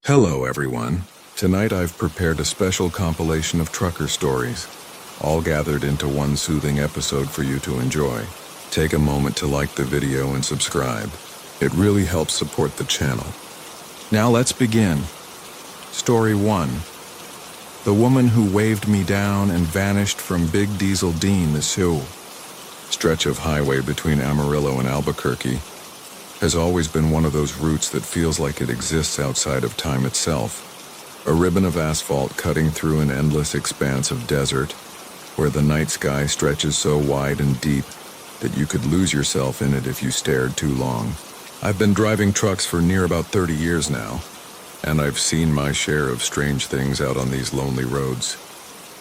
Hello everyone. Tonight I've prepared a special compilation of trucker stories, all gathered into one soothing episode for you to enjoy. Take a moment to like the video and subscribe. It really helps support the channel. Now let's begin. Story 1. The woman who waved me down and vanished from Big Diesel Dean, the Sioux. Stretch of highway between Amarillo and Albuquerque has always been one of those routes that feels like it exists outside of time itself. A ribbon of asphalt cutting through an endless expanse of desert, where the night sky stretches so wide and deep that you could lose yourself in it if you stared too long. I've been driving trucks for near about 30 years now, and I've seen my share of strange things out on these lonely roads.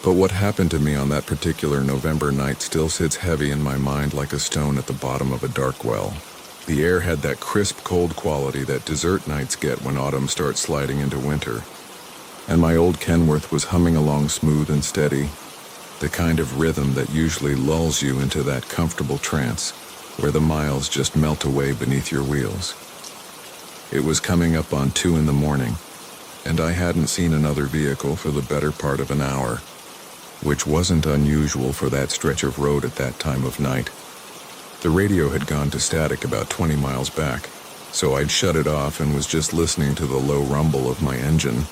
But what happened to me on that particular November night still sits heavy in my mind like a stone at the bottom of a dark well. The air had that crisp, cold quality that desert nights get when autumn starts sliding into winter. And my old Kenworth was humming along smooth and steady, the kind of rhythm that usually lulls you into that comfortable trance, where the miles just melt away beneath your wheels. It was coming up on 2 in the morning, and I hadn't seen another vehicle for the better part of an hour, which wasn't unusual for that stretch of road at that time of night. The radio had gone to static about 20 miles back, so I'd shut it off and was just listening to the low rumble of my engine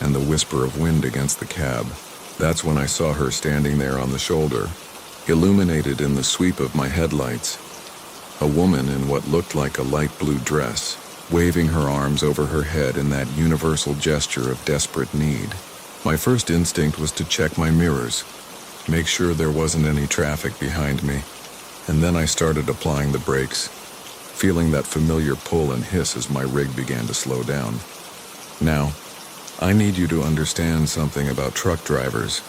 and the whisper of wind against the cab. That's when I saw her standing there on the shoulder, illuminated in the sweep of my headlights. A woman in what looked like a light blue dress, waving her arms over her head in that universal gesture of desperate need. My first instinct was to check my mirrors, make sure there wasn't any traffic behind me. And then I started applying the brakes, feeling that familiar pull and hiss as my rig began to slow down. Now, I need you to understand something about truck drivers,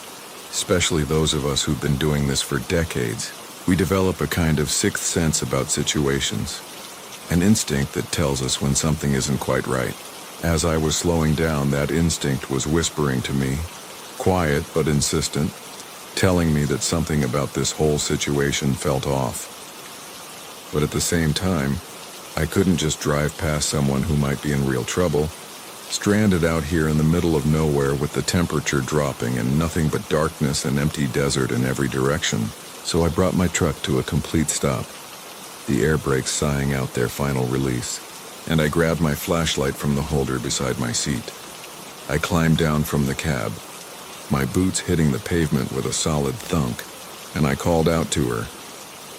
especially those of us who've been doing this for decades. We develop a kind of sixth sense about situations, an instinct that tells us when something isn't quite right. As I was slowing down, that instinct was whispering to me, quiet but insistent, telling me that something about this whole situation felt off. But at the same time, I couldn't just drive past someone who might be in real trouble, stranded out here in the middle of nowhere with the temperature dropping and nothing but darkness and empty desert in every direction. So I brought my truck to a complete stop, the air brakes sighing out their final release, and I grabbed my flashlight from the holder beside my seat. I climbed down from the cab, my boots hitting the pavement with a solid thunk, and I called out to her,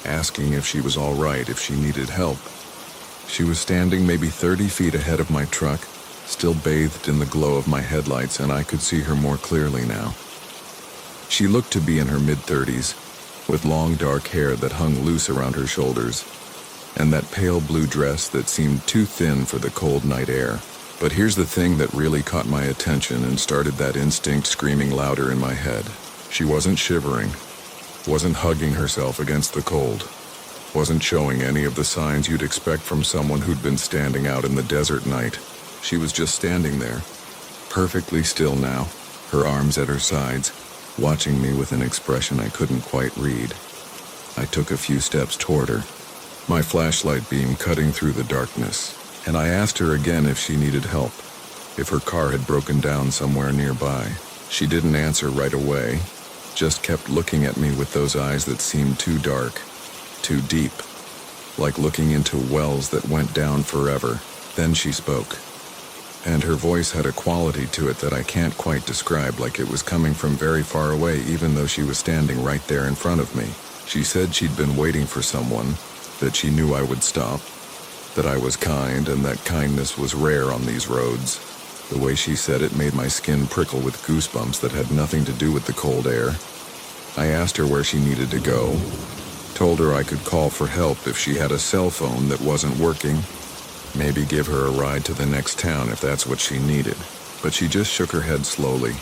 asking if she was all right, if she needed help. She was standing maybe 30 feet ahead of my truck, still bathed in the glow of my headlights, and I could see her more clearly now. She looked to be in her mid-30s, with long dark hair that hung loose around her shoulders, and that pale blue dress that seemed too thin for the cold night air. But here's the thing that really caught my attention and started that instinct screaming louder in my head. She wasn't shivering, wasn't hugging herself against the cold, wasn't showing any of the signs you'd expect from someone who'd been standing out in the desert night. She was just standing there, perfectly still now, her arms at her sides, watching me with an expression I couldn't quite read. I took a few steps toward her, my flashlight beam cutting through the darkness. And I asked her again if she needed help, if her car had broken down somewhere nearby. She didn't answer right away, just kept looking at me with those eyes that seemed too dark, too deep, like looking into wells that went down forever. Then she spoke, and her voice had a quality to it that I can't quite describe, like it was coming from very far away even though she was standing right there in front of me. She said she'd been waiting for someone, that she knew I would stop, that I was kind and that kindness was rare on these roads. The way she said it made my skin prickle with goosebumps that had nothing to do with the cold air. I asked her where she needed to go, told her I could call for help if she had a cell phone that wasn't working, maybe give her a ride to the next town if that's what she needed. But she just shook her head slowly,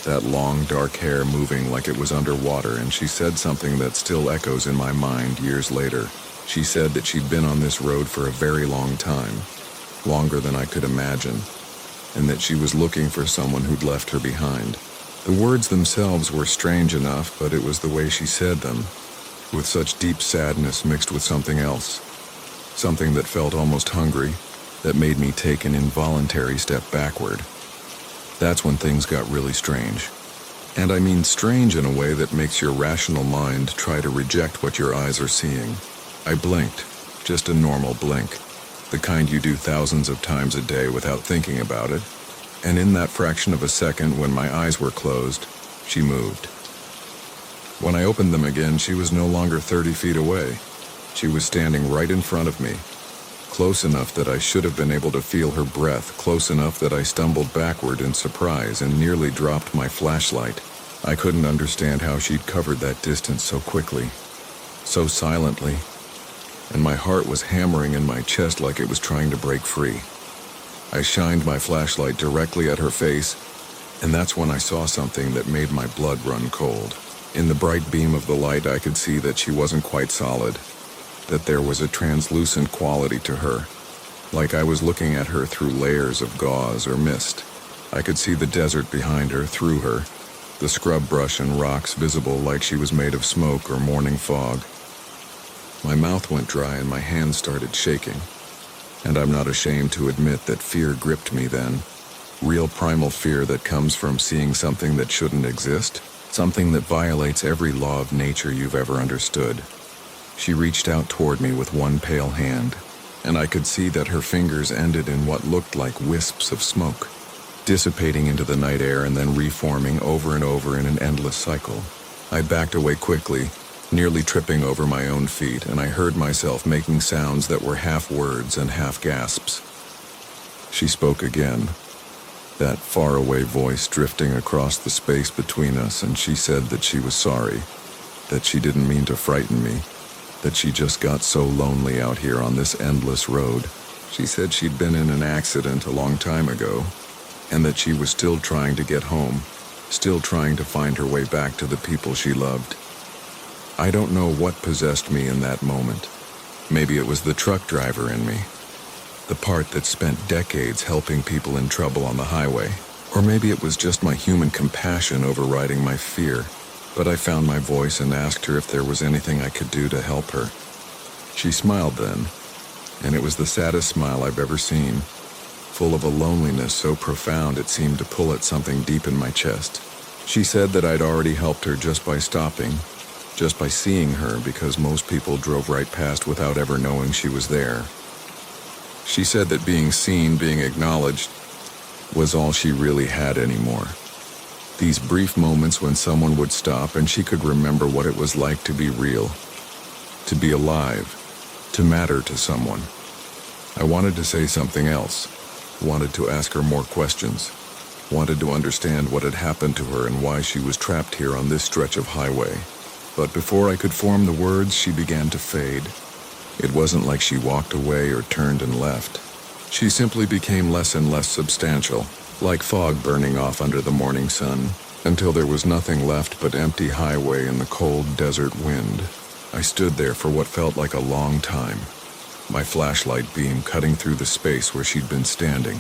that long dark hair moving like it was underwater, and she said something that still echoes in my mind years later. She said that she'd been on this road for a very long time, longer than I could imagine, and that she was looking for someone who'd left her behind. The words themselves were strange enough, but it was the way she said them, with such deep sadness mixed with something else, something that felt almost hungry, that made me take an involuntary step backward. That's when things got really strange. And I mean strange in a way that makes your rational mind try to reject what your eyes are seeing. I blinked, just a normal blink, the kind you do thousands of times a day without thinking about it. And in that fraction of a second when my eyes were closed, she moved. When I opened them again, she was no longer 30 feet away. She was standing right in front of me, close enough that I should have been able to feel her breath, close enough that I stumbled backward in surprise and nearly dropped my flashlight. I couldn't understand how she'd covered that distance so quickly, so silently, and my heart was hammering in my chest like it was trying to break free. I shined my flashlight directly at her face, and that's when I saw something that made my blood run cold. In the bright beam of the light, I could see that she wasn't quite solid, that there was a translucent quality to her, like I was looking at her through layers of gauze or mist. I could see the desert behind her, through her, the scrub brush and rocks visible like she was made of smoke or morning fog. My mouth went dry and my hands started shaking, and I'm not ashamed to admit that fear gripped me then. Real primal fear that comes from seeing something that shouldn't exist, something that violates every law of nature you've ever understood. She reached out toward me with one pale hand, and I could see that her fingers ended in what looked like wisps of smoke, dissipating into the night air and then reforming over and over in an endless cycle. I backed away quickly, nearly tripping over my own feet, and I heard myself making sounds that were half words and half gasps. She spoke again, that faraway voice drifting across the space between us, and she said that she was sorry, that she didn't mean to frighten me, that she just got so lonely out here on this endless road. She said she'd been in an accident a long time ago, and that she was still trying to get home, still trying to find her way back to the people she loved. I don't know what possessed me in that moment. Maybe it was the truck driver in me, the part that spent decades helping people in trouble on the highway. Or maybe it was just my human compassion overriding my fear. But I found my voice and asked her if there was anything I could do to help her. She smiled then, and it was the saddest smile I've ever seen, full of a loneliness so profound it seemed to pull at something deep in my chest. She said that I'd already helped her just by stopping, just by seeing her, because most people drove right past without ever knowing she was there. She said that being seen, being acknowledged, was all she really had anymore. These brief moments when someone would stop and she could remember what it was like to be real, to be alive, to matter to someone. I wanted to say something else, wanted to ask her more questions, wanted to understand what had happened to her and why she was trapped here on this stretch of highway. But before I could form the words, she began to fade. It wasn't like she walked away or turned and left. She simply became less and less substantial, like fog burning off under the morning sun, until there was nothing left but empty highway and the cold desert wind. I stood there for what felt like a long time, my flashlight beam cutting through the space where she'd been standing,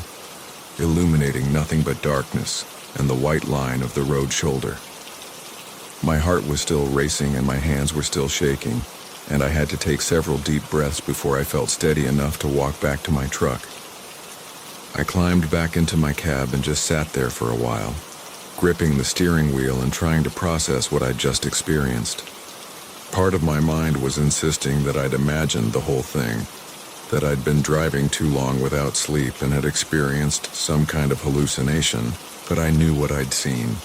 illuminating nothing but darkness and the white line of the road shoulder. My heart was still racing and my hands were still shaking, and I had to take several deep breaths before I felt steady enough to walk back to my truck. I climbed back into my cab and just sat there for a while, gripping the steering wheel and trying to process what I'd just experienced. Part of my mind was insisting that I'd imagined the whole thing, that I'd been driving too long without sleep and had experienced some kind of hallucination, but I knew what I'd seen.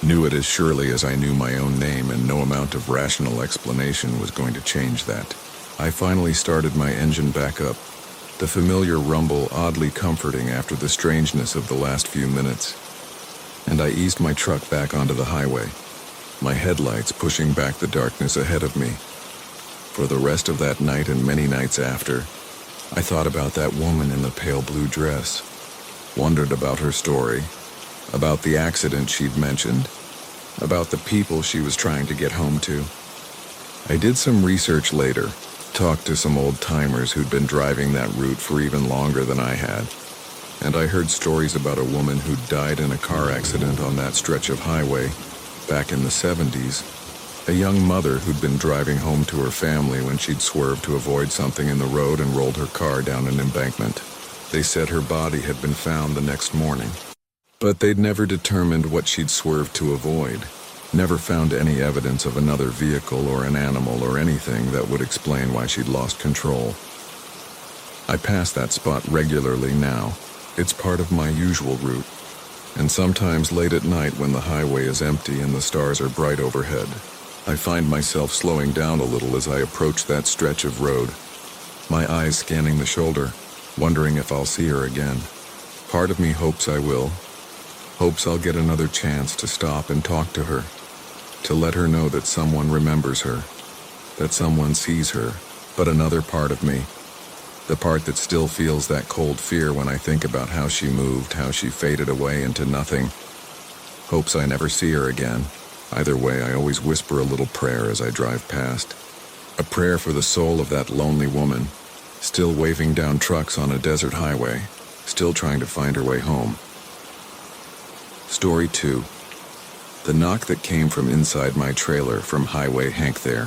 Knew it as surely as I knew my own name, and no amount of rational explanation was going to change that. I finally started my engine back up, the familiar rumble oddly comforting after the strangeness of the last few minutes, and I eased my truck back onto the highway, my headlights pushing back the darkness ahead of me. For the rest of that night and many nights after, I thought about that woman in the pale blue dress, wondered about her story, about the accident she'd mentioned, about the people she was trying to get home to. I did some research later, talked to some old-timers who'd been driving that route for even longer than I had, and I heard stories about a woman who'd died in a car accident on that stretch of highway back in the 70s, a young mother who'd been driving home to her family when she'd swerved to avoid something in the road and rolled her car down an embankment, They said her body had been found the next morning, but they'd never determined what she'd swerved to avoid. Never found any evidence of another vehicle or an animal or anything that would explain why she'd lost control. I pass that spot regularly now. It's part of my usual route. And sometimes late at night when the highway is empty and the stars are bright overhead, I find myself slowing down a little as I approach that stretch of road, my eyes scanning the shoulder, wondering if I'll see her again. Part of me hopes I will. Hopes I'll get another chance to stop and talk to her, to let her know that someone remembers her, that someone sees her. But another part of me, the part that still feels that cold fear when I think about how she moved, how she faded away into nothing, hopes I never see her again. Either way, I always whisper a little prayer as I drive past. A prayer for the soul of that lonely woman, still waving down trucks on a desert highway, still trying to find her way home. Story 2. The knock that came from inside my trailer from Highway Hank there.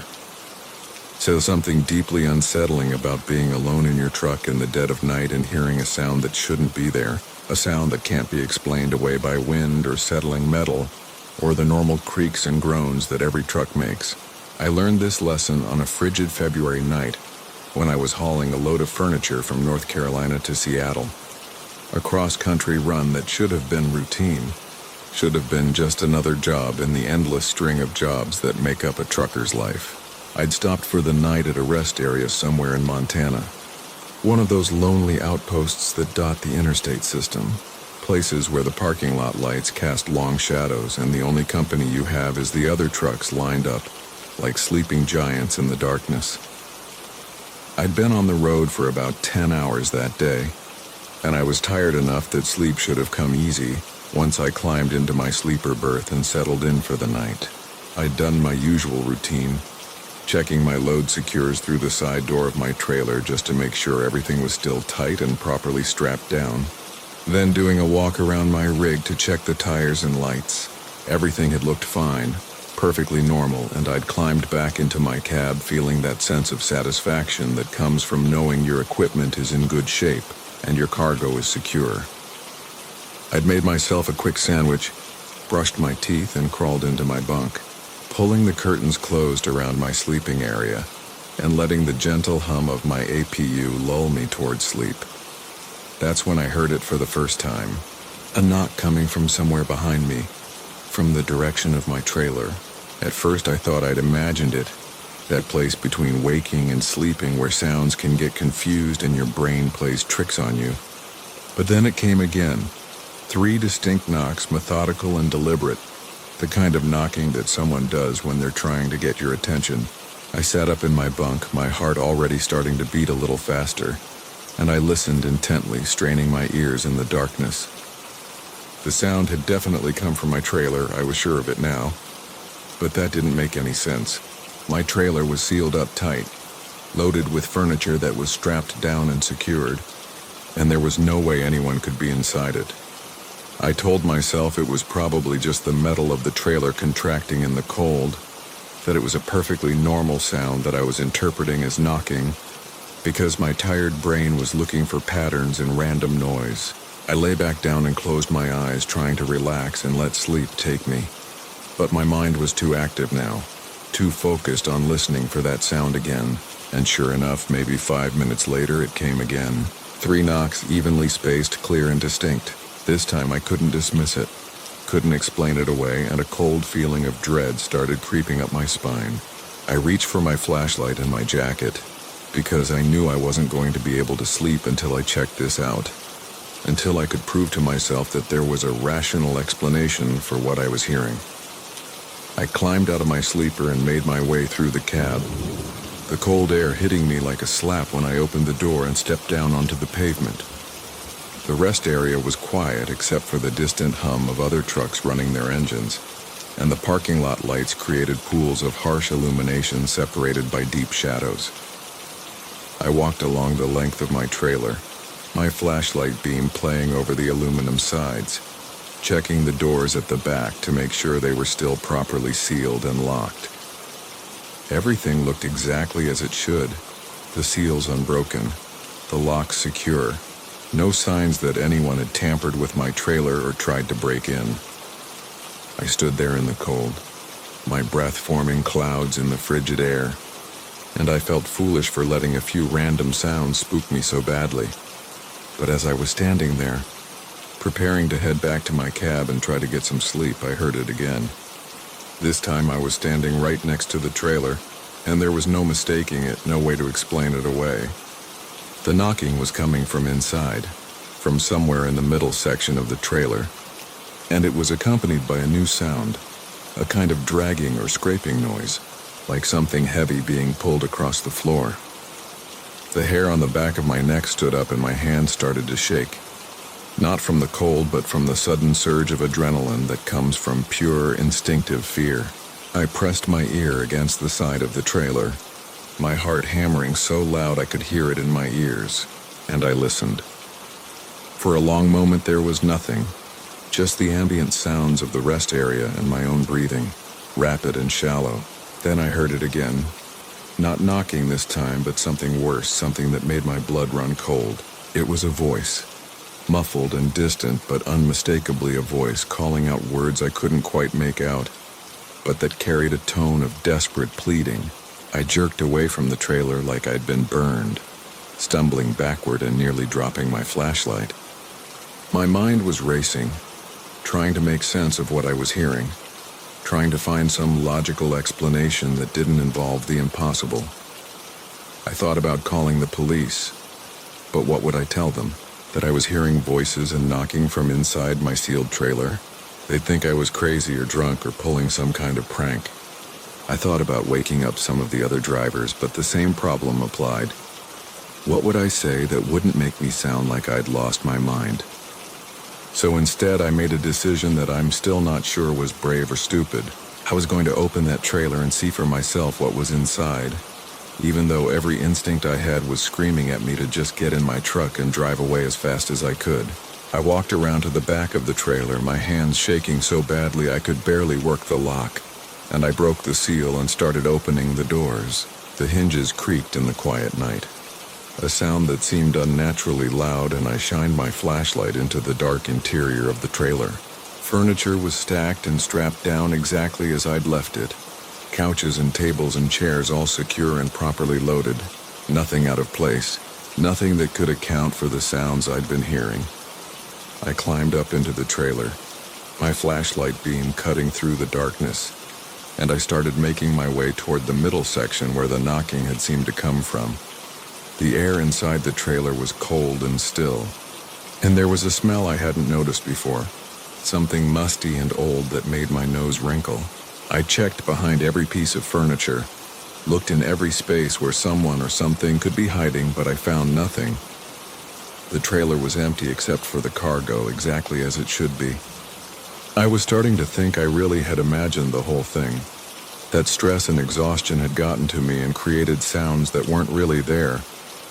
So something deeply unsettling about being alone in your truck in the dead of night and hearing a sound that shouldn't be there, a sound that can't be explained away by wind or settling metal, or the normal creaks and groans that every truck makes. I learned this lesson on a frigid February night when I was hauling a load of furniture from North Carolina to Seattle. A cross-country run that should have been routine, should have been just another job in the endless string of jobs that make up a trucker's life. I'd stopped for the night at a rest area somewhere in Montana, one of those lonely outposts that dot the interstate system, places where the parking lot lights cast long shadows and the only company you have is the other trucks lined up like sleeping giants in the darkness. I'd been on the road for about 10 hours that day, and I was tired enough that sleep should have come easy once I climbed into my sleeper berth and settled in for the night. I'd done my usual routine, checking my load secures through the side door of my trailer just to make sure everything was still tight and properly strapped down. Then doing a walk around my rig to check the tires and lights. Everything had looked fine, perfectly normal, and I'd climbed back into my cab feeling that sense of satisfaction that comes from knowing your equipment is in good shape and your cargo is secure. I'd made myself a quick sandwich, brushed my teeth, and crawled into my bunk, pulling the curtains closed around my sleeping area and letting the gentle hum of my APU lull me toward sleep. That's when I heard it for the first time. A knock coming from somewhere behind me, from the direction of my trailer. At first I thought I'd imagined it, that place between waking and sleeping where sounds can get confused and your brain plays tricks on you. But then it came again. 3 distinct knocks, methodical and deliberate, the kind of knocking that someone does when they're trying to get your attention. I sat up in my bunk, my heart already starting to beat a little faster, and I listened intently, straining my ears in the darkness. The sound had definitely come from my trailer, I was sure of it now, but that didn't make any sense. My trailer was sealed up tight, loaded with furniture that was strapped down and secured, and there was no way anyone could be inside it. I told myself it was probably just the metal of the trailer contracting in the cold, that it was a perfectly normal sound that I was interpreting as knocking, because my tired brain was looking for patterns in random noise. I lay back down and closed my eyes, trying to relax and let sleep take me. But my mind was too active now, too focused on listening for that sound again, and sure enough, maybe 5 minutes later it came again. 3 knocks, evenly spaced, clear and distinct. This time I couldn't dismiss it, couldn't explain it away, and a cold feeling of dread started creeping up my spine. I reached for my flashlight and my jacket, because I knew I wasn't going to be able to sleep until I checked this out, until I could prove to myself that there was a rational explanation for what I was hearing. I climbed out of my sleeper and made my way through the cab, the cold air hitting me like a slap when I opened the door and stepped down onto the pavement. The rest area was quiet except for the distant hum of other trucks running their engines, and the parking lot lights created pools of harsh illumination separated by deep shadows. I walked along the length of my trailer, my flashlight beam playing over the aluminum sides, checking the doors at the back to make sure they were still properly sealed and locked. Everything looked exactly as it should, the seals unbroken, the locks secure, No signs that anyone had tampered with my trailer or tried to break in. I stood there in the cold, my breath forming clouds in the frigid air, and I felt foolish for letting a few random sounds spook me so badly. But as I was standing there, preparing to head back to my cab and try to get some sleep, I heard it again. This time I was standing right next to the trailer, and there was no mistaking it, no way to explain it away. The knocking was coming from inside, from somewhere in the middle section of the trailer, and it was accompanied by a new sound, a kind of dragging or scraping noise, like something heavy being pulled across the floor. The hair on the back of my neck stood up and my hands started to shake. Not from the cold, but from the sudden surge of adrenaline that comes from pure, instinctive fear. I pressed my ear against the side of the trailer, my heart hammering so loud I could hear it in my ears, and I listened. For a long moment there was nothing, just the ambient sounds of the rest area and my own breathing, rapid and shallow. Then I heard it again. Not knocking this time, but something worse, something that made my blood run cold. It was a voice. Muffled and distant, but unmistakably a voice calling out words I couldn't quite make out, but that carried a tone of desperate pleading. I jerked away from the trailer like I'd been burned, stumbling backward and nearly dropping my flashlight. My mind was racing, trying to make sense of what I was hearing, trying to find some logical explanation that didn't involve the impossible. I thought about calling the police, but what would I tell them? That I was hearing voices and knocking from inside my sealed trailer? They'd think I was crazy or drunk or pulling some kind of prank. I thought about waking up some of the other drivers, but the same problem applied. What would I say that wouldn't make me sound like I'd lost my mind? So instead, I made a decision that I'm still not sure was brave or stupid. I was going to open that trailer and see for myself what was inside, even though every instinct I had was screaming at me to just get in my truck and drive away as fast as I could. I walked around to the back of the trailer, my hands shaking so badly I could barely work the lock, and I broke the seal and started opening the doors. The hinges creaked in the quiet night, a sound that seemed unnaturally loud, and I shined my flashlight into the dark interior of the trailer. Furniture was stacked and strapped down exactly as I'd left it. Couches and tables and chairs all secure and properly loaded. Nothing out of place. Nothing that could account for the sounds I'd been hearing. I climbed up into the trailer, my flashlight beam cutting through the darkness, and I started making my way toward the middle section where the knocking had seemed to come from. The air inside the trailer was cold and still, and there was a smell I hadn't noticed before, something musty and old that made my nose wrinkle. I checked behind every piece of furniture, looked in every space where someone or something could be hiding, but I found nothing. The trailer was empty except for the cargo, exactly as it should be. I was starting to think I really had imagined the whole thing, that stress and exhaustion had gotten to me and created sounds that weren't really there,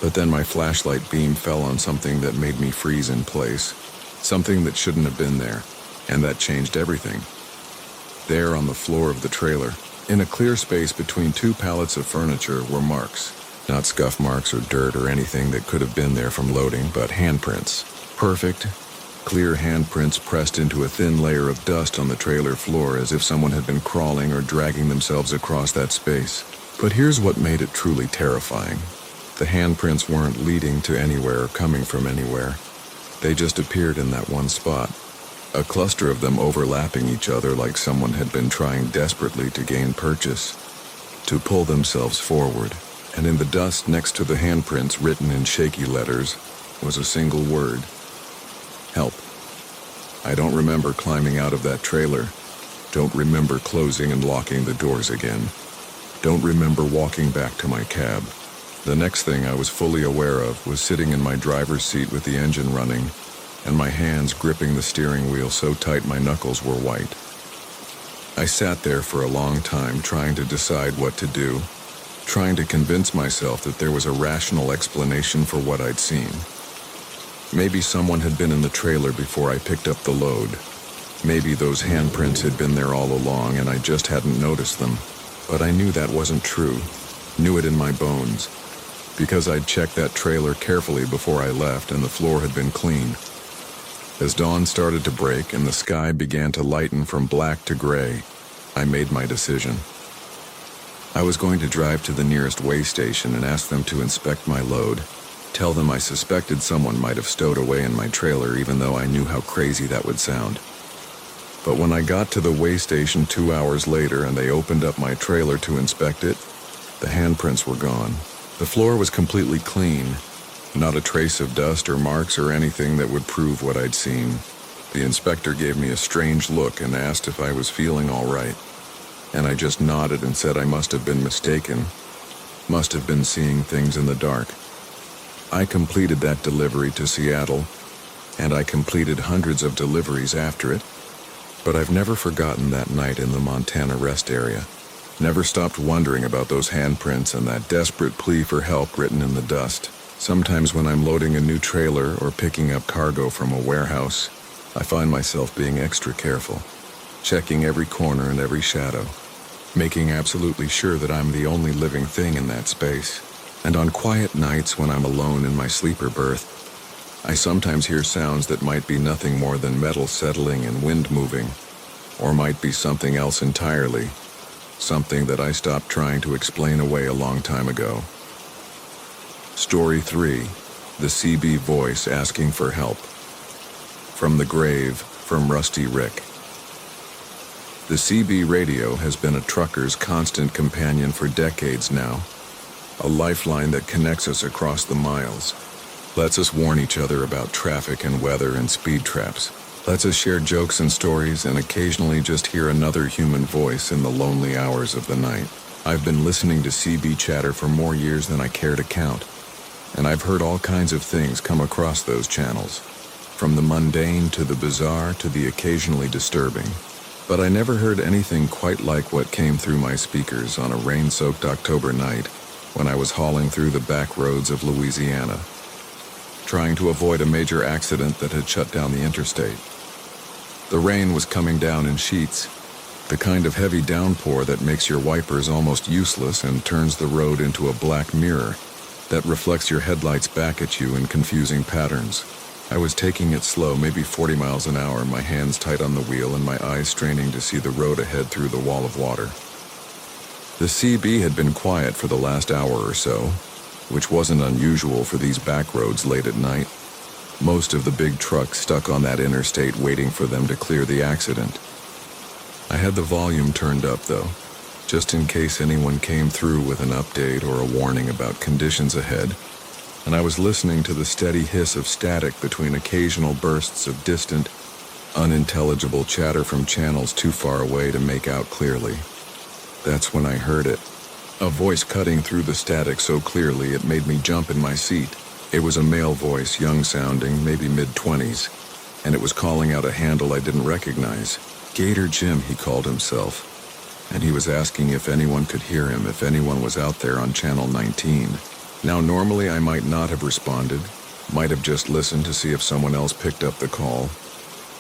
but then my flashlight beam fell on something that made me freeze in place, something that shouldn't have been there, and that changed everything. There on the floor of the trailer, in a clear space between two pallets of furniture, were marks. Not scuff marks or dirt or anything that could have been there from loading, but handprints. Perfect, clear handprints pressed into a thin layer of dust on the trailer floor as if someone had been crawling or dragging themselves across that space. But here's what made it truly terrifying. The handprints weren't leading to anywhere or coming from anywhere. They just appeared in that one spot. A cluster of them overlapping each other like someone had been trying desperately to gain purchase, to pull themselves forward. And in the dust next to the handprints, written in shaky letters, was a single word: help. I don't remember climbing out of that trailer. Don't remember closing and locking the doors again. Don't remember walking back to my cab. The next thing I was fully aware of was sitting in my driver's seat with the engine running, and my hands gripping the steering wheel so tight my knuckles were white. I sat there for a long time trying to decide what to do, trying to convince myself that there was a rational explanation for what I'd seen. Maybe someone had been in the trailer before I picked up the load. Maybe those handprints had been there all along and I just hadn't noticed them. But I knew that wasn't true, knew it in my bones, because I'd checked that trailer carefully before I left and the floor had been clean. As dawn started to break and the sky began to lighten from black to gray, I made my decision. I was going to drive to the nearest way station and ask them to inspect my load, tell them I suspected someone might have stowed away in my trailer even though I knew how crazy that would sound. But when I got to the way station 2 hours later and they opened up my trailer to inspect it, the handprints were gone. The floor was completely clean, not a trace of dust or marks or anything that would prove what I'd seen. The inspector gave me a strange look and asked if I was feeling all right. And I just nodded and said I must have been mistaken, must have been seeing things in the dark. I completed that delivery to Seattle, and I completed hundreds of deliveries after it, but I've never forgotten that night in the Montana rest area. Never stopped wondering about those handprints and that desperate plea for help written in the dust. Sometimes when I'm loading a new trailer or picking up cargo from a warehouse, I find myself being extra careful, checking every corner and every shadow, making absolutely sure that I'm the only living thing in that space. And on quiet nights when I'm alone in my sleeper berth, I sometimes hear sounds that might be nothing more than metal settling and wind moving, or might be something else entirely, something that I stopped trying to explain away a long time ago. Story 3, the CB voice asking for help. From the grave, from Rusty Rick. The CB radio has been a trucker's constant companion for decades now, a lifeline that connects us across the miles, lets us warn each other about traffic and weather and speed traps, lets us share jokes and stories and occasionally just hear another human voice in the lonely hours of the night. I've been listening to CB chatter for more years than I care to count, and I've heard all kinds of things come across those channels, from the mundane to the bizarre to the occasionally disturbing. But I never heard anything quite like what came through my speakers on a rain-soaked October night when I was hauling through the back roads of Louisiana, trying to avoid a major accident that had shut down the interstate. The rain was coming down in sheets, the kind of heavy downpour that makes your wipers almost useless and turns the road into a black mirror that reflects your headlights back at you in confusing patterns. I was taking it slow, maybe 40 miles an hour, my hands tight on the wheel and my eyes straining to see the road ahead through the wall of water. The CB had been quiet for the last hour or so, which wasn't unusual for these back roads late at night. Most of the big trucks stuck on that interstate waiting for them to clear the accident. I had the volume turned up though, just in case anyone came through with an update or a warning about conditions ahead, and I was listening to the steady hiss of static between occasional bursts of distant, unintelligible chatter from channels too far away to make out clearly. That's when I heard it. A voice cutting through the static so clearly it made me jump in my seat. It was a male voice, young-sounding, maybe mid-20s, and it was calling out a handle I didn't recognize. Gator Jim, he called himself, and he was asking if anyone could hear him, if anyone was out there on Channel 19. Now, normally I might not have responded, might have just listened to see if someone else picked up the call,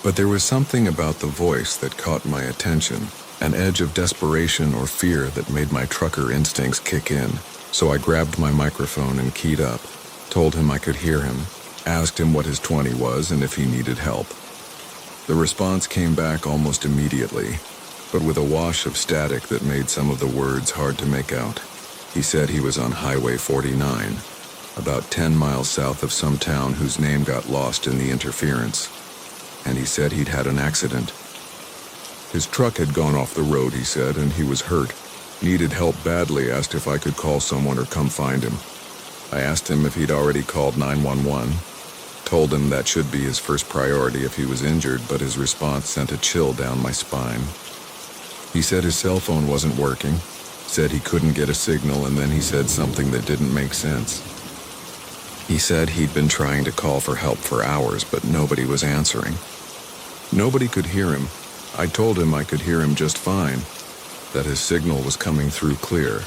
but there was something about the voice that caught my attention, an edge of desperation or fear that made my trucker instincts kick in. So I grabbed my microphone and keyed up, told him I could hear him, asked him what his 20 was and if he needed help. The response came back almost immediately, but with a wash of static that made some of the words hard to make out. He said he was on Highway 49, about 10 miles south of some town whose name got lost in the interference, and he said he'd had an accident. His truck had gone off the road, he said, and he was hurt. Needed help badly, asked if I could call someone or come find him. I asked him if he'd already called 911, told him that should be his first priority if he was injured, but his response sent a chill down my spine. He said his cell phone wasn't working, said he couldn't get a signal, and then he said something that didn't make sense. He said he'd been trying to call for help for hours, but nobody was answering. Nobody could hear him. I told him I could hear him just fine, that his signal was coming through clear,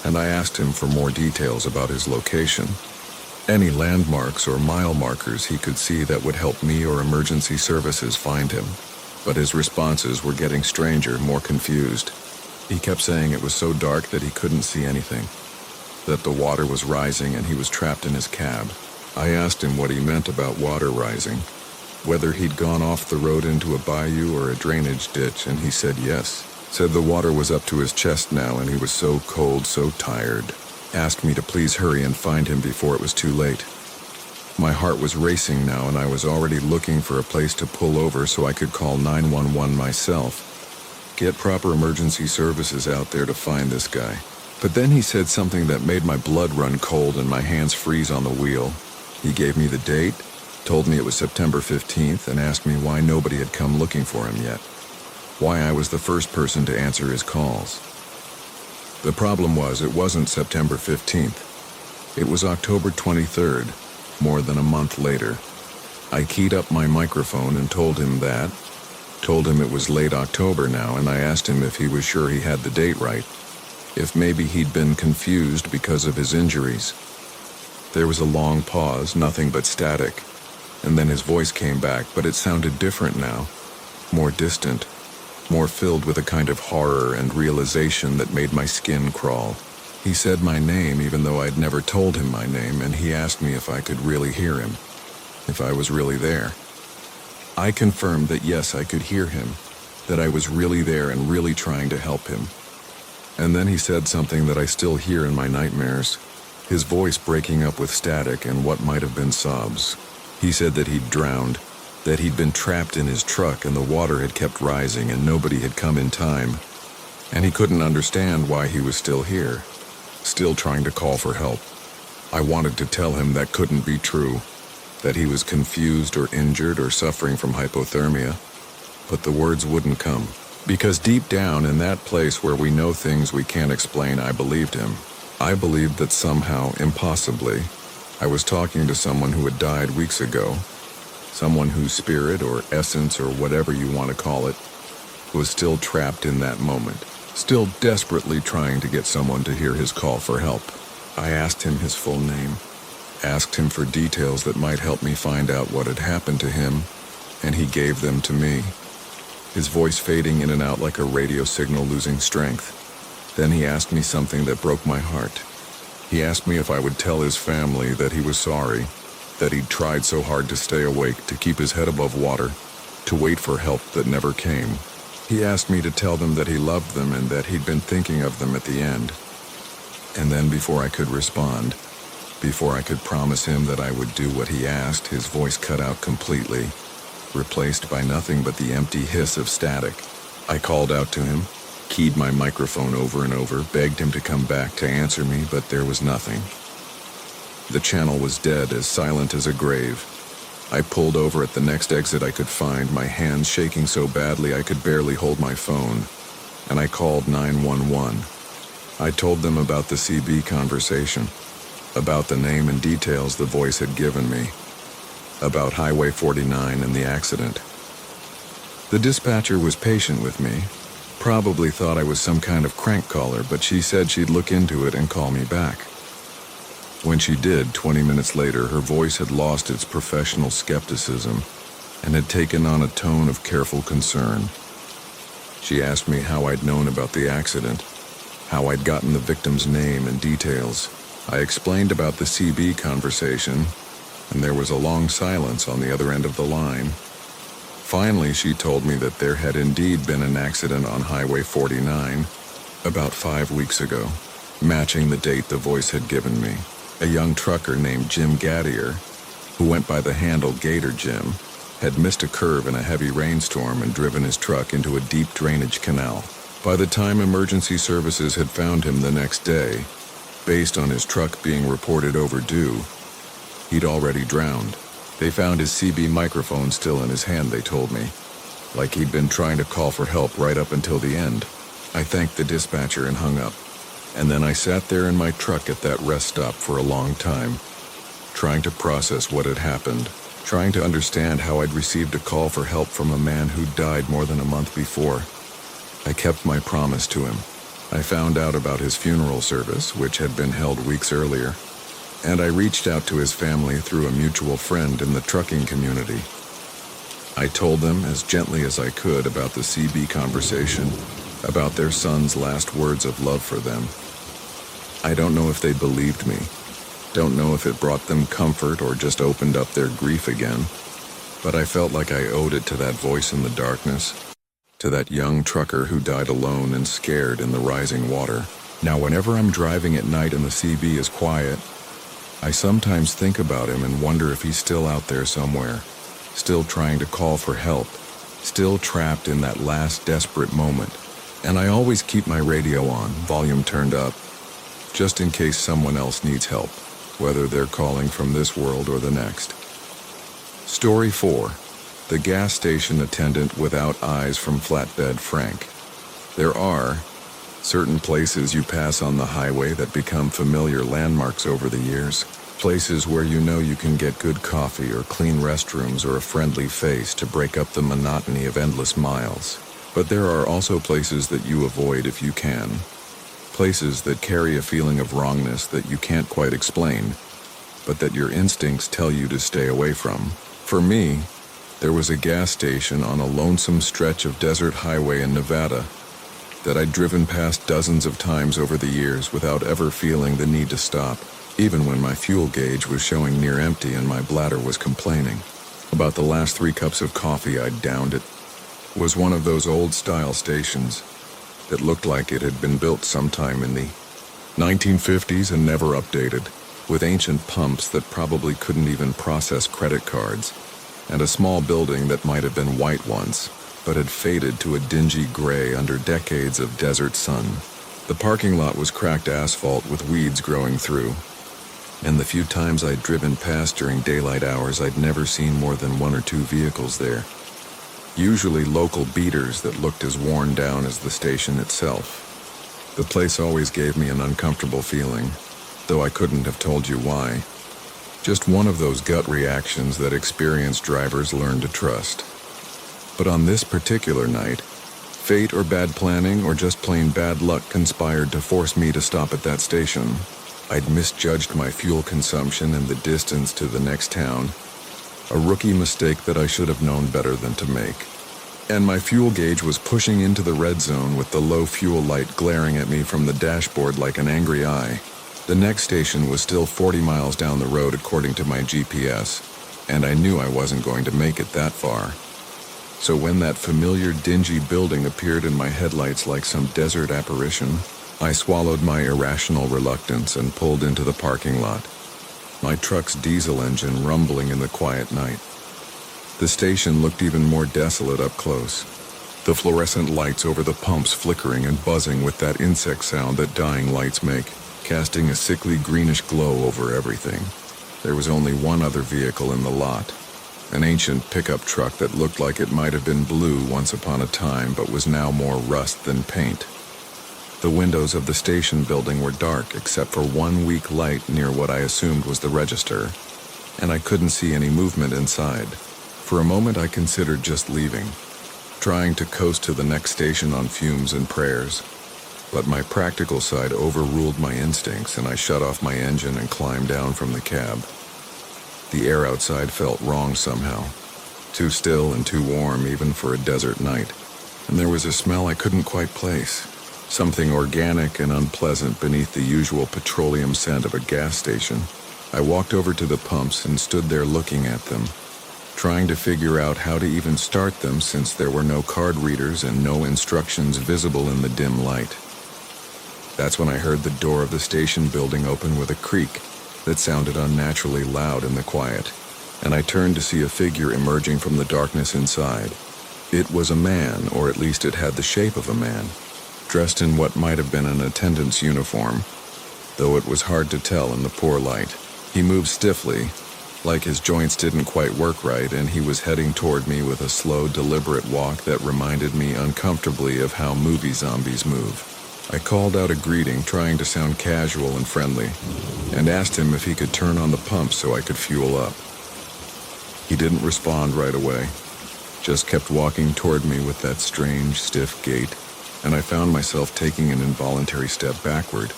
and I asked him for more details about his location. Any landmarks or mile markers he could see that would help me or emergency services find him. But his responses were getting stranger, more confused. He kept saying it was so dark that he couldn't see anything. that the water was rising and he was trapped in his cab. I asked him what he meant about water rising, whether he'd gone off the road into a bayou or a drainage ditch, and he said yes. Said the water was up to his chest now and he was so cold, so tired. Asked me to please hurry and find him before it was too late. My heart was racing now and I was already looking for a place to pull over so I could call 911 myself. Get proper emergency services out there to find this guy. But then he said something that made my blood run cold and my hands freeze on the wheel. He gave me the date, told me it was September 15th, and asked me why nobody had come looking for him yet. Why I was the first person to answer his calls. The problem was it wasn't September 15th. It was October 23rd, more than a month later. I keyed up my microphone and told him it was late October now, and I asked him if he was sure he had the date right, if maybe he'd been confused because of his injuries. There was a long pause, nothing but static, and then his voice came back, but it sounded different now, more distant, more filled with a kind of horror and realization that made my skin crawl. He said my name even though I'd never told him my name, and he asked me if I could really hear him, if I was really there. I confirmed that yes, I could hear him, that I was really there and really trying to help him. And then he said something that I still hear in my nightmares, his voice breaking up with static and what might have been sobs. He said that he'd drowned, that he'd been trapped in his truck and the water had kept rising and nobody had come in time, and he couldn't understand why he was still here, still trying to call for help. I wanted to tell him that couldn't be true, that he was confused or injured or suffering from hypothermia, but the words wouldn't come. Because deep down in that place where we know things we can't explain, I believed him. I believed that somehow, impossibly, I was talking to someone who had died weeks ago, someone whose spirit or essence or whatever you want to call it was still trapped in that moment, still desperately trying to get someone to hear his call for help. I asked him his full name, asked him for details that might help me find out what had happened to him, and he gave them to me, his voice fading in and out like a radio signal losing strength. Then he asked me something that broke my heart. He asked me if I would tell his family that he was sorry, that he'd tried so hard to stay awake, to keep his head above water, to wait for help that never came. He asked me to tell them that he loved them and that he'd been thinking of them at the end. And then before I could respond, before I could promise him that I would do what he asked, his voice cut out completely, replaced by nothing but the empty hiss of static. I called out to him, keyed my microphone over and over, begged him to come back to answer me, but there was nothing. The channel was dead, as silent as a grave. I pulled over at the next exit I could find, my hands shaking so badly I could barely hold my phone, and I called 911. I told them about the CB conversation, about the name and details the voice had given me, about Highway 49 and the accident. The dispatcher was patient with me, probably thought I was some kind of crank caller, but she said she'd look into it and call me back. When she did, 20 minutes later, her voice had lost its professional skepticism and had taken on a tone of careful concern. She asked me how I'd known about the accident, how I'd gotten the victim's name and details. I explained about the CB conversation, and there was a long silence on the other end of the line. Finally, she told me that there had indeed been an accident on Highway 49 about 5 weeks ago, matching the date the voice had given me. A young trucker named Jim Gaddier, who went by the handle Gator Jim, had missed a curve in a heavy rainstorm and driven his truck into a deep drainage canal. By the time emergency services had found him the next day, based on his truck being reported overdue, he'd already drowned. They found his CB microphone still in his hand, they told me, like he'd been trying to call for help right up until the end. I thanked the dispatcher and hung up. And then I sat there in my truck at that rest stop for a long time, trying to process what had happened, trying to understand how I'd received a call for help from a man who'd died more than a month before. I kept my promise to him. I found out about his funeral service, which had been held weeks earlier, and I reached out to his family through a mutual friend in the trucking community. I told them as gently as I could about the CB conversation, about their son's last words of love for them. I don't know if they believed me. Don't know if it brought them comfort or just opened up their grief again. But I felt like I owed it to that voice in the darkness, to that young trucker who died alone and scared in the rising water. Now, whenever I'm driving at night and the CB is quiet, I sometimes think about him and wonder if he's still out there somewhere, still trying to call for help, still trapped in that last desperate moment. And I always keep my radio on, volume turned up, just in case someone else needs help, whether they're calling from this world or the next. Story 4. The gas station attendant without eyes from Flatbed Frank. There are certain places you pass on the highway that become familiar landmarks over the years. Places where you know you can get good coffee or clean restrooms or a friendly face to break up the monotony of endless miles. But there are also places that you avoid if you can. Places that carry a feeling of wrongness that you can't quite explain, but that your instincts tell you to stay away from. For me, there was a gas station on a lonesome stretch of desert highway in Nevada that I'd driven past dozens of times over the years without ever feeling the need to stop, even when my fuel gauge was showing near empty and my bladder was complaining. About the last 3 cups of coffee I'd downed it was one of those old-style stations that looked like it had been built sometime in the 1950s and never updated, with ancient pumps that probably couldn't even process credit cards, and a small building that might have been white once, but had faded to a dingy gray under decades of desert sun. The parking lot was cracked asphalt with weeds growing through, and the few times I'd driven past during daylight hours, I'd never seen more than 1 or 2 vehicles there. Usually local beaters that looked as worn down as the station itself. The place always gave me an uncomfortable feeling, though I couldn't have told you why. Just one of those gut reactions that experienced drivers learn to trust. But on this particular night, fate or bad planning or just plain bad luck conspired to force me to stop at that station. I'd misjudged my fuel consumption and the distance to the next town, a rookie mistake that I should have known better than to make. And my fuel gauge was pushing into the red zone with the low fuel light glaring at me from the dashboard like an angry eye. The next station was still 40 miles down the road according to my GPS, and I knew I wasn't going to make it that far. So when that familiar dingy building appeared in my headlights like some desert apparition, I swallowed my irrational reluctance and pulled into the parking lot, my truck's diesel engine rumbling in the quiet night. The station looked even more desolate up close, the fluorescent lights over the pumps flickering and buzzing with that insect sound that dying lights make, casting a sickly greenish glow over everything. There was only one other vehicle in the lot, an ancient pickup truck that looked like it might have been blue once upon a time but was now more rust than paint. The windows of the station building were dark except for one weak light near what I assumed was the register, and I couldn't see any movement inside. For a moment I considered just leaving, trying to coast to the next station on fumes and prayers. But my practical side overruled my instincts and I shut off my engine and climbed down from the cab. The air outside felt wrong somehow, too still and too warm even for a desert night, and there was a smell I couldn't quite place, something organic and unpleasant beneath the usual petroleum scent of a gas station. I walked over to the pumps and stood there looking at them, trying to figure out how to even start them since there were no card readers and no instructions visible in the dim light. That's when I heard the door of the station building open with a creak that sounded unnaturally loud in the quiet, and I turned to see a figure emerging from the darkness inside. It was a man, or at least it had the shape of a man, dressed in what might have been an attendant's uniform, though it was hard to tell in the poor light. He moved stiffly, like his joints didn't quite work right, and he was heading toward me with a slow, deliberate walk that reminded me uncomfortably of how movie zombies move. I called out a greeting, trying to sound casual and friendly, and asked him if he could turn on the pump so I could fuel up. He didn't respond right away, just kept walking toward me with that strange, stiff gait, and I found myself taking an involuntary step backward.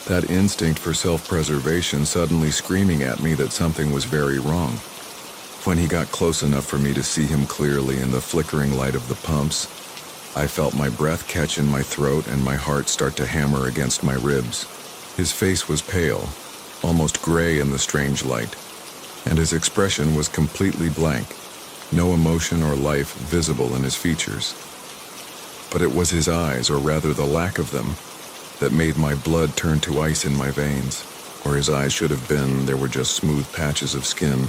That instinct for self-preservation suddenly screaming at me that something was very wrong. When he got close enough for me to see him clearly in the flickering light of the pumps, I felt my breath catch in my throat and my heart start to hammer against my ribs. His face was pale, almost gray in the strange light, and his expression was completely blank, no emotion or life visible in his features. But it was his eyes, or rather the lack of them, that made my blood turn to ice in my veins. Where his eyes should have been, there were just smooth patches of skin,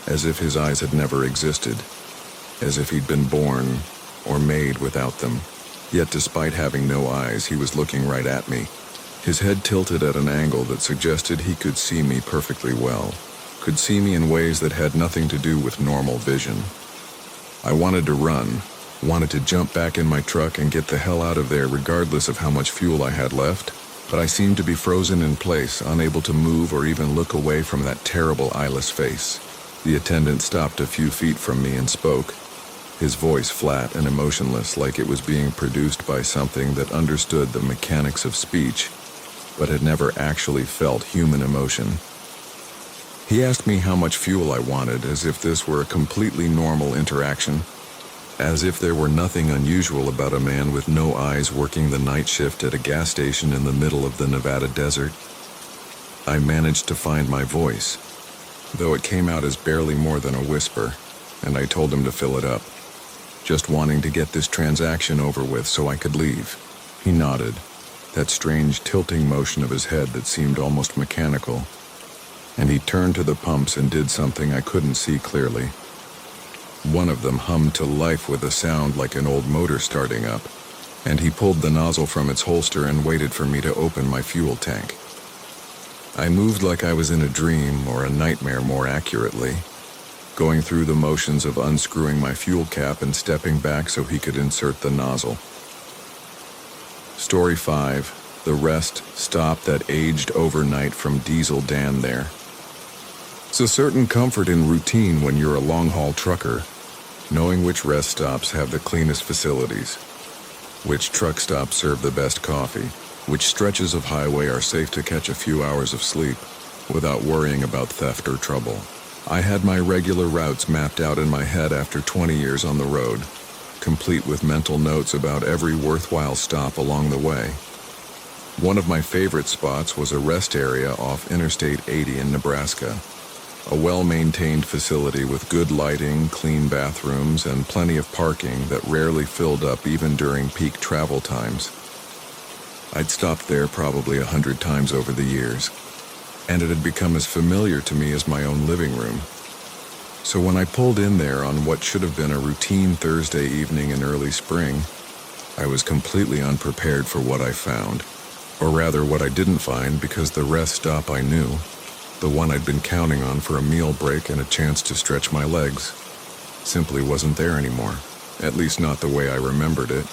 as if his eyes had never existed, as if he'd been born or made without them. Yet despite having no eyes, he was looking right at me, his head tilted at an angle that suggested he could see me perfectly well, could see me in ways that had nothing to do with normal vision. I wanted to run, wanted to jump back in my truck and get the hell out of there regardless of how much fuel I had left, but I seemed to be frozen in place, unable to move or even look away from that terrible eyeless face. The attendant stopped a few feet from me and spoke, his voice flat and emotionless, like it was being produced by something that understood the mechanics of speech, but had never actually felt human emotion. He asked me how much fuel I wanted, as if this were a completely normal interaction, as if there were nothing unusual about a man with no eyes working the night shift at a gas station in the middle of the Nevada desert. I managed to find my voice, though it came out as barely more than a whisper, and I told him to fill it up, just wanting to get this transaction over with so I could leave. He nodded, that strange tilting motion of his head that seemed almost mechanical, and he turned to the pumps and did something I couldn't see clearly. One of them hummed to life with a sound like an old motor starting up, and he pulled the nozzle from its holster and waited for me to open my fuel tank. I moved like I was in a dream, or a nightmare more accurately, going through the motions of unscrewing my fuel cap and stepping back so he could insert the nozzle. Story 5, the rest stop that aged overnight from Diesel Dan there. It's a certain comfort in routine when you're a long-haul trucker, knowing which rest stops have the cleanest facilities, which truck stops serve the best coffee, which stretches of highway are safe to catch a few hours of sleep without worrying about theft or trouble. I had my regular routes mapped out in my head after 20 years on the road, complete with mental notes about every worthwhile stop along the way. One of my favorite spots was a rest area off Interstate 80 in Nebraska, a well-maintained facility with good lighting, clean bathrooms, and plenty of parking that rarely filled up even during peak travel times. I'd stopped there probably 100 times over the years, and it had become as familiar to me as my own living room. So when I pulled in there on what should have been a routine Thursday evening in early spring, I was completely unprepared for what I found, or rather what I didn't find, because the rest stop I knew, the one I'd been counting on for a meal break and a chance to stretch my legs, simply wasn't there anymore, at least not the way I remembered it.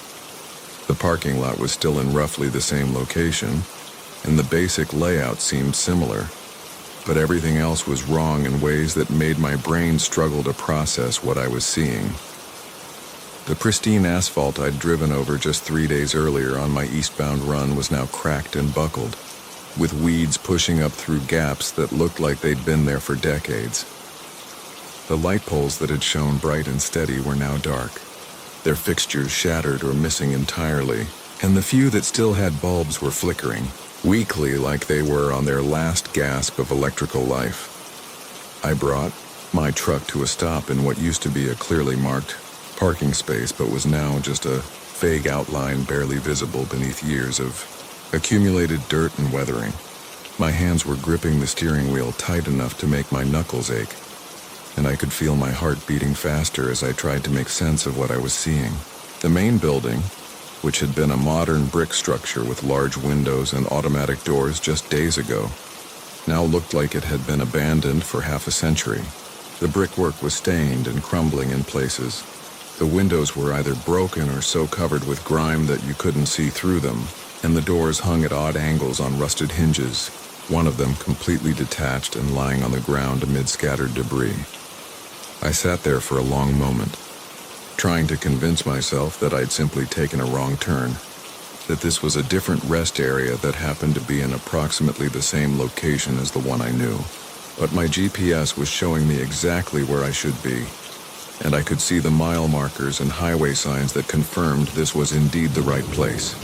The parking lot was still in roughly the same location, and the basic layout seemed similar, but everything else was wrong in ways that made my brain struggle to process what I was seeing. The pristine asphalt I'd driven over just 3 days earlier on my eastbound run was now cracked and buckled, with weeds pushing up through gaps that looked like they'd been there for decades. The light poles that had shone bright and steady were now dark, their fixtures shattered or missing entirely, and the few that still had bulbs were flickering, weakly, like they were on their last gasp of electrical life. I brought my truck to a stop in what used to be a clearly marked parking space, but was now just a vague outline barely visible beneath years of accumulated dirt and weathering. My hands were gripping the steering wheel tight enough to make my knuckles ache, and I could feel my heart beating faster as I tried to make sense of what I was seeing. The main building, which had been a modern brick structure with large windows and automatic doors just days ago, now looked like it had been abandoned for half a century. The brickwork was stained and crumbling in places. The windows were either broken or so covered with grime that you couldn't see through them, and the doors hung at odd angles on rusted hinges, one of them completely detached and lying on the ground amid scattered debris. I sat there for a long moment, trying to convince myself that I'd simply taken a wrong turn, that this was a different rest area that happened to be in approximately the same location as the one I knew. But my GPS was showing me exactly where I should be, and I could see the mile markers and highway signs that confirmed this was indeed the right place.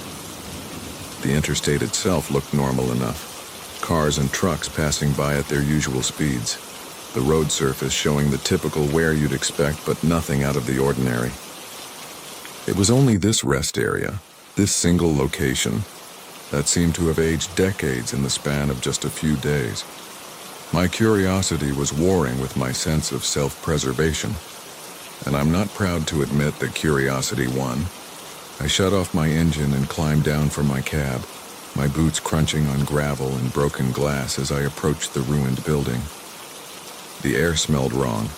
The interstate itself looked normal enough, cars and trucks passing by at their usual speeds. The road surface showing the typical wear you'd expect, but nothing out of the ordinary. It was only this rest area, this single location, that seemed to have aged decades in the span of just a few days. My curiosity was warring with my sense of self-preservation, and I'm not proud to admit that curiosity won. I shut off my engine and climbed down from my cab, my boots crunching on gravel and broken glass as I approached the ruined building. The air smelled wrong,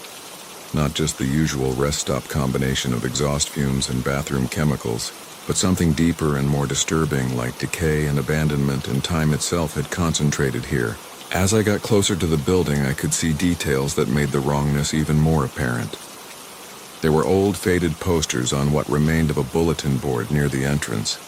not just the usual rest stop combination of exhaust fumes and bathroom chemicals, but something deeper and more disturbing, like decay and abandonment, and time itself had concentrated here. As I got closer to the building, I could see details that made the wrongness even more apparent. There were old, faded posters on what remained of a bulletin board near the entrance,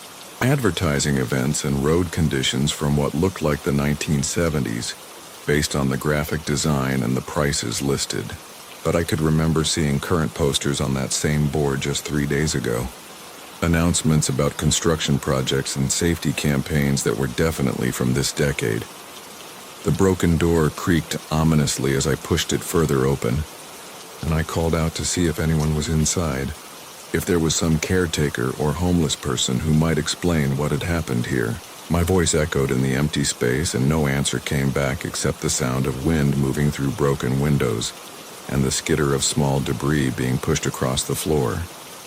advertising events and road conditions from what looked like the 1970s, based on the graphic design and the prices listed. But I could remember seeing current posters on that same board just 3 days ago. Announcements about construction projects and safety campaigns that were definitely from this decade. The broken door creaked ominously as I pushed it further open, and I called out to see if anyone was inside, if there was some caretaker or homeless person who might explain what had happened here. My voice echoed in the empty space, and no answer came back except the sound of wind moving through broken windows and the skitter of small debris being pushed across the floor.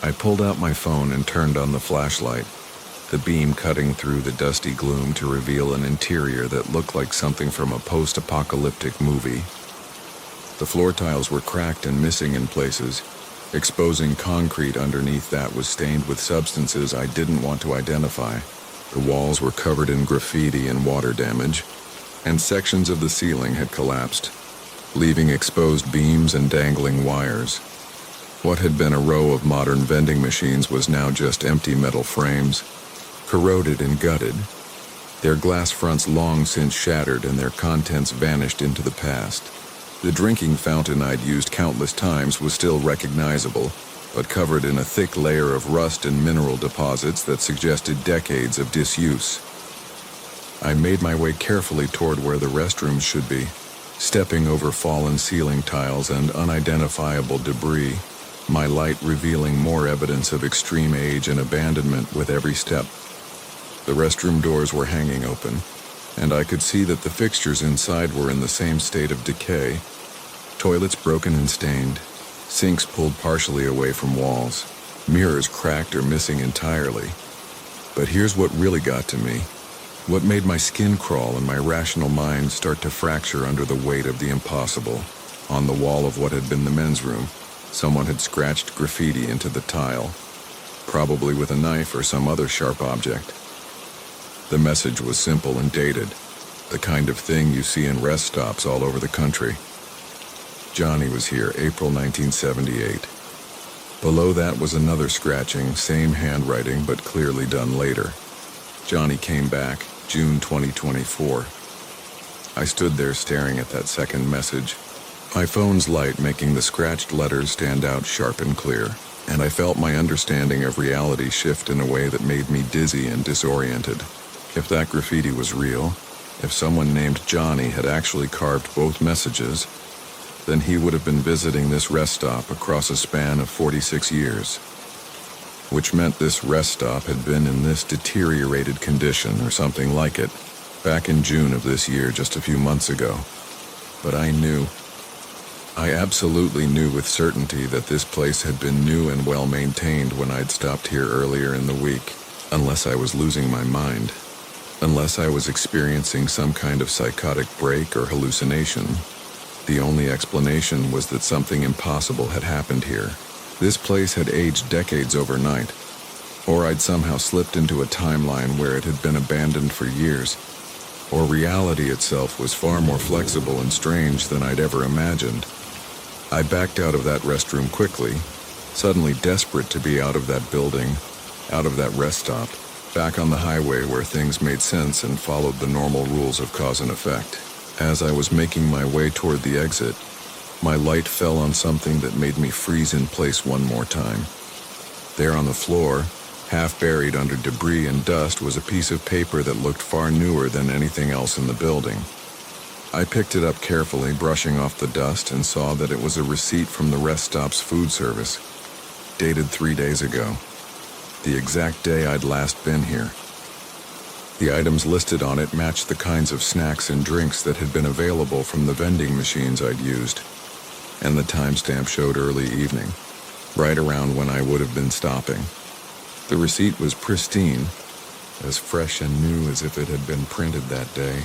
I pulled out my phone and turned on the flashlight, the beam cutting through the dusty gloom to reveal an interior that looked like something from a post-apocalyptic movie. The floor tiles were cracked and missing in places, exposing concrete underneath that was stained with substances I didn't want to identify. The walls were covered in graffiti and water damage, and sections of the ceiling had collapsed, leaving exposed beams and dangling wires. What had been a row of modern vending machines was now just empty metal frames, corroded and gutted, their glass fronts long since shattered and their contents vanished into the past. The drinking fountain I'd used countless times was still recognizable, but covered in a thick layer of rust and mineral deposits that suggested decades of disuse. I made my way carefully toward where the restrooms should be, stepping over fallen ceiling tiles and unidentifiable debris, my light revealing more evidence of extreme age and abandonment with every step. The restroom doors were hanging open, and I could see that the fixtures inside were in the same state of decay. Toilets broken and stained, sinks pulled partially away from walls, mirrors cracked or missing entirely. But here's what really got to me, what made my skin crawl and my rational mind start to fracture under the weight of the impossible. On the wall of what had been the men's room, someone had scratched graffiti into the tile, probably with a knife or some other sharp object. The message was simple and dated, the kind of thing you see in rest stops all over the country. Johnny was here, April 1978. Below that was another scratching, same handwriting, but clearly done later. Johnny came back, June 2024. I stood there staring at that second message, my phone's light making the scratched letters stand out sharp and clear, and I felt my understanding of reality shift in a way that made me dizzy and disoriented. If that graffiti was real, if someone named Johnny had actually carved both messages, then he would have been visiting this rest stop across a span of 46 years. Which meant this rest stop had been in this deteriorated condition or something like it, back in June of this year, just a few months ago. But I absolutely knew with certainty that this place had been new and well maintained when I'd stopped here earlier in the week, unless I was losing my mind, unless I was experiencing some kind of psychotic break or hallucination. The only explanation was that something impossible had happened here. This place had aged decades overnight, or I'd somehow slipped into a timeline where it had been abandoned for years, or reality itself was far more flexible and strange than I'd ever imagined. I backed out of that restroom quickly, suddenly desperate to be out of that building, out of that rest stop, back on the highway where things made sense and followed the normal rules of cause and effect. As I was making my way toward the exit, my light fell on something that made me freeze in place one more time. There on the floor, Half buried under debris and dust was a piece of paper that looked far newer than anything else in the building. I picked it up carefully, brushing off the dust, and saw that it was a receipt from the rest stop's food service, dated 3 days ago, the exact day I'd last been here. The items listed on it matched the kinds of snacks and drinks that had been available from the vending machines I'd used, and the timestamp showed early evening, right around when I would have been stopping. The receipt was pristine, as fresh and new as if it had been printed that day,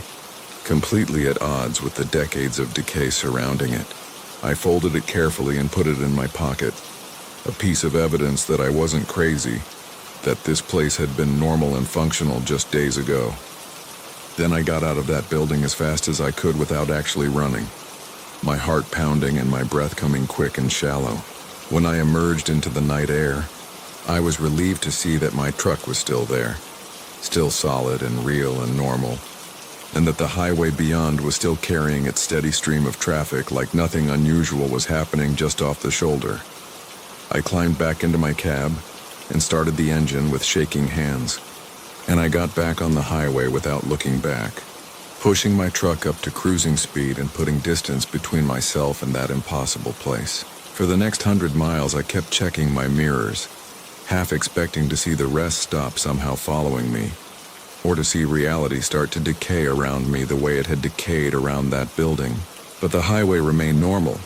completely at odds with the decades of decay surrounding it. I folded it carefully and put it in my pocket, a piece of evidence that I wasn't crazy, that this place had been normal and functional just days ago. Then I got out of that building as fast as I could without actually running, my heart pounding and my breath coming quick and shallow. When I emerged into the night air, I was relieved to see that my truck was still there, still solid and real and normal, and that the highway beyond was still carrying its steady stream of traffic like nothing unusual was happening just off the shoulder. I climbed back into my cab and started the engine with shaking hands, and I got back on the highway without looking back, pushing my truck up to cruising speed and putting distance between myself and that impossible place. For the next 100 miles, I kept checking my mirrors, half expecting to see the rest stop somehow following me, or to see reality start to decay around me the way it had decayed around that building. But the highway remained normal.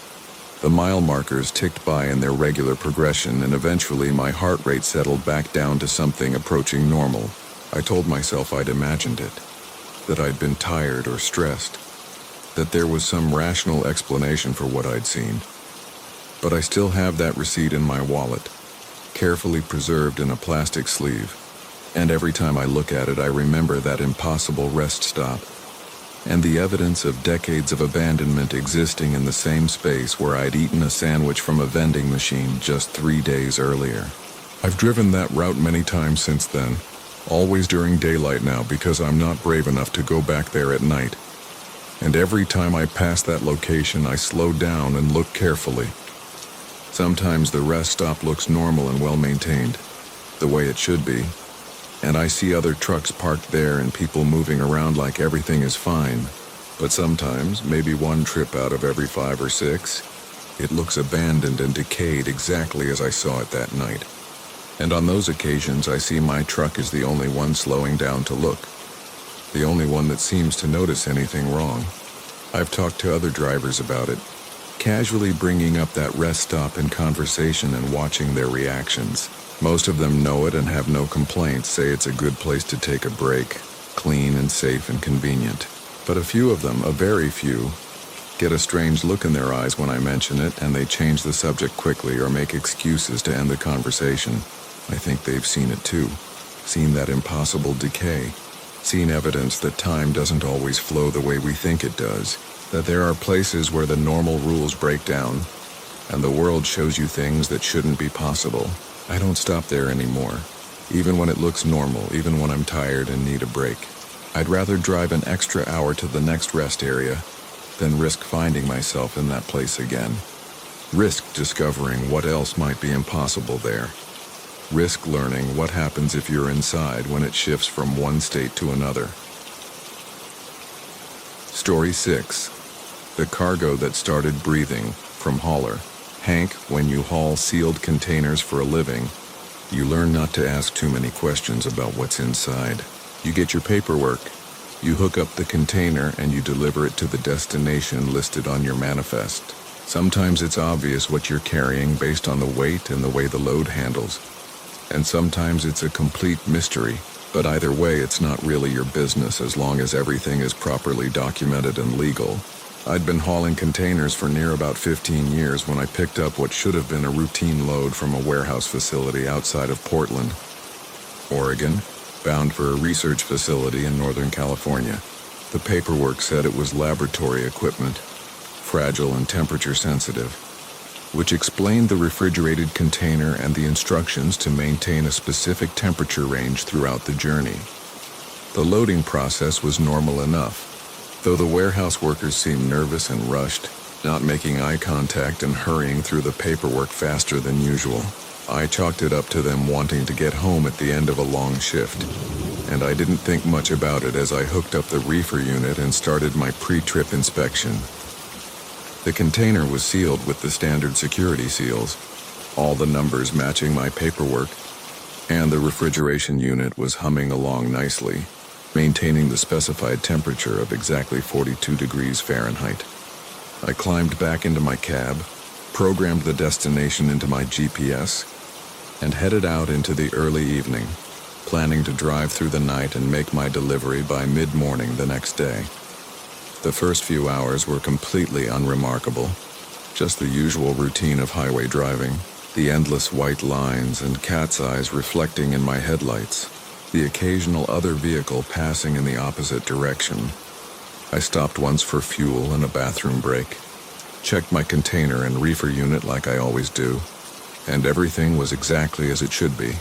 The mile markers ticked by in their regular progression, and eventually my heart rate settled back down to something approaching normal. I told myself I'd imagined it, that I'd been tired or stressed, that there was some rational explanation for what I'd seen. But I still have that receipt in my wallet, carefully preserved in a plastic sleeve, and every time I look at it I remember that impossible rest stop, and the evidence of decades of abandonment existing in the same space where I'd eaten a sandwich from a vending machine just 3 days earlier. I've driven that route many times since then, always during daylight now because I'm not brave enough to go back there at night. And every time I pass that location I slow down and look carefully. Sometimes the rest stop looks normal and well maintained, the way it should be, and I see other trucks parked there and people moving around like everything is fine. But sometimes, maybe one trip out of every 5 or 6, it looks abandoned and decayed exactly as I saw it that night. And on those occasions I see my truck is the only one slowing down to look, the only one that seems to notice anything wrong. I've talked to other drivers about it, casually bringing up that rest stop in conversation and watching their reactions. Most of them know it and have no complaints, say it's a good place to take a break, clean and safe and convenient. But a few of them, a very few, get a strange look in their eyes when I mention it, and they change the subject quickly or make excuses to end the conversation. I think they've seen it too, seen that impossible decay, seen evidence that time doesn't always flow the way we think it does, that there are places where the normal rules break down, and the world shows you things that shouldn't be possible. I don't stop there anymore, even when it looks normal, even when I'm tired and need a break. I'd rather drive an extra hour to the next rest area than risk finding myself in that place again. Risk discovering what else might be impossible there. Risk learning what happens if you're inside when it shifts from one state to another. Story 6. The cargo that started breathing, from Hauler. Hank, when you haul sealed containers for a living, you learn not to ask too many questions about what's inside. You get your paperwork, you hook up the container, and you deliver it to the destination listed on your manifest. Sometimes it's obvious what you're carrying based on the weight and the way the load handles, and sometimes it's a complete mystery, but either way it's not really your business as long as everything is properly documented and legal. I'd been hauling containers for near about 15 years when I picked up what should have been a routine load from a warehouse facility outside of Portland, Oregon, bound for a research facility in Northern California. The paperwork said it was laboratory equipment, fragile and temperature sensitive, which explained the refrigerated container and the instructions to maintain a specific temperature range throughout the journey. The loading process was normal enough, though the warehouse workers seemed nervous and rushed, not making eye contact and hurrying through the paperwork faster than usual. I chalked it up to them wanting to get home at the end of a long shift, and I didn't think much about it as I hooked up the reefer unit and started my pre-trip inspection. The container was sealed with the standard security seals, all the numbers matching my paperwork, and the refrigeration unit was humming along nicely, maintaining the specified temperature of exactly 42 degrees Fahrenheit. I climbed back into my cab, programmed the destination into my GPS, and headed out into the early evening, planning to drive through the night and make my delivery by mid-morning the next day. The first few hours were completely unremarkable, just the usual routine of highway driving, the endless white lines and cat's eyes reflecting in my headlights, the occasional other vehicle passing in the opposite direction. I stopped once for fuel and a bathroom break, checked my container and reefer unit like I always do, and everything was exactly as it should be.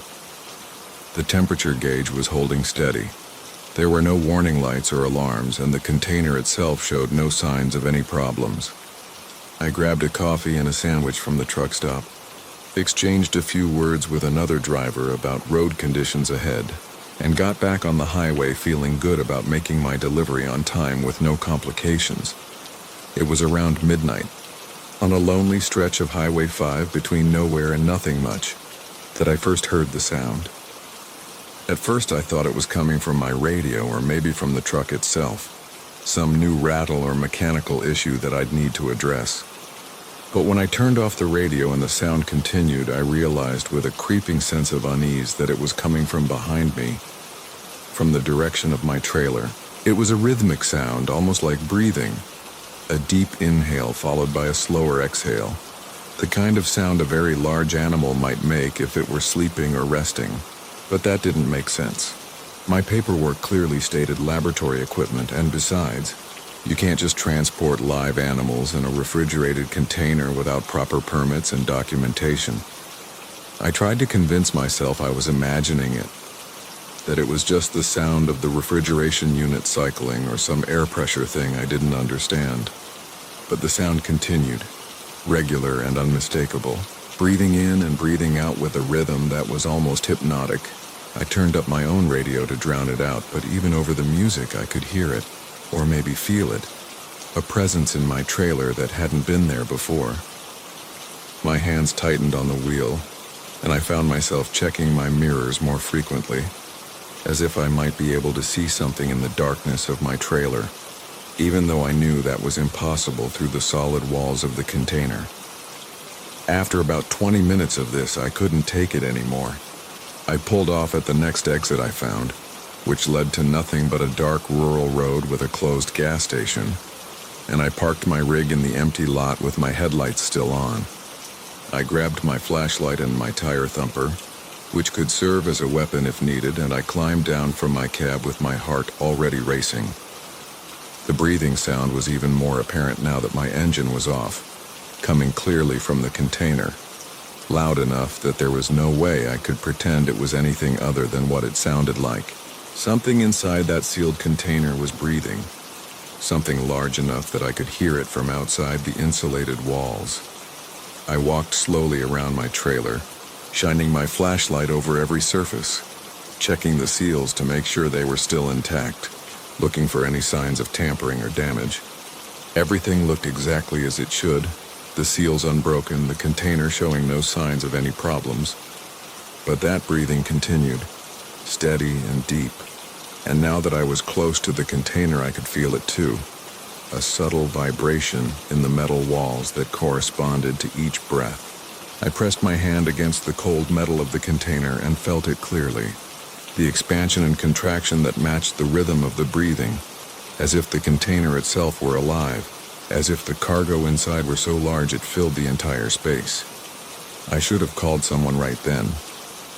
The temperature gauge was holding steady. There were no warning lights or alarms, and the container itself showed no signs of any problems. I grabbed a coffee and a sandwich from the truck stop, exchanged a few words with another driver about road conditions ahead, and got back on the highway feeling good about making my delivery on time with no complications. It was around midnight, on a lonely stretch of Highway 5 between nowhere and nothing much, that I first heard the sound. At first I thought it was coming from my radio or maybe from the truck itself, some new rattle or mechanical issue that I'd need to address. But when I turned off the radio and the sound continued, I realized with a creeping sense of unease that it was coming from behind me, from the direction of my trailer. It was a rhythmic sound, almost like breathing, a deep inhale followed by a slower exhale, the kind of sound a very large animal might make if it were sleeping or resting. But that didn't make sense. My paperwork clearly stated laboratory equipment, and besides, you can't just transport live animals in a refrigerated container without proper permits and documentation. I tried to convince myself I was imagining it, that it was just the sound of the refrigeration unit cycling or some air pressure thing I didn't understand. But the sound continued, regular and unmistakable, breathing in and breathing out with a rhythm that was almost hypnotic. I turned up my own radio to drown it out, but even over the music I could hear it, or maybe feel it, a presence in my trailer that hadn't been there before. My hands tightened on the wheel, and I found myself checking my mirrors more frequently, as if I might be able to see something in the darkness of my trailer, even though I knew that was impossible through the solid walls of the container. After about 20 minutes of this, I couldn't take it anymore. I pulled off at the next exit I found, which led to nothing but a dark rural road with a closed gas station, and I parked my rig in the empty lot with my headlights still on. I grabbed my flashlight and my tire thumper, which could serve as a weapon if needed, and I climbed down from my cab with my heart already racing. The breathing sound was even more apparent now that my engine was off, coming clearly from the container, loud enough that there was no way I could pretend it was anything other than what it sounded like. Something inside that sealed container was breathing, something large enough that I could hear it from outside the insulated walls. I walked slowly around my trailer, shining my flashlight over every surface, checking the seals to make sure they were still intact, looking for any signs of tampering or damage. Everything looked exactly as it should, the seals unbroken, the container showing no signs of any problems. But that breathing continued, steady and deep, and now that I was close to the container I could feel it too, a subtle vibration in the metal walls that corresponded to each breath. I pressed my hand against the cold metal of the container and felt it clearly, the expansion and contraction that matched the rhythm of the breathing, as if the container itself were alive, as if the cargo inside were so large it filled the entire space. I should have called someone right then,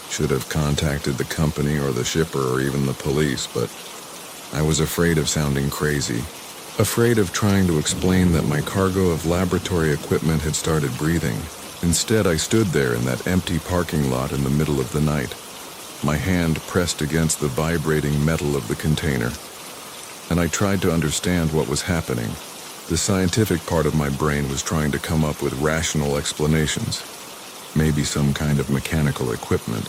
should have contacted the company or the shipper or even the police, but I was afraid of sounding crazy, afraid of trying to explain that my cargo of laboratory equipment had started breathing. Instead, I stood there in that empty parking lot in the middle of the night, my hand pressed against the vibrating metal of the container, and I tried to understand what was happening. The scientific part of my brain was trying to come up with rational explanations. maybe some kind of mechanical equipment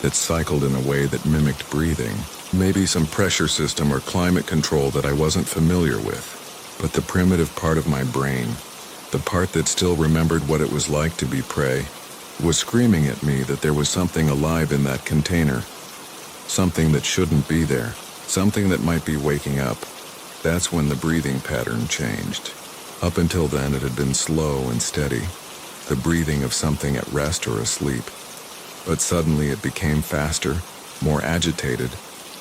that cycled in a way that mimicked breathing, maybe some pressure system or climate control that I wasn't familiar with. But the primitive part of my brain, the part that still remembered what it was like to be prey, was screaming at me that there was something alive in that container, something that shouldn't be there, something that might be waking up. That's when the breathing pattern changed. Up until then, it had been slow and steady, the breathing of something at rest or asleep. But suddenly it became faster, more agitated,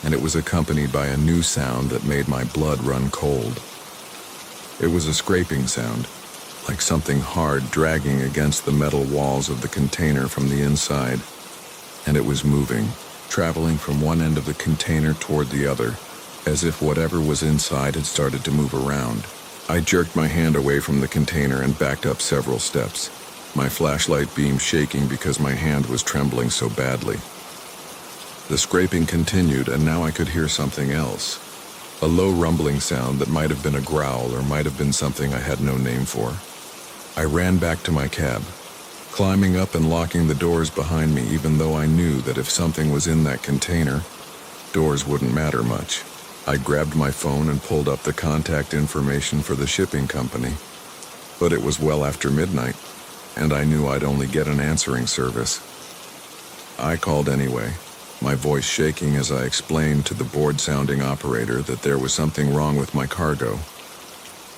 and it was accompanied by a new sound that made my blood run cold. It was a scraping sound, like something hard dragging against the metal walls of the container from the inside. And it was moving, traveling from one end of the container toward the other, as if whatever was inside had started to move around. I jerked my hand away from the container and backed up several steps, my flashlight beam shaking because my hand was trembling so badly. The scraping continued, and now I could hear something else. A low rumbling sound that might have been a growl or might have been something I had no name for. I ran back to my cab, climbing up and locking the doors behind me, even though I knew that if something was in that container, doors wouldn't matter much. I grabbed my phone and pulled up the contact information for the shipping company. But it was well after midnight, and I knew I'd only get an answering service. I called anyway, my voice shaking as I explained to the bored-sounding operator that there was something wrong with my cargo,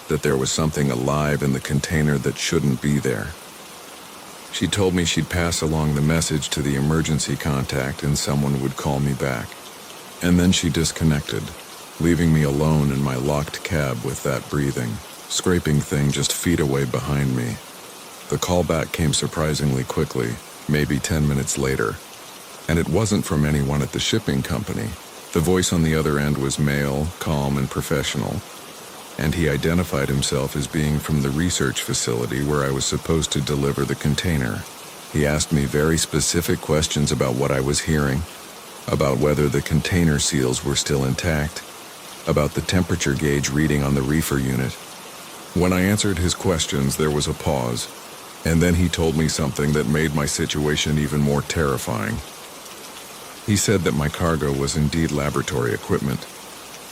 that there was something alive in the container that shouldn't be there. She told me she'd pass along the message to the emergency contact and someone would call me back. And then she disconnected, leaving me alone in my locked cab with that breathing, scraping thing just feet away behind me. The callback came surprisingly quickly, maybe 10 minutes later. And it wasn't from anyone at the shipping company. The voice on the other end was male, calm, and professional. And he identified himself as being from the research facility where I was supposed to deliver the container. He asked me very specific questions about what I was hearing, about whether the container seals were still intact, about the temperature gauge reading on the reefer unit. When I answered his questions, there was a pause, and then he told me something that made my situation even more terrifying. He said that my cargo was indeed laboratory equipment,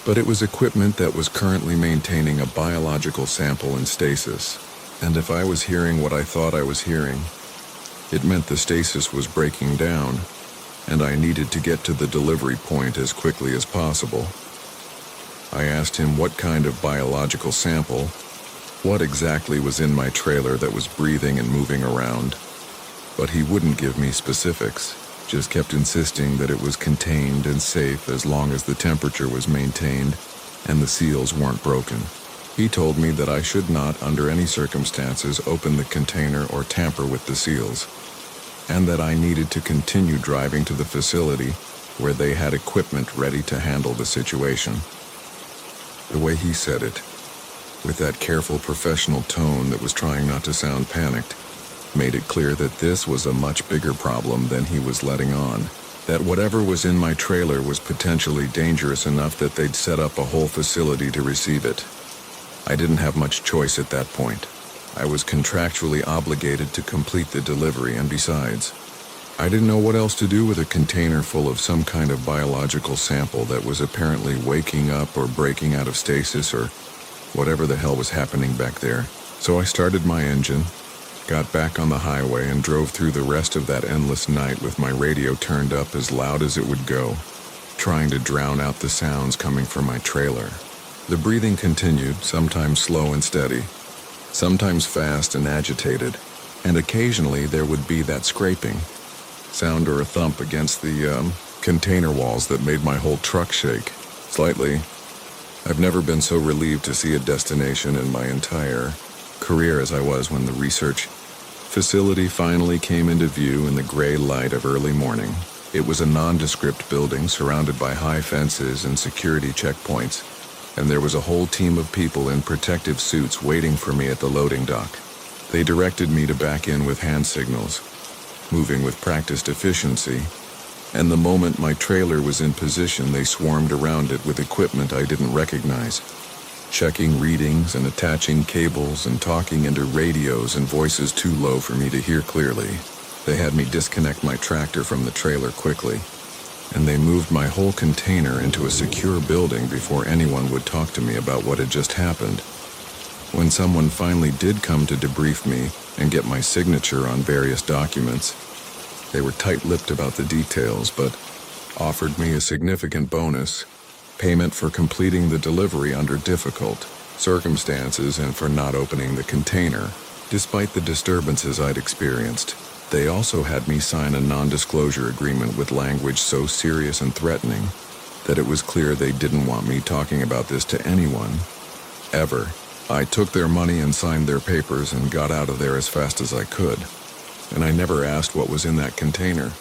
but it was equipment that was currently maintaining a biological sample in stasis, and if I was hearing what I thought I was hearing, it meant the stasis was breaking down, and I needed to get to the delivery point as quickly as possible. I asked him what kind of biological sample, what exactly was in my trailer that was breathing and moving around, but he wouldn't give me specifics. Just kept insisting that it was contained and safe as long as the temperature was maintained and the seals weren't broken. He told me that I should not, under any circumstances, open the container or tamper with the seals, and that I needed to continue driving to the facility where they had equipment ready to handle the situation. The way he said it, with that careful professional tone that was trying not to sound panicked, made it clear that this was a much bigger problem than he was letting on, that whatever was in my trailer was potentially dangerous enough that they'd set up a whole facility to receive it. I didn't have much choice at that point. I was contractually obligated to complete the delivery, and besides, I didn't know what else to do with a container full of some kind of biological sample that was apparently waking up or breaking out of stasis or whatever the hell was happening back there. So I started my engine, got back on the highway, and drove through the rest of that endless night with my radio turned up as loud as it would go, trying to drown out the sounds coming from my trailer. The breathing continued, sometimes slow and steady, sometimes fast and agitated, and occasionally there would be that scraping sound or a thump against the container walls that made my whole truck shake slightly. I've never been so relieved to see a destination in my entire career as I was when the research facility finally came into view in the gray light of early morning. It was a nondescript building surrounded by high fences and security checkpoints, and there was a whole team of people in protective suits waiting for me at the loading dock. They directed me to back in with hand signals, moving with practiced efficiency, and the moment my trailer was in position, they swarmed around it with equipment I didn't recognize, checking readings and attaching cables and talking into radios in voices too low for me to hear clearly. They had me disconnect my tractor from the trailer quickly, and they moved my whole container into a secure building before anyone would talk to me about what had just happened. When someone finally did come to debrief me and get my signature on various documents, they were tight-lipped about the details, but offered me a significant bonus, payment for completing the delivery under difficult circumstances and for not opening the container, despite the disturbances I'd experienced. They also had me sign a non-disclosure agreement with language so serious and threatening that it was clear they didn't want me talking about this to anyone, ever. I took their money and signed their papers and got out of there as fast as I could. And I never asked what was in that container.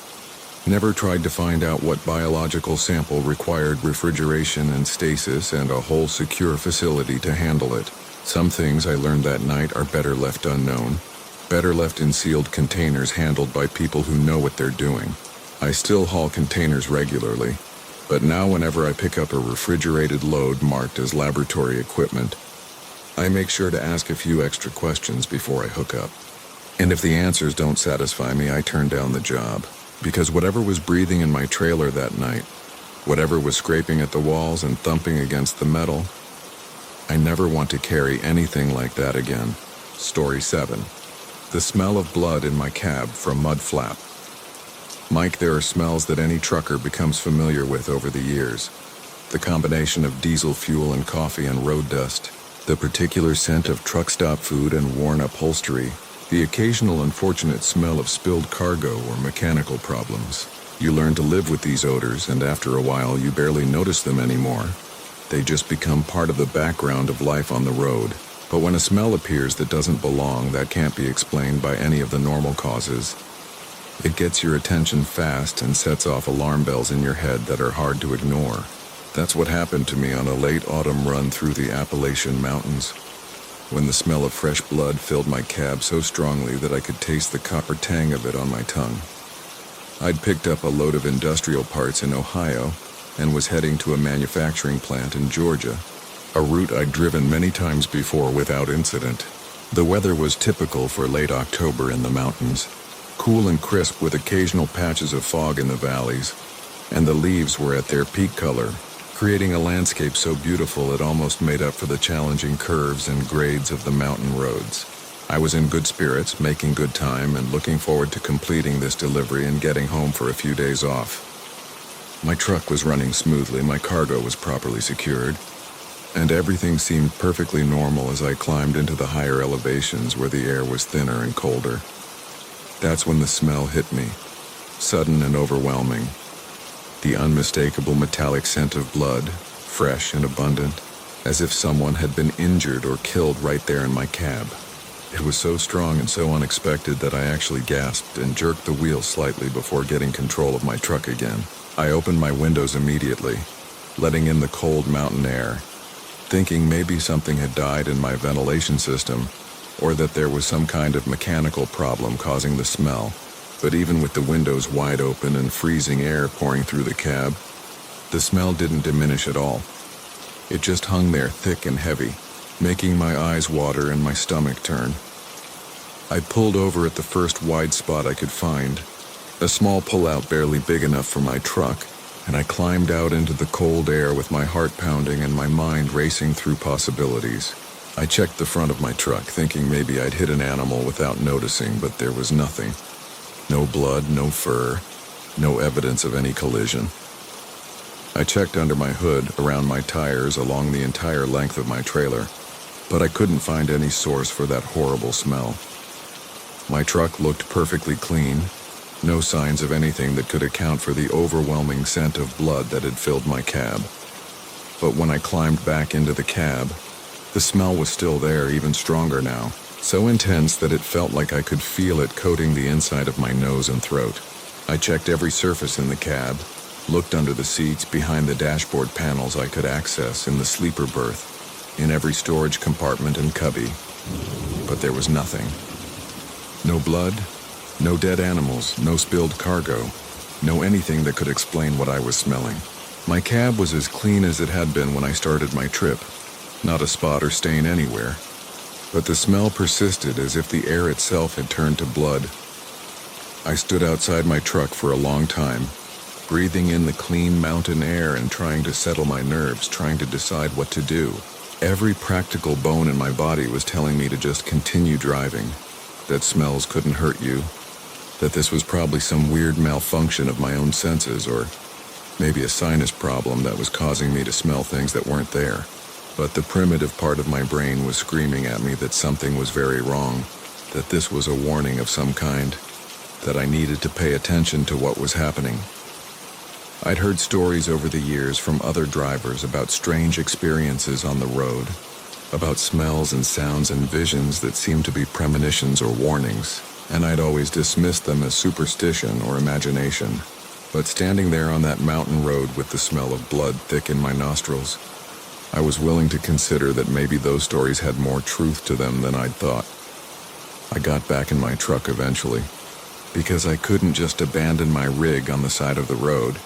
Never tried to find out what biological sample required refrigeration and stasis and a whole secure facility to handle it. Some things I learned that night are better left unknown. Better left in sealed containers handled by people who know what they're doing. I still haul containers regularly, but now whenever I pick up a refrigerated load marked as laboratory equipment, I make sure to ask a few extra questions before I hook up. And if the answers don't satisfy me, I turn down the job. Because whatever was breathing in my trailer that night, whatever was scraping at the walls and thumping against the metal, I never want to carry anything like that again. Story 7. The smell of blood in my cab from mud flap. Mike, there are smells that any trucker becomes familiar with over the years. The combination of diesel fuel and coffee and road dust, the particular scent of truck stop food and worn upholstery, the occasional unfortunate smell of spilled cargo or mechanical problems. You learn to live with these odors, and after a while you barely notice them anymore. They just become part of the background of life on the road. But when a smell appears that doesn't belong, that can't be explained by any of the normal causes, it gets your attention fast and sets off alarm bells in your head that are hard to ignore. That's what happened to me on a late autumn run through the Appalachian Mountains, when the smell of fresh blood filled my cab so strongly that I could taste the copper tang of it on my tongue. I'd picked up a load of industrial parts in Ohio and was heading to a manufacturing plant in Georgia, a route I'd driven many times before without incident. The weather was typical for late October in the mountains, cool and crisp with occasional patches of fog in the valleys, and the leaves were at their peak color, creating a landscape so beautiful it almost made up for the challenging curves and grades of the mountain roads. I was in good spirits, making good time, and looking forward to completing this delivery and getting home for a few days off. My truck was running smoothly, my cargo was properly secured, and everything seemed perfectly normal as I climbed into the higher elevations where the air was thinner and colder. That's when the smell hit me, sudden and overwhelming. The unmistakable metallic scent of blood, fresh and abundant, as if someone had been injured or killed right there in my cab. It was so strong and so unexpected that I actually gasped and jerked the wheel slightly before getting control of my truck again. I opened my windows immediately, letting in the cold mountain air, thinking maybe something had died in my ventilation system, or that there was some kind of mechanical problem causing the smell. But even with the windows wide open and freezing air pouring through the cab, the smell didn't diminish at all. It just hung there thick and heavy, making my eyes water and my stomach turn. I pulled over at the first wide spot I could find, a small pullout barely big enough for my truck, and I climbed out into the cold air with my heart pounding and my mind racing through possibilities. I checked the front of my truck, thinking maybe I'd hit an animal without noticing, but there was nothing. No blood, no fur, no evidence of any collision. I checked under my hood, around my tires, along the entire length of my trailer, but I couldn't find any source for that horrible smell. My truck looked perfectly clean, no signs of anything that could account for the overwhelming scent of blood that had filled my cab. But when I climbed back into the cab, the smell was still there, even stronger now, so intense that it felt like I could feel it coating the inside of my nose and throat. I checked every surface in the cab, looked under the seats, behind the dashboard panels I could access, in the sleeper berth, in every storage compartment and cubby, but there was nothing. No blood, no dead animals, no spilled cargo, no anything that could explain what I was smelling. My cab was as clean as it had been when I started my trip, not a spot or stain anywhere, but the smell persisted as if the air itself had turned to blood. I stood outside my truck for a long time, breathing in the clean mountain air and trying to settle my nerves, trying to decide what to do. Every practical bone in my body was telling me to just continue driving, that smells couldn't hurt you, that this was probably some weird malfunction of my own senses, or maybe a sinus problem that was causing me to smell things that weren't there. But the primitive part of my brain was screaming at me that something was very wrong, that this was a warning of some kind, that I needed to pay attention to what was happening. I'd heard stories over the years from other drivers about strange experiences on the road, about smells and sounds and visions that seemed to be premonitions or warnings, and I'd always dismissed them as superstition or imagination. But standing there on that mountain road with the smell of blood thick in my nostrils, I was willing to consider that maybe those stories had more truth to them than I'd thought. I got back in my truck eventually, because I couldn't just abandon my rig on the side of the road,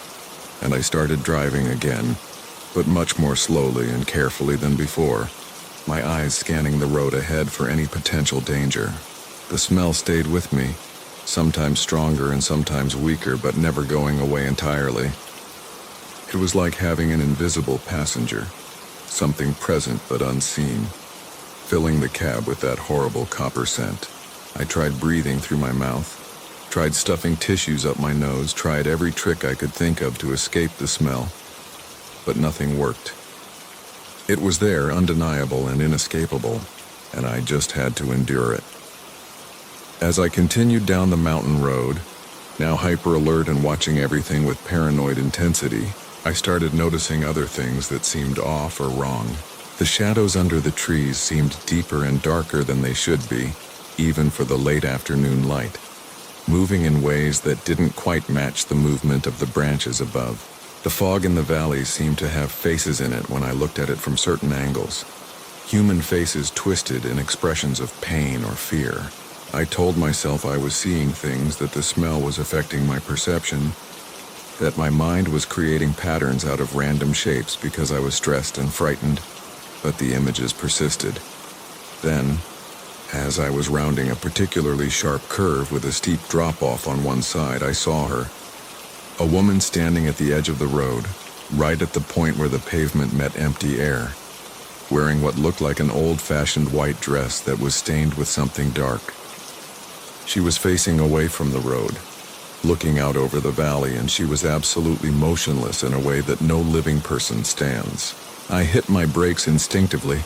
and I started driving again, but much more slowly and carefully than before, my eyes scanning the road ahead for any potential danger. The smell stayed with me, sometimes stronger and sometimes weaker, but never going away entirely. It was like having an invisible passenger, something present but unseen, filling the cab with that horrible copper scent. I tried breathing through my mouth, tried stuffing tissues up my nose, tried every trick I could think of to escape the smell, but nothing worked. It was there, undeniable and inescapable, and I just had to endure it. As I continued down the mountain road, now hyper-alert and watching everything with paranoid intensity, I started noticing other things that seemed off or wrong. The shadows under the trees seemed deeper and darker than they should be, even for the late afternoon light, moving in ways that didn't quite match the movement of the branches above. The fog in the valley seemed to have faces in it when I looked at it from certain angles, human faces twisted in expressions of pain or fear. I told myself I was seeing things, that the smell was affecting my perception, that my mind was creating patterns out of random shapes because I was stressed and frightened, but the images persisted. Then, as I was rounding a particularly sharp curve with a steep drop-off on one side, I saw her. A woman standing at the edge of the road, right at the point where the pavement met empty air, wearing what looked like an old-fashioned white dress that was stained with something dark. She was facing away from the road, looking out over the valley, and she was absolutely motionless in a way that no living person stands. I hit my brakes instinctively,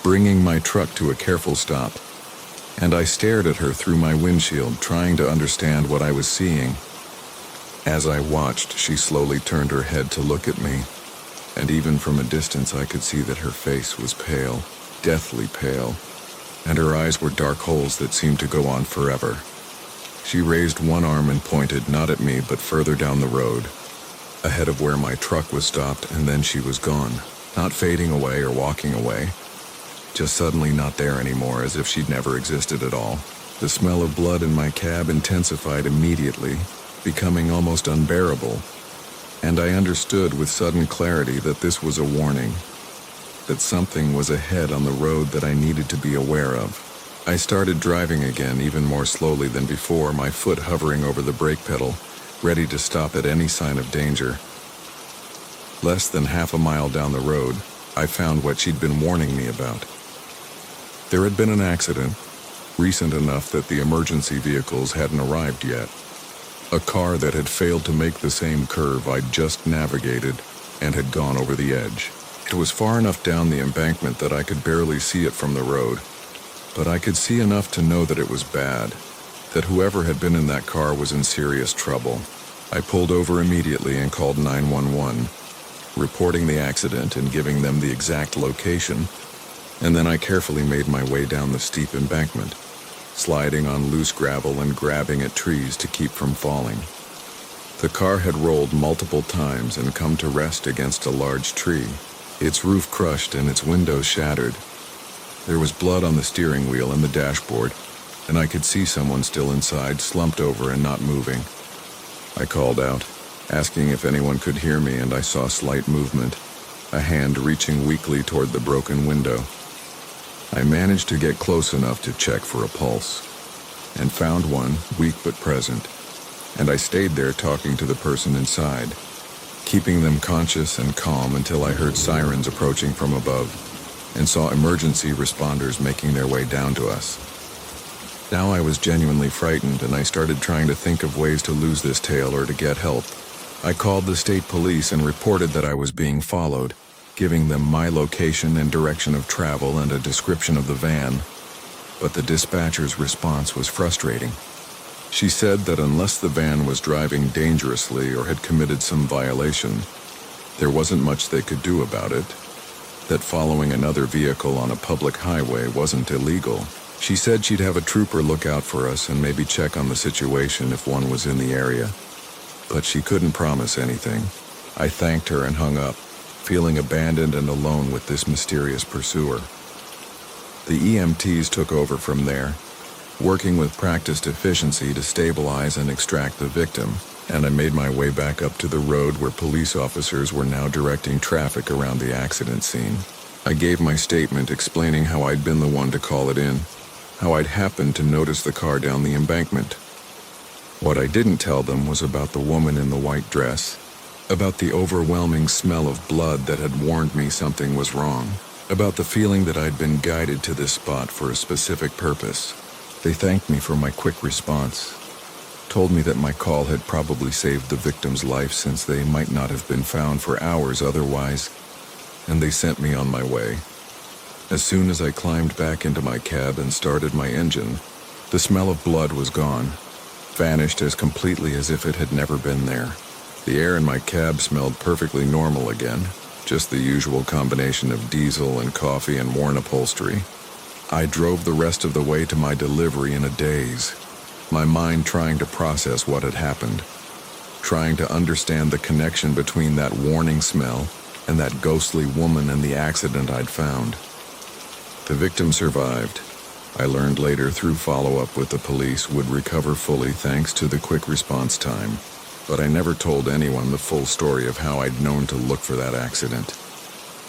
bringing my truck to a careful stop, and I stared at her through my windshield, trying to understand what I was seeing. As I watched, she slowly turned her head to look at me, and even from a distance I could see that her face was pale, deathly pale, and her eyes were dark holes that seemed to go on forever. She raised one arm and pointed, not at me, but further down the road, ahead of where my truck was stopped, and then she was gone, not fading away or walking away, just suddenly not there anymore, as if she'd never existed at all. The smell of blood in my cab intensified immediately, becoming almost unbearable, and I understood with sudden clarity that this was a warning, that something was ahead on the road that I needed to be aware of. I started driving again, even more slowly than before, my foot hovering over the brake pedal, ready to stop at any sign of danger. Less than half a mile down the road, I found what she'd been warning me about. There had been an accident, recent enough that the emergency vehicles hadn't arrived yet. A car that had failed to make the same curve I'd just navigated and had gone over the edge. It was far enough down the embankment that I could barely see it from the road, but I could see enough to know that it was bad, that whoever had been in that car was in serious trouble. I pulled over immediately and called 911, reporting the accident and giving them the exact location, and then I carefully made my way down the steep embankment, sliding on loose gravel and grabbing at trees to keep from falling. The car had rolled multiple times and come to rest against a large tree, its roof crushed and its windows shattered. There was blood on the steering wheel and the dashboard, and I could see someone still inside, slumped over and not moving. I called out, asking if anyone could hear me, and I saw slight movement, a hand reaching weakly toward the broken window. I managed to get close enough to check for a pulse, and found one, weak but present. and I stayed there talking to the person inside, keeping them conscious and calm until I heard sirens approaching from above and saw emergency responders making their way down to us. Now I was genuinely frightened, and I started trying to think of ways to lose this tail or to get help. I called the state police and reported that I was being followed, giving them my location and direction of travel and a description of the van. But the dispatcher's response was frustrating. She said that unless the van was driving dangerously or had committed some violation, there wasn't much they could do about it, that following another vehicle on a public highway wasn't illegal. She said she'd have a trooper look out for us and maybe check on the situation if one was in the area. But she couldn't promise anything. I thanked her and hung up, feeling abandoned and alone with this mysterious pursuer. The EMTs took over from there, working with practiced efficiency to stabilize and extract the victim, and I made my way back up to the road where police officers were now directing traffic around the accident scene. I gave my statement explaining how I'd been the one to call it in, how I'd happened to notice the car down the embankment. What I didn't tell them was about the woman in the white dress, about the overwhelming smell of blood that had warned me something was wrong, about the feeling that I'd been guided to this spot for a specific purpose. They thanked me for my quick response, told me that my call had probably saved the victim's life since they might not have been found for hours otherwise, and they sent me on my way. As soon as I climbed back into my cab and started my engine, the smell of blood was gone, vanished as completely as if it had never been there. The air in my cab smelled perfectly normal again, just the usual combination of diesel and coffee and worn upholstery. I drove the rest of the way to my delivery in a daze, my mind trying to process what had happened, trying to understand the connection between that warning smell and that ghostly woman and the accident I'd found. The victim survived. I learned later through follow-up with the police would recover fully thanks to the quick response time, but I never told anyone the full story of how I'd known to look for that accident,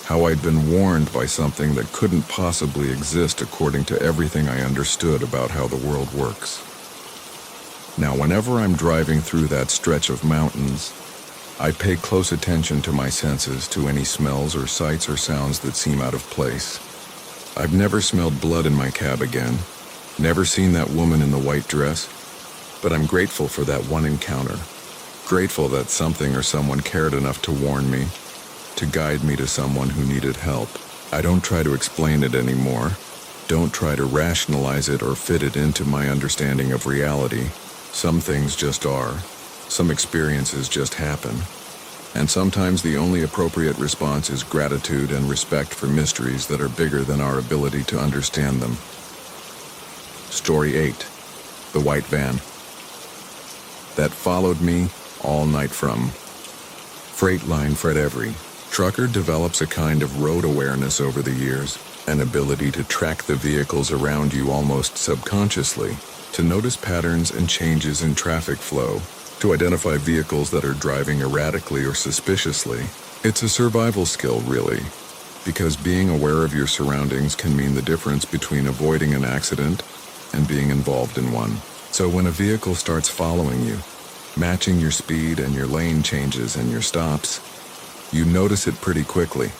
how I'd been warned by something that couldn't possibly exist according to everything I understood about how the world works. Now, whenever I'm driving through that stretch of mountains, I pay close attention to my senses, to any smells or sights or sounds that seem out of place. I've never smelled blood in my cab again, never seen that woman in the white dress, but I'm grateful for that one encounter, grateful that something or someone cared enough to warn me, to guide me to someone who needed help. I don't try to explain it anymore, don't try to rationalize it or fit it into my understanding of reality. Some things just are, some experiences just happen. And sometimes the only appropriate response is gratitude and respect for mysteries that are bigger than our ability to understand them. Story 8. The White Van. That followed me all night from. Freight Fred Every. Trucker develops a kind of road awareness over the years, an ability to track the vehicles around you almost subconsciously, to notice patterns and changes in traffic flow, to identify vehicles that are driving erratically or suspiciously. It's a survival skill, really, because being aware of your surroundings can mean the difference between avoiding an accident and being involved in one. So when a vehicle starts following you, matching your speed and your lane changes and your stops, you notice it pretty quickly,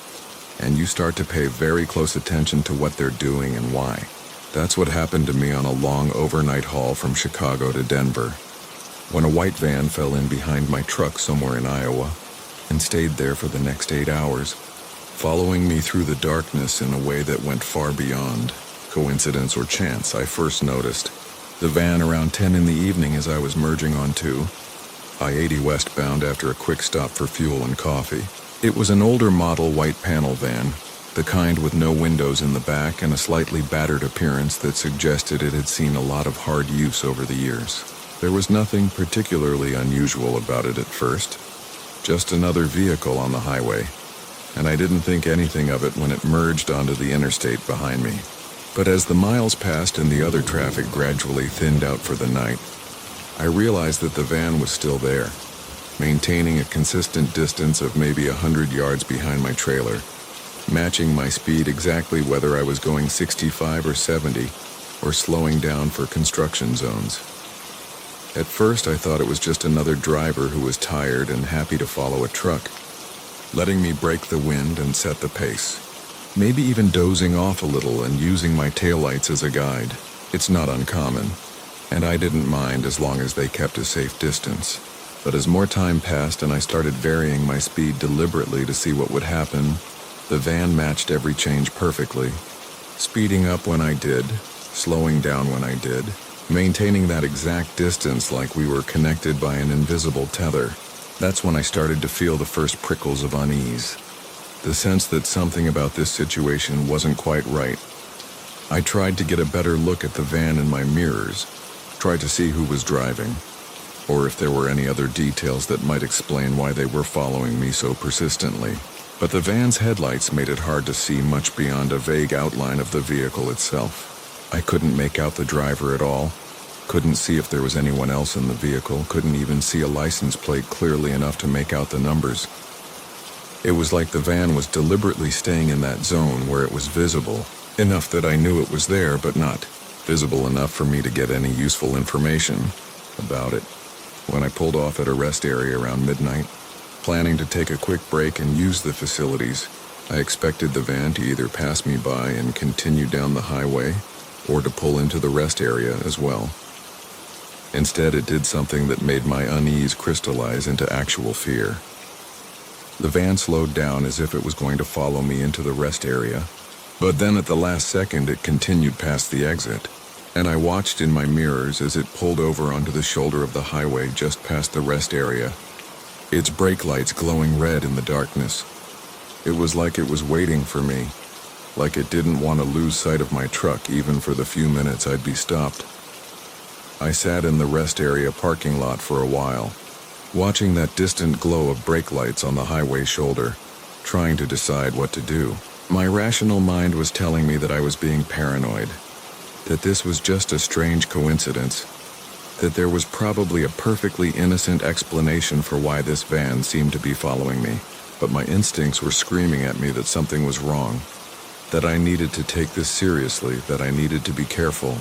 and you start to pay very close attention to what they're doing and why. That's what happened to me on a long overnight haul from Chicago to Denver, when a white van fell in behind my truck somewhere in Iowa and stayed there for the next 8 hours, following me through the darkness in a way that went far beyond coincidence or chance. I first noticed the van around 10 in the evening as I was merging onto I-80 westbound after a quick stop for fuel and coffee. It was an older model white panel van, the kind with no windows in the back and a slightly battered appearance that suggested it had seen a lot of hard use over the years. There was nothing particularly unusual about it at first, just another vehicle on the highway, and I didn't think anything of it when it merged onto the interstate behind me. But as the miles passed and the other traffic gradually thinned out for the night, I realized that the van was still there, maintaining a consistent distance of maybe 100 yards behind my trailer, matching my speed exactly whether I was going 65 or 70 or slowing down for construction zones. At first, I thought it was just another driver who was tired and happy to follow a truck, letting me break the wind and set the pace. Maybe even dozing off a little and using my taillights as a guide. It's not uncommon, and I didn't mind as long as they kept a safe distance. But as more time passed and I started varying my speed deliberately to see what would happen, the van matched every change perfectly, speeding up when I did, slowing down when I did, maintaining that exact distance like we were connected by an invisible tether. That's when I started to feel the first prickles of unease. The sense that something about this situation wasn't quite right. I tried to get a better look at the van in my mirrors, tried to see who was driving, or if there were any other details that might explain why they were following me so persistently. But the van's headlights made it hard to see much beyond a vague outline of the vehicle itself. I couldn't make out the driver at all, couldn't see if there was anyone else in the vehicle, couldn't even see a license plate clearly enough to make out the numbers. It was like the van was deliberately staying in that zone where it was visible, enough that I knew it was there, but not visible enough for me to get any useful information about it. When I pulled off at a rest area around midnight, planning to take a quick break and use the facilities, I expected the van to either pass me by and continue down the highway, or to pull into the rest area as well. Instead, it did something that made my unease crystallize into actual fear. The van slowed down as if it was going to follow me into the rest area, but then at the last second it continued past the exit, and I watched in my mirrors as it pulled over onto the shoulder of the highway just past the rest area, its brake lights glowing red in the darkness. It was like it was waiting for me, like it didn't want to lose sight of my truck even for the few minutes I'd be stopped. I sat in the rest area parking lot for a while, watching that distant glow of brake lights on the highway shoulder, trying to decide what to do. My rational mind was telling me that I was being paranoid, that this was just a strange coincidence, that there was probably a perfectly innocent explanation for why this van seemed to be following me. But my instincts were screaming at me that something was wrong, that I needed to take this seriously, that I needed to be careful.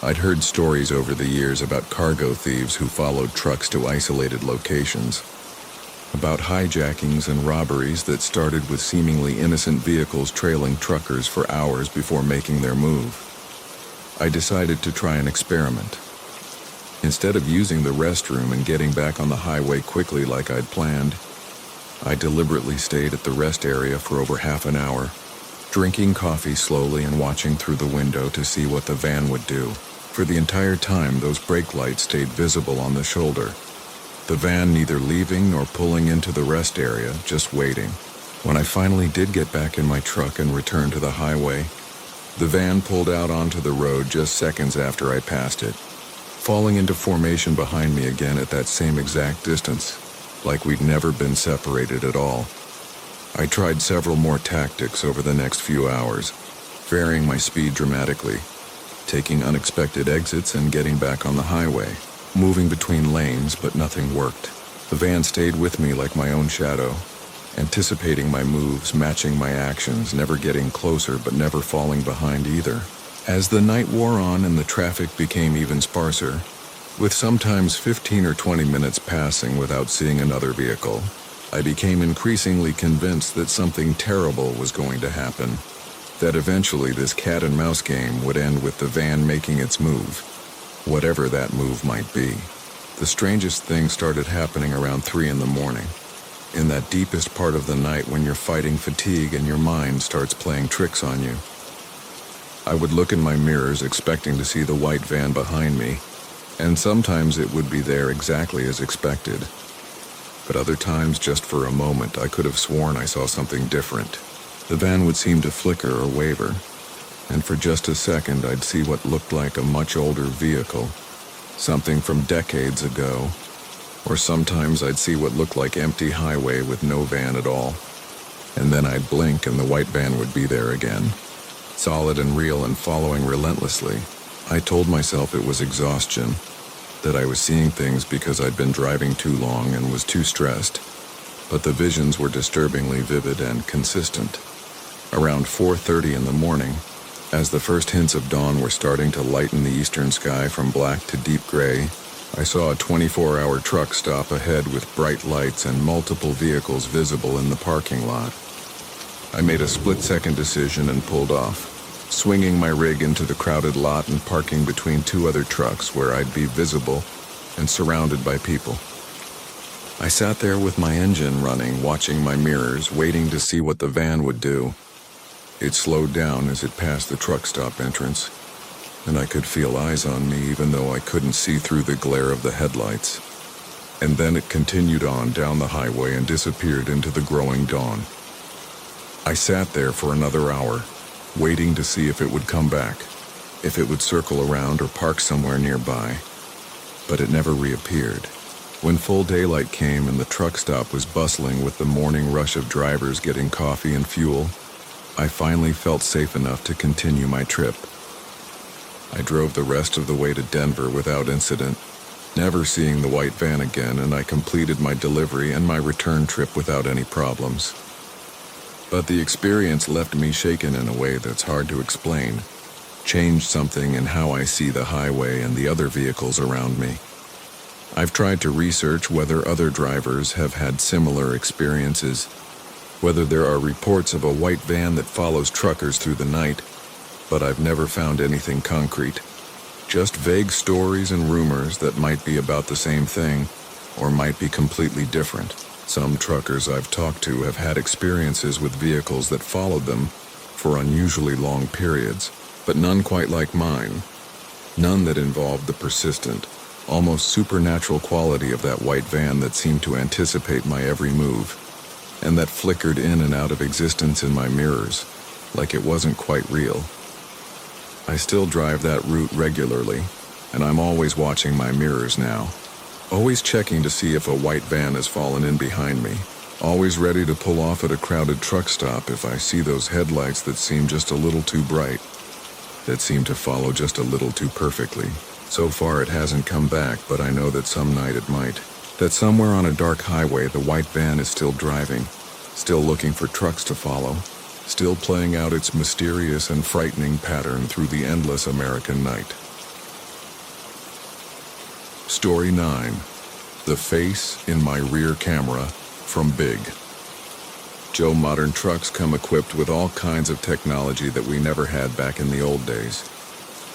I'd heard stories over the years about cargo thieves who followed trucks to isolated locations, about hijackings and robberies that started with seemingly innocent vehicles trailing truckers for hours before making their move. I decided to try an experiment. Instead of using the restroom and getting back on the highway quickly like I'd planned, I deliberately stayed at the rest area for over half an hour, drinking coffee slowly and watching through the window to see what the van would do. For the entire time, those brake lights stayed visible on the shoulder. The van neither leaving nor pulling into the rest area, just waiting. When I finally did get back in my truck and returned to the highway, the van pulled out onto the road just seconds after I passed it, falling into formation behind me again at that same exact distance, like we'd never been separated at all. I tried several more tactics over the next few hours, varying my speed dramatically, taking unexpected exits and getting back on the highway, moving between lanes, but nothing worked. The van stayed with me like my own shadow, anticipating my moves, matching my actions, never getting closer but never falling behind either. As the night wore on and the traffic became even sparser, with sometimes 15 or 20 minutes passing without seeing another vehicle, I became increasingly convinced that something terrible was going to happen, that eventually this cat and mouse game would end with the van making its move, whatever that move might be. The strangest thing started happening around 3 in the morning, in that deepest part of the night when you're fighting fatigue and your mind starts playing tricks on you. I would look in my mirrors expecting to see the white van behind me, and sometimes it would be there exactly as expected. But other times, just for a moment, I could have sworn I saw something different. The van would seem to flicker or waver, and for just a second I'd see what looked like a much older vehicle, something from decades ago, or sometimes I'd see what looked like empty highway with no van at all, and then I'd blink and the white van would be there again, solid and real and following relentlessly. I told myself it was exhaustion, that I was seeing things because I'd been driving too long and was too stressed, but the visions were disturbingly vivid and consistent. Around 4:30 in the morning, as the first hints of dawn were starting to lighten the eastern sky from black to deep gray, I saw a 24-hour truck stop ahead with bright lights and multiple vehicles visible in the parking lot. I made a split-second decision and pulled off, swinging my rig into the crowded lot and parking between two other trucks where I'd be visible and surrounded by people. I sat there with my engine running, watching my mirrors, waiting to see what the van would do. It slowed down as it passed the truck stop entrance, and I could feel eyes on me even though I couldn't see through the glare of the headlights. And then it continued on down the highway and disappeared into the growing dawn. I sat there for another hour, waiting to see if it would come back, if it would circle around or park somewhere nearby. But it never reappeared. When full daylight came and the truck stop was bustling with the morning rush of drivers getting coffee and fuel, I finally felt safe enough to continue my trip. I drove the rest of the way to Denver without incident, never seeing the white van again, and I completed my delivery and my return trip without any problems. But the experience left me shaken in a way that's hard to explain, changed something in how I see the highway and the other vehicles around me. I've tried to research whether other drivers have had similar experiences, whether there are reports of a white van that follows truckers through the night, but I've never found anything concrete. Just vague stories and rumors that might be about the same thing, or might be completely different. Some truckers I've talked to have had experiences with vehicles that followed them for unusually long periods, but none quite like mine. None that involved the persistent, almost supernatural quality of that white van that seemed to anticipate my every move, and that flickered in and out of existence in my mirrors, like it wasn't quite real. I still drive that route regularly, and I'm always watching my mirrors now, always checking to see if a white van has fallen in behind me, always ready to pull off at a crowded truck stop if I see those headlights that seem just a little too bright, that seem to follow just a little too perfectly. So far it hasn't come back, but I know that some night it might. That somewhere on a dark highway the white van is still driving, still looking for trucks to follow, still playing out its mysterious and frightening pattern through the endless American night. Story 9. The Face in My Rear Camera from Big. Joe, modern trucks come equipped with all kinds of technology that we never had back in the old days.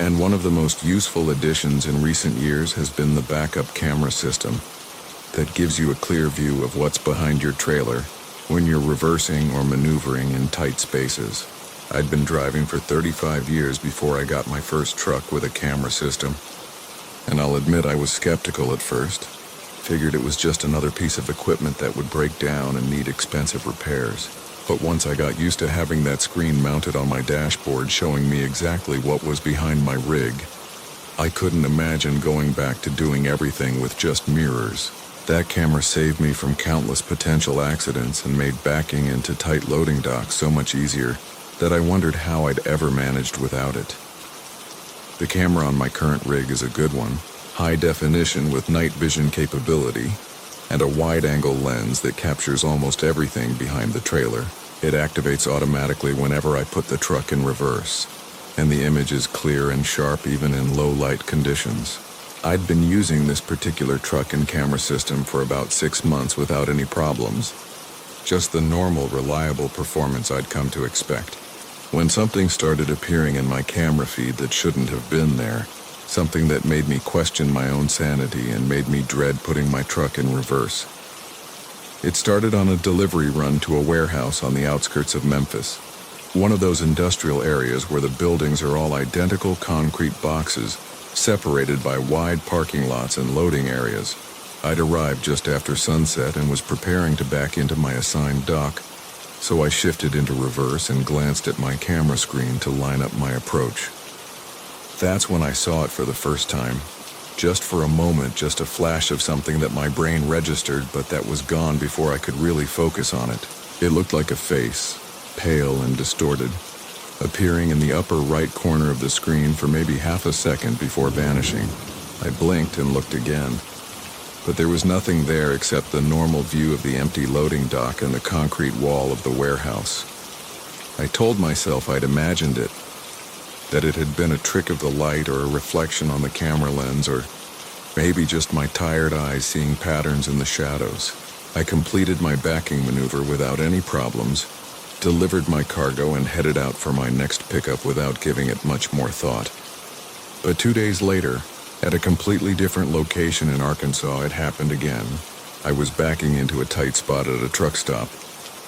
And one of the most useful additions in recent years has been the backup camera system that gives you a clear view of what's behind your trailer when you're reversing or maneuvering in tight spaces. I'd been driving for 35 years before I got my first truck with a camera system, and I'll admit I was skeptical at first. Figured it was just another piece of equipment that would break down and need expensive repairs. But once I got used to having that screen mounted on my dashboard showing me exactly what was behind my rig, I couldn't imagine going back to doing everything with just mirrors. That camera saved me from countless potential accidents and made backing into tight loading docks so much easier that I wondered how I'd ever managed without it. The camera on my current rig is a good one, high definition with night vision capability, and a wide-angle lens that captures almost everything behind the trailer. It activates automatically whenever I put the truck in reverse, and the image is clear and sharp even in low-light conditions. I'd been using this particular truck and camera system for about 6 months without any problems. Just the normal, reliable performance I'd come to expect. When something started appearing in my camera feed that shouldn't have been there, something that made me question my own sanity and made me dread putting my truck in reverse. It started on a delivery run to a warehouse on the outskirts of Memphis, one of those industrial areas where the buildings are all identical concrete boxes, separated by wide parking lots and loading areas. I'd arrived just after sunset and was preparing to back into my assigned dock, so I shifted into reverse and glanced at my camera screen to line up my approach. That's when I saw it for the first time. Just for a moment, just a flash of something that my brain registered, but that was gone before I could really focus on it. It looked like a face, pale and distorted, appearing in the upper right corner of the screen for maybe half a second before vanishing. I blinked and looked again, but there was nothing there except the normal view of the empty loading dock and the concrete wall of the warehouse. I told myself I'd imagined it, that it had been a trick of the light or a reflection on the camera lens or Maybe just my tired eyes seeing patterns in the shadows. I completed my backing maneuver without any problems, delivered my cargo, and headed out for my next pickup without giving it much more thought. But 2 days later, at a completely different location in Arkansas, it happened again. I was backing into a tight spot at a truck stop,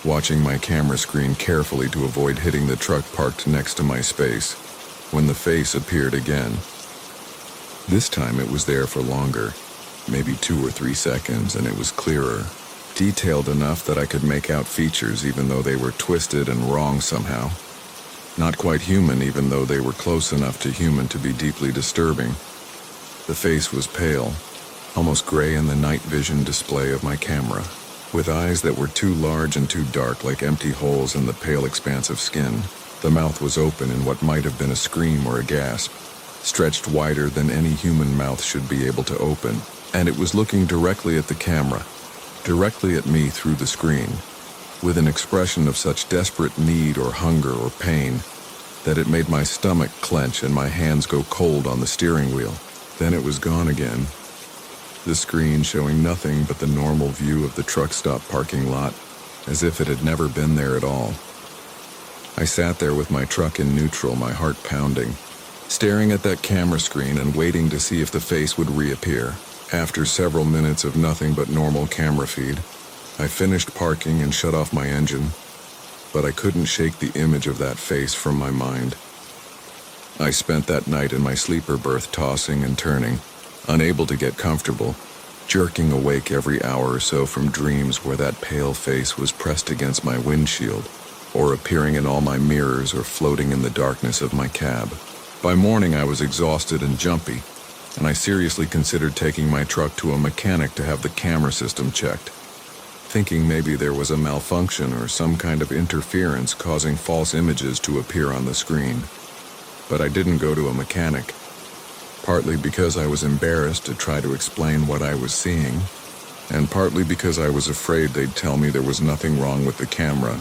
watching my camera screen carefully to avoid hitting the truck parked next to my space, when the face appeared again. This time it was there for longer, maybe 2 or 3 seconds, and it was clearer, detailed enough that I could make out features even though they were twisted and wrong somehow. Not quite human even though they were close enough to human to be deeply disturbing. The face was pale, almost gray in the night vision display of my camera, with eyes that were too large and too dark like empty holes in the pale expanse of skin. The mouth was open in what might have been a scream or a gasp, stretched wider than any human mouth should be able to open, and it was looking directly at the camera, directly at me through the screen, with an expression of such desperate need or hunger or pain that it made my stomach clench and my hands go cold on the steering wheel. Then it was gone again, the screen showing nothing but the normal view of the truck stop parking lot, as if it had never been there at all. I sat there with my truck in neutral, my heart pounding, staring at that camera screen and waiting to see if the face would reappear. After several minutes of nothing but normal camera feed, I finished parking and shut off my engine, but I couldn't shake the image of that face from my mind. I spent that night in my sleeper berth tossing and turning, unable to get comfortable, jerking awake every hour or so from dreams where that pale face was pressed against my windshield, or appearing in all my mirrors or floating in the darkness of my cab. By morning I was exhausted and jumpy, and I seriously considered taking my truck to a mechanic to have the camera system checked, thinking maybe there was a malfunction or some kind of interference causing false images to appear on the screen. But I didn't go to a mechanic, partly because I was embarrassed to try to explain what I was seeing, and partly because I was afraid they'd tell me there was nothing wrong with the camera,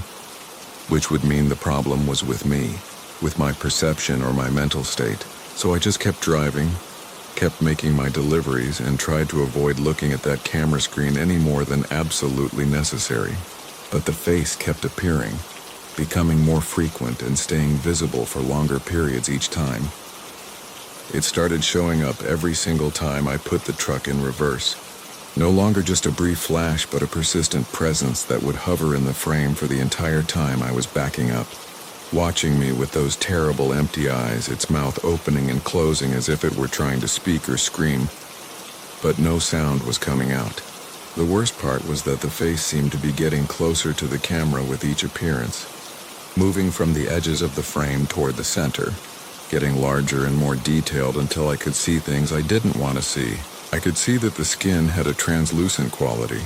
which would mean the problem was with me, with my perception or my mental state. So I just kept driving, kept making my deliveries, and tried to avoid looking at that camera screen any more than absolutely necessary. But the face kept appearing, becoming more frequent and staying visible for longer periods each time. It started showing up every single time I put the truck in reverse. No longer just a brief flash, but a persistent presence that would hover in the frame for the entire time I was backing up, watching me with those terrible empty eyes, its mouth opening and closing as if it were trying to speak or scream, but no sound was coming out. The worst part was that the face seemed to be getting closer to the camera with each appearance, moving from the edges of the frame toward the center, getting larger and more detailed until I could see things I didn't want to see. I could see that the skin had a translucent quality,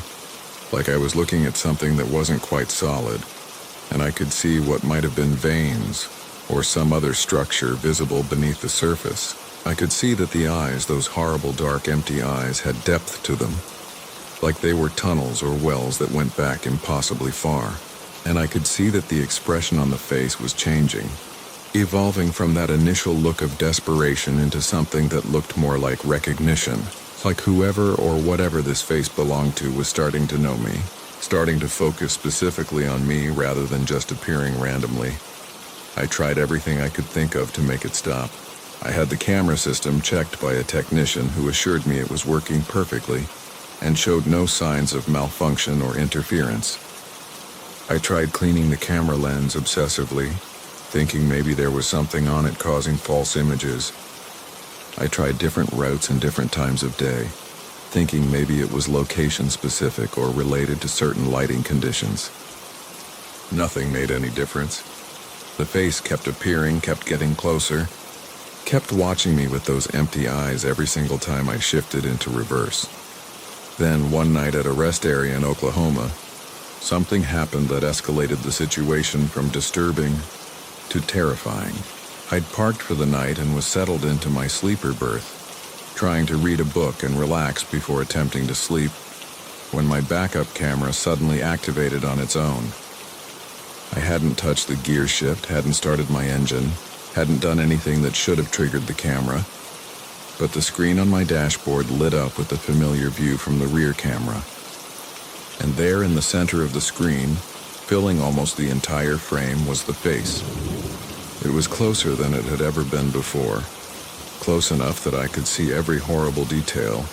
like I was looking at something that wasn't quite solid, and I could see what might have been veins or some other structure visible beneath the surface. I could see that the eyes, those horrible dark empty eyes, had depth to them, like they were tunnels or wells that went back impossibly far. And I could see that the expression on the face was changing, evolving from that initial look of desperation into something that looked more like recognition, like whoever or whatever this face belonged to was starting to know me, starting to focus specifically on me rather than just appearing randomly. I tried everything I could think of to make it stop. I had the camera system checked by a technician who assured me it was working perfectly and showed no signs of malfunction or interference. I tried cleaning the camera lens obsessively, thinking maybe there was something on it causing false images. I tried different routes and different times of day, thinking maybe it was location specific or related to certain lighting conditions. Nothing made any difference. The face kept appearing, kept getting closer, kept watching me with those empty eyes every single time I shifted into reverse. Then one night at a rest area in Oklahoma, something happened that escalated the situation from disturbing to terrifying. I'd parked for the night and was settled into my sleeper berth, trying to read a book and relax before attempting to sleep, when my backup camera suddenly activated on its own. I hadn't touched the gear shift, hadn't started my engine, hadn't done anything that should have triggered the camera, but the screen on my dashboard lit up with the familiar view from the rear camera. And there in the center of the screen, filling almost the entire frame, was the face. It was closer than it had ever been before, close enough that I could see every horrible detail.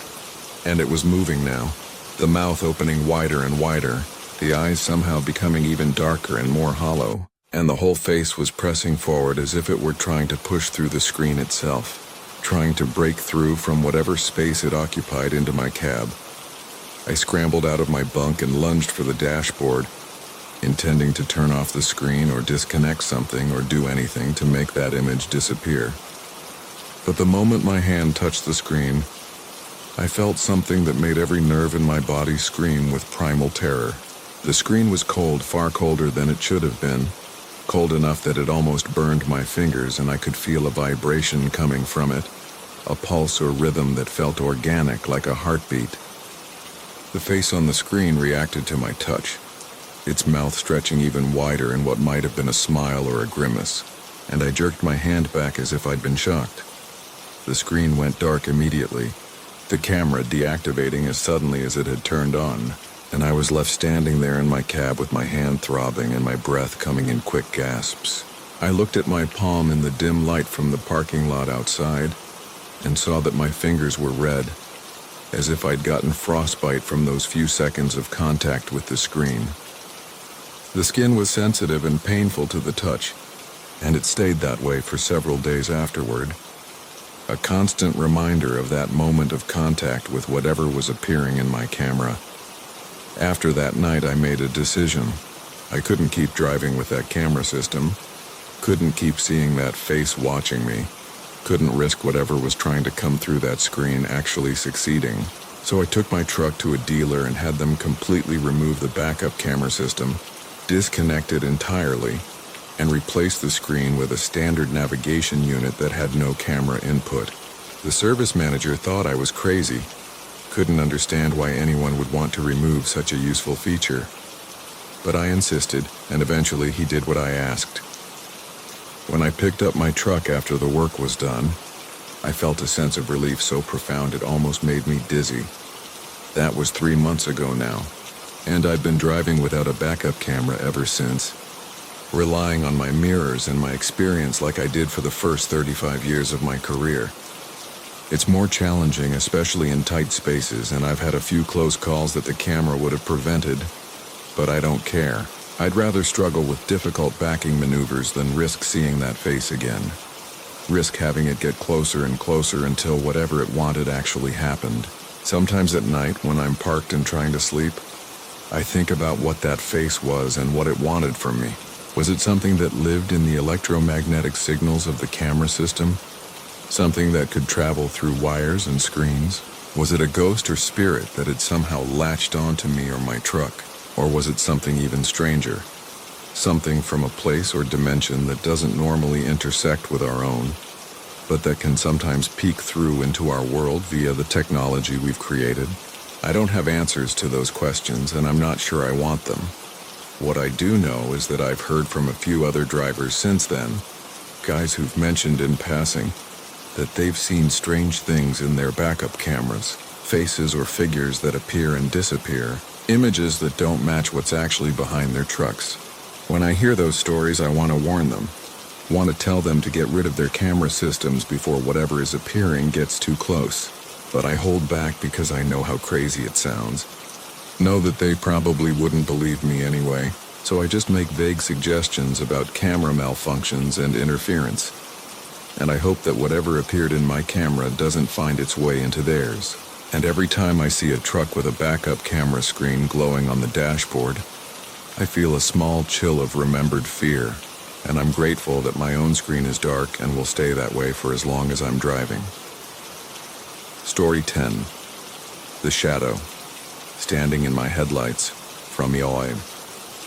And it was moving now, the mouth opening wider and wider, the eyes somehow becoming even darker and more hollow, and the whole face was pressing forward as if it were trying to push through the screen itself, trying to break through from whatever space it occupied into my cab. I scrambled out of my bunk and lunged for the dashboard, intending to turn off the screen or disconnect something or do anything to make that image disappear. But the moment my hand touched the screen, I felt something that made every nerve in my body scream with primal terror. The screen was cold, far colder than it should have been, cold enough that it almost burned my fingers and I could feel a vibration coming from it, a pulse or rhythm that felt organic like a heartbeat. The face on the screen reacted to my touch, its mouth stretching even wider in what might have been a smile or a grimace, and I jerked my hand back as if I'd been shocked. The screen went dark immediately, the camera deactivating as suddenly as it had turned on, and I was left standing there in my cab with my hand throbbing and my breath coming in quick gasps. I looked at my palm in the dim light from the parking lot outside and saw that my fingers were red, as if I'd gotten frostbite from those few seconds of contact with the screen. The skin was sensitive and painful to the touch, and it stayed that way for several days afterward. A constant reminder of that moment of contact with whatever was appearing in my camera. After that night, I made a decision. I couldn't keep driving with that camera system, couldn't keep seeing that face watching me, couldn't risk whatever was trying to come through that screen actually succeeding. So I took my truck to a dealer and had them completely remove the backup camera system, disconnect it entirely, and replace the screen with a standard navigation unit that had no camera input. The service manager thought I was crazy, couldn't understand why anyone would want to remove such a useful feature. But I insisted, and eventually he did what I asked. When I picked up my truck after the work was done, I felt a sense of relief so profound it almost made me dizzy. That was 3 months ago now, and I'd been driving without a backup camera ever since, relying on my mirrors and my experience like I did for the first 35 years of my career. It's more challenging, especially in tight spaces, and I've had a few close calls that the camera would have prevented, but I don't care. I'd rather struggle with difficult backing maneuvers than risk seeing that face again. Risk having it get closer and closer until whatever it wanted actually happened. Sometimes at night, when I'm parked and trying to sleep, I think about what that face was and what it wanted from me. Was it something that lived in the electromagnetic signals of the camera system? Something that could travel through wires and screens? Was it a ghost or spirit that had somehow latched onto me or my truck? Or was it something even stranger? Something from a place or dimension that doesn't normally intersect with our own, but that can sometimes peek through into our world via the technology we've created? I don't have answers to those questions, and I'm not sure I want them. What I do know is that I've heard from a few other drivers since then, guys who've mentioned in passing, that they've seen strange things in their backup cameras, faces or figures that appear and disappear, images that don't match what's actually behind their trucks. When I hear those stories, I want to warn them, want to tell them to get rid of their camera systems before whatever is appearing gets too close. But I hold back because I know how crazy it sounds. Know that they probably wouldn't believe me anyway, so I just make vague suggestions about camera malfunctions and interference. And I hope that whatever appeared in my camera doesn't find its way into theirs. And every time I see a truck with a backup camera screen glowing on the dashboard, I feel a small chill of remembered fear, and I'm grateful that my own screen is dark and will stay that way for as long as I'm driving. Story 10. The Shadow. Standing in my headlights, from Yoy.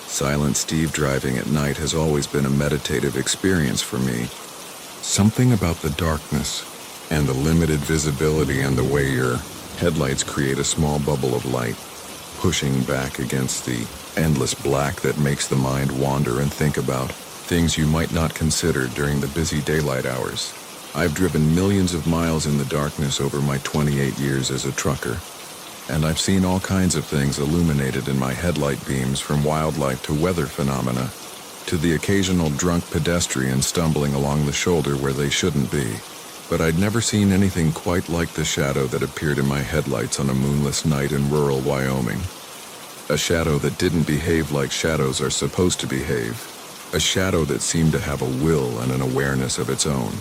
Silent Steve driving at night has always been a meditative experience for me. Something about the darkness and the limited visibility and the way your headlights create a small bubble of light, pushing back against the endless black that makes the mind wander and think about things you might not consider during the busy daylight hours. I've driven millions of miles in the darkness over my 28 years as a trucker, and I've seen all kinds of things illuminated in my headlight beams, from wildlife to weather phenomena, to the occasional drunk pedestrian stumbling along the shoulder where they shouldn't be. But I'd never seen anything quite like the shadow that appeared in my headlights on a moonless night in rural Wyoming. A shadow that didn't behave like shadows are supposed to behave. A shadow that seemed to have a will and an awareness of its own.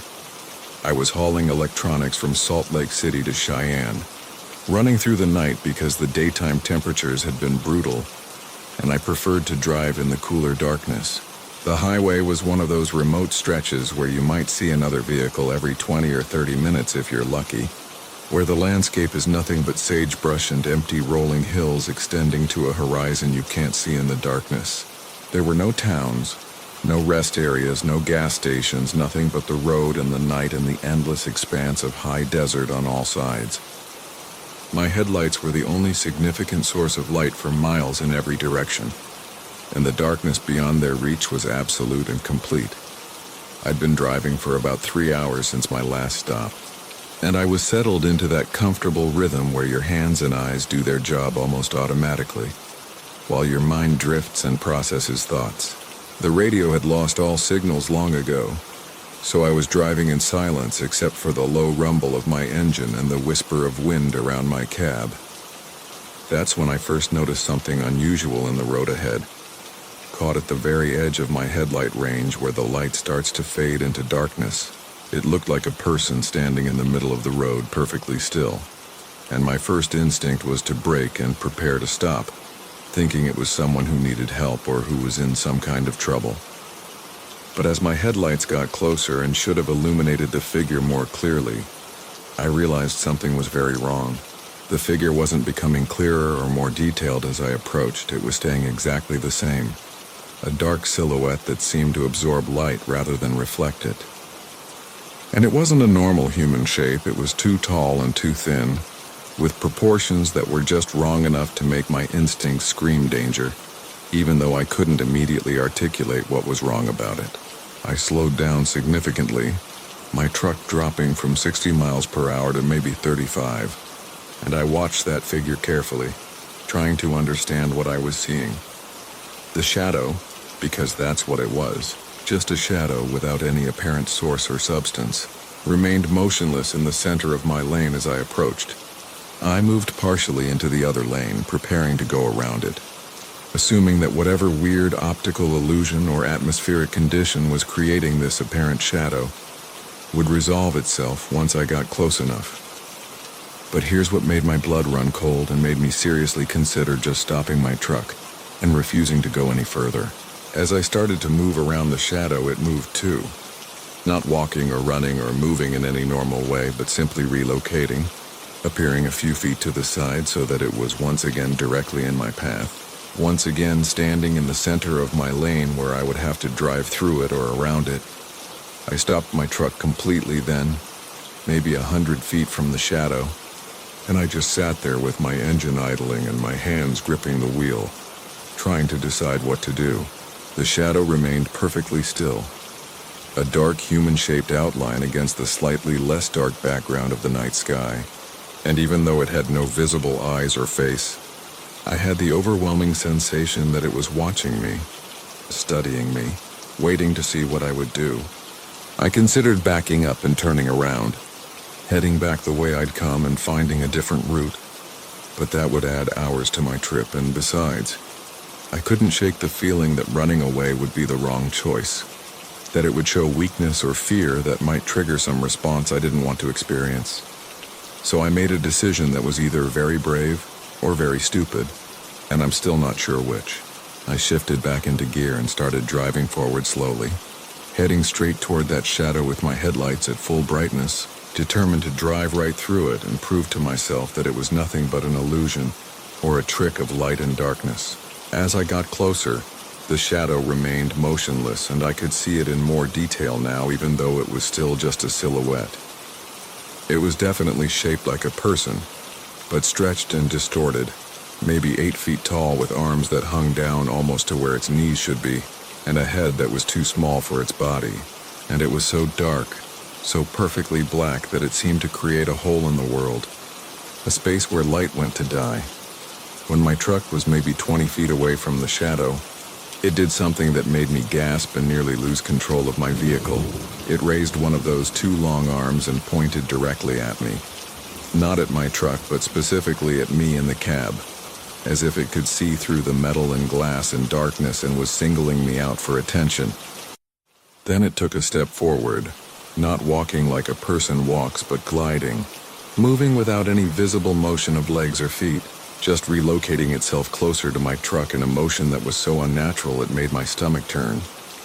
I was hauling electronics from Salt Lake City to Cheyenne, running through the night because the daytime temperatures had been brutal, and I preferred to drive in the cooler darkness. The highway was one of those remote stretches where you might see another vehicle every 20 or 30 minutes if you're lucky, where the landscape is nothing but sagebrush and empty rolling hills extending to a horizon you can't see in the darkness. There were no towns, no rest areas, no gas stations, nothing but the road and the night and the endless expanse of high desert on all sides. My headlights were the only significant source of light for miles in every direction, and the darkness beyond their reach was absolute and complete. I'd been driving for about 3 hours since my last stop, and I was settled into that comfortable rhythm where your hands and eyes do their job almost automatically, while your mind drifts and processes thoughts. The radio had lost all signals long ago, so I was driving in silence except for the low rumble of my engine and the whisper of wind around my cab. That's when I first noticed something unusual in the road ahead. Caught at the very edge of my headlight range where the light starts to fade into darkness, it looked like a person standing in the middle of the road, perfectly still, and my first instinct was to brake and prepare to stop, thinking it was someone who needed help or who was in some kind of trouble. But as my headlights got closer and should have illuminated the figure more clearly, I realized something was very wrong. The figure wasn't becoming clearer or more detailed as I approached. It was staying exactly the same. A dark silhouette that seemed to absorb light rather than reflect it. And it wasn't a normal human shape. It was too tall and too thin, with proportions that were just wrong enough to make my instincts scream danger, even though I couldn't immediately articulate what was wrong about it. I slowed down significantly, my truck dropping from 60 miles per hour to maybe 35, and I watched that figure carefully, trying to understand what I was seeing. The shadow, because that's what it was, just a shadow without any apparent source or substance, remained motionless in the center of my lane as I approached. I moved partially into the other lane, preparing to go around it, assuming that whatever weird optical illusion or atmospheric condition was creating this apparent shadow would resolve itself once I got close enough. But here's what made my blood run cold and made me seriously consider just stopping my truck and refusing to go any further. As I started to move around the shadow, it moved too. Not walking or running or moving in any normal way, but simply relocating, appearing a few feet to the side so that it was once again directly in my path, once again standing in the center of my lane where I would have to drive through it or around it. I stopped my truck completely then, maybe 100 feet from the shadow, and I just sat there with my engine idling and my hands gripping the wheel, trying to decide what to do. The shadow remained perfectly still, a dark human-shaped outline against the slightly less dark background of the night sky. And even though it had no visible eyes or face, I had the overwhelming sensation that it was watching me, studying me, waiting to see what I would do. I considered backing up and turning around, heading back the way I'd come and finding a different route, but that would add hours to my trip, and besides, I couldn't shake the feeling that running away would be the wrong choice, that it would show weakness or fear that might trigger some response I didn't want to experience. So I made a decision that was either very brave or very stupid, and I'm still not sure which. I shifted back into gear and started driving forward slowly, heading straight toward that shadow with my headlights at full brightness, determined to drive right through it and prove to myself that it was nothing but an illusion or a trick of light and darkness. As I got closer, the shadow remained motionless, and I could see it in more detail now, even though it was still just a silhouette. It was definitely shaped like a person, but stretched and distorted, maybe 8 feet tall with arms that hung down almost to where its knees should be, and a head that was too small for its body. And it was so dark, so perfectly black that it seemed to create a hole in the world, a space where light went to die. When my truck was maybe 20 feet away from the shadow, it did something that made me gasp and nearly lose control of my vehicle. It raised one of those two long arms and pointed directly at me. Not at my truck, but specifically at me in the cab, as if it could see through the metal and glass and darkness and was singling me out for attention. Then it took a step forward, not walking like a person walks, but gliding, moving without any visible motion of legs or feet, just relocating itself closer to my truck in a motion that was so unnatural it made my stomach turn.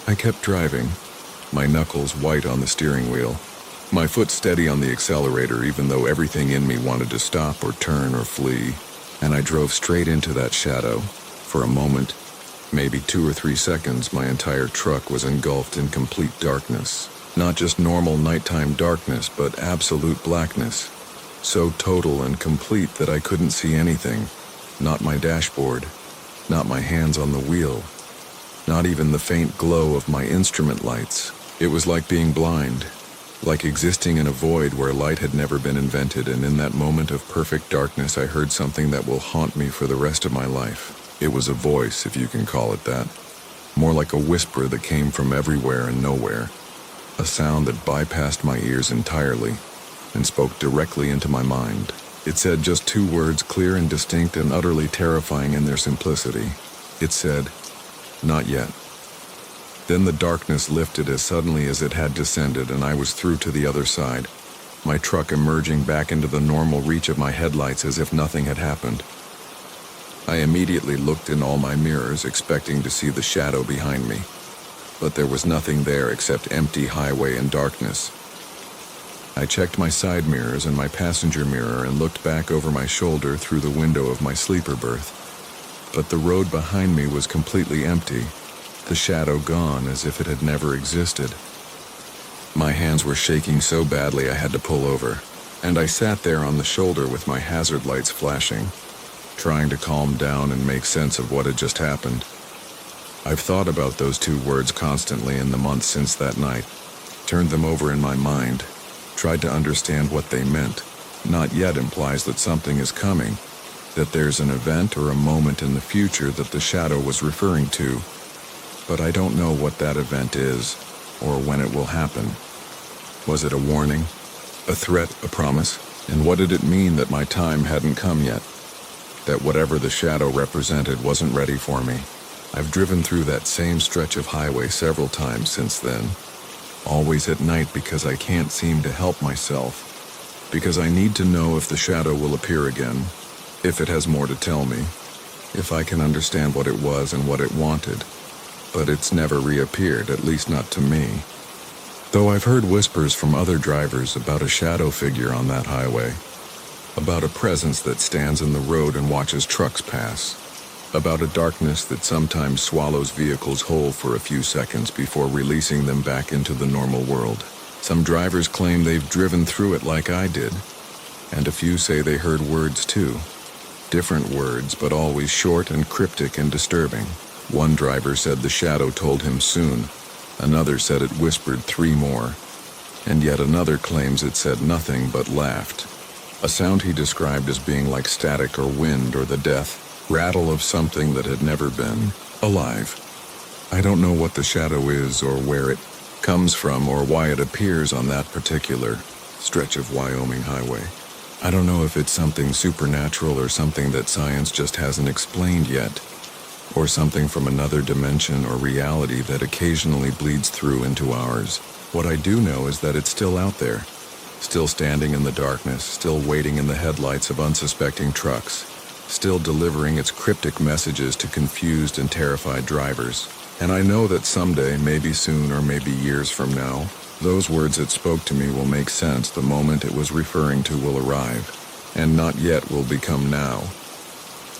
I kept driving, my knuckles white on the steering wheel, my foot steady on the accelerator even though everything in me wanted to stop or turn or flee, and I drove straight into that shadow. For a moment, maybe 2 or 3 seconds, my entire truck was engulfed in complete darkness. Not just normal nighttime darkness, but absolute blackness. So total and complete that I couldn't see anything. Not my dashboard, not my hands on the wheel, not even the faint glow of my instrument lights. It was like being blind, like existing in a void where light had never been invented, and in that moment of perfect darkness I heard something that will haunt me for the rest of my life. It was a voice, if you can call it that. More like a whisper that came from everywhere and nowhere. A sound that bypassed my ears entirely and spoke directly into my mind. It said just 2 words, clear and distinct and utterly terrifying in their simplicity. It said, "Not yet." Then the darkness lifted as suddenly as it had descended, and I was through to the other side, my truck emerging back into the normal reach of my headlights as if nothing had happened. I immediately looked in all my mirrors, expecting to see the shadow behind me, but there was nothing there except empty highway and darkness. I checked my side mirrors and my passenger mirror and looked back over my shoulder through the window of my sleeper berth, but the road behind me was completely empty, the shadow gone as if it had never existed. My hands were shaking so badly I had to pull over, and I sat there on the shoulder with my hazard lights flashing, trying to calm down and make sense of what had just happened. I've thought about those 2 words constantly in the months since that night, turned them over in my mind, tried to understand what they meant. Not yet implies that something is coming, that there's an event or a moment in the future that the shadow was referring to, but I don't know what that event is or when it will happen. Was it a warning, a threat, a promise? And what did it mean that my time hadn't come yet? That whatever the shadow represented wasn't ready for me? I've driven through that same stretch of highway several times since then, always at night because I can't seem to help myself, because I need to know if the shadow will appear again, if it has more to tell me, if I can understand what it was and what it wanted. But it's never reappeared, at least not to me. Though I've heard whispers from other drivers about a shadow figure on that highway, about a presence that stands in the road and watches trucks pass, about a darkness that sometimes swallows vehicles whole for a few seconds before releasing them back into the normal world. Some drivers claim they've driven through it like I did, and a few say they heard words too. Different words, but always short and cryptic and disturbing. One driver said the shadow told him soon, another said it whispered 3 more, and yet another claims it said nothing but laughed. A sound he described as being like static or wind or the death rattle of something that had never been alive. I don't know what the shadow is or where it comes from or why it appears on that particular stretch of Wyoming highway. I don't know if it's something supernatural or something that science just hasn't explained yet, or something from another dimension or reality that occasionally bleeds through into ours. What I do know is that it's still out there, still standing in the darkness, still waiting in the headlights of unsuspecting trucks, still delivering its cryptic messages to confused and terrified drivers. And I know that someday, maybe soon or maybe years from now, those words it spoke to me will make sense. The moment it was referring to will arrive, and not yet will become now.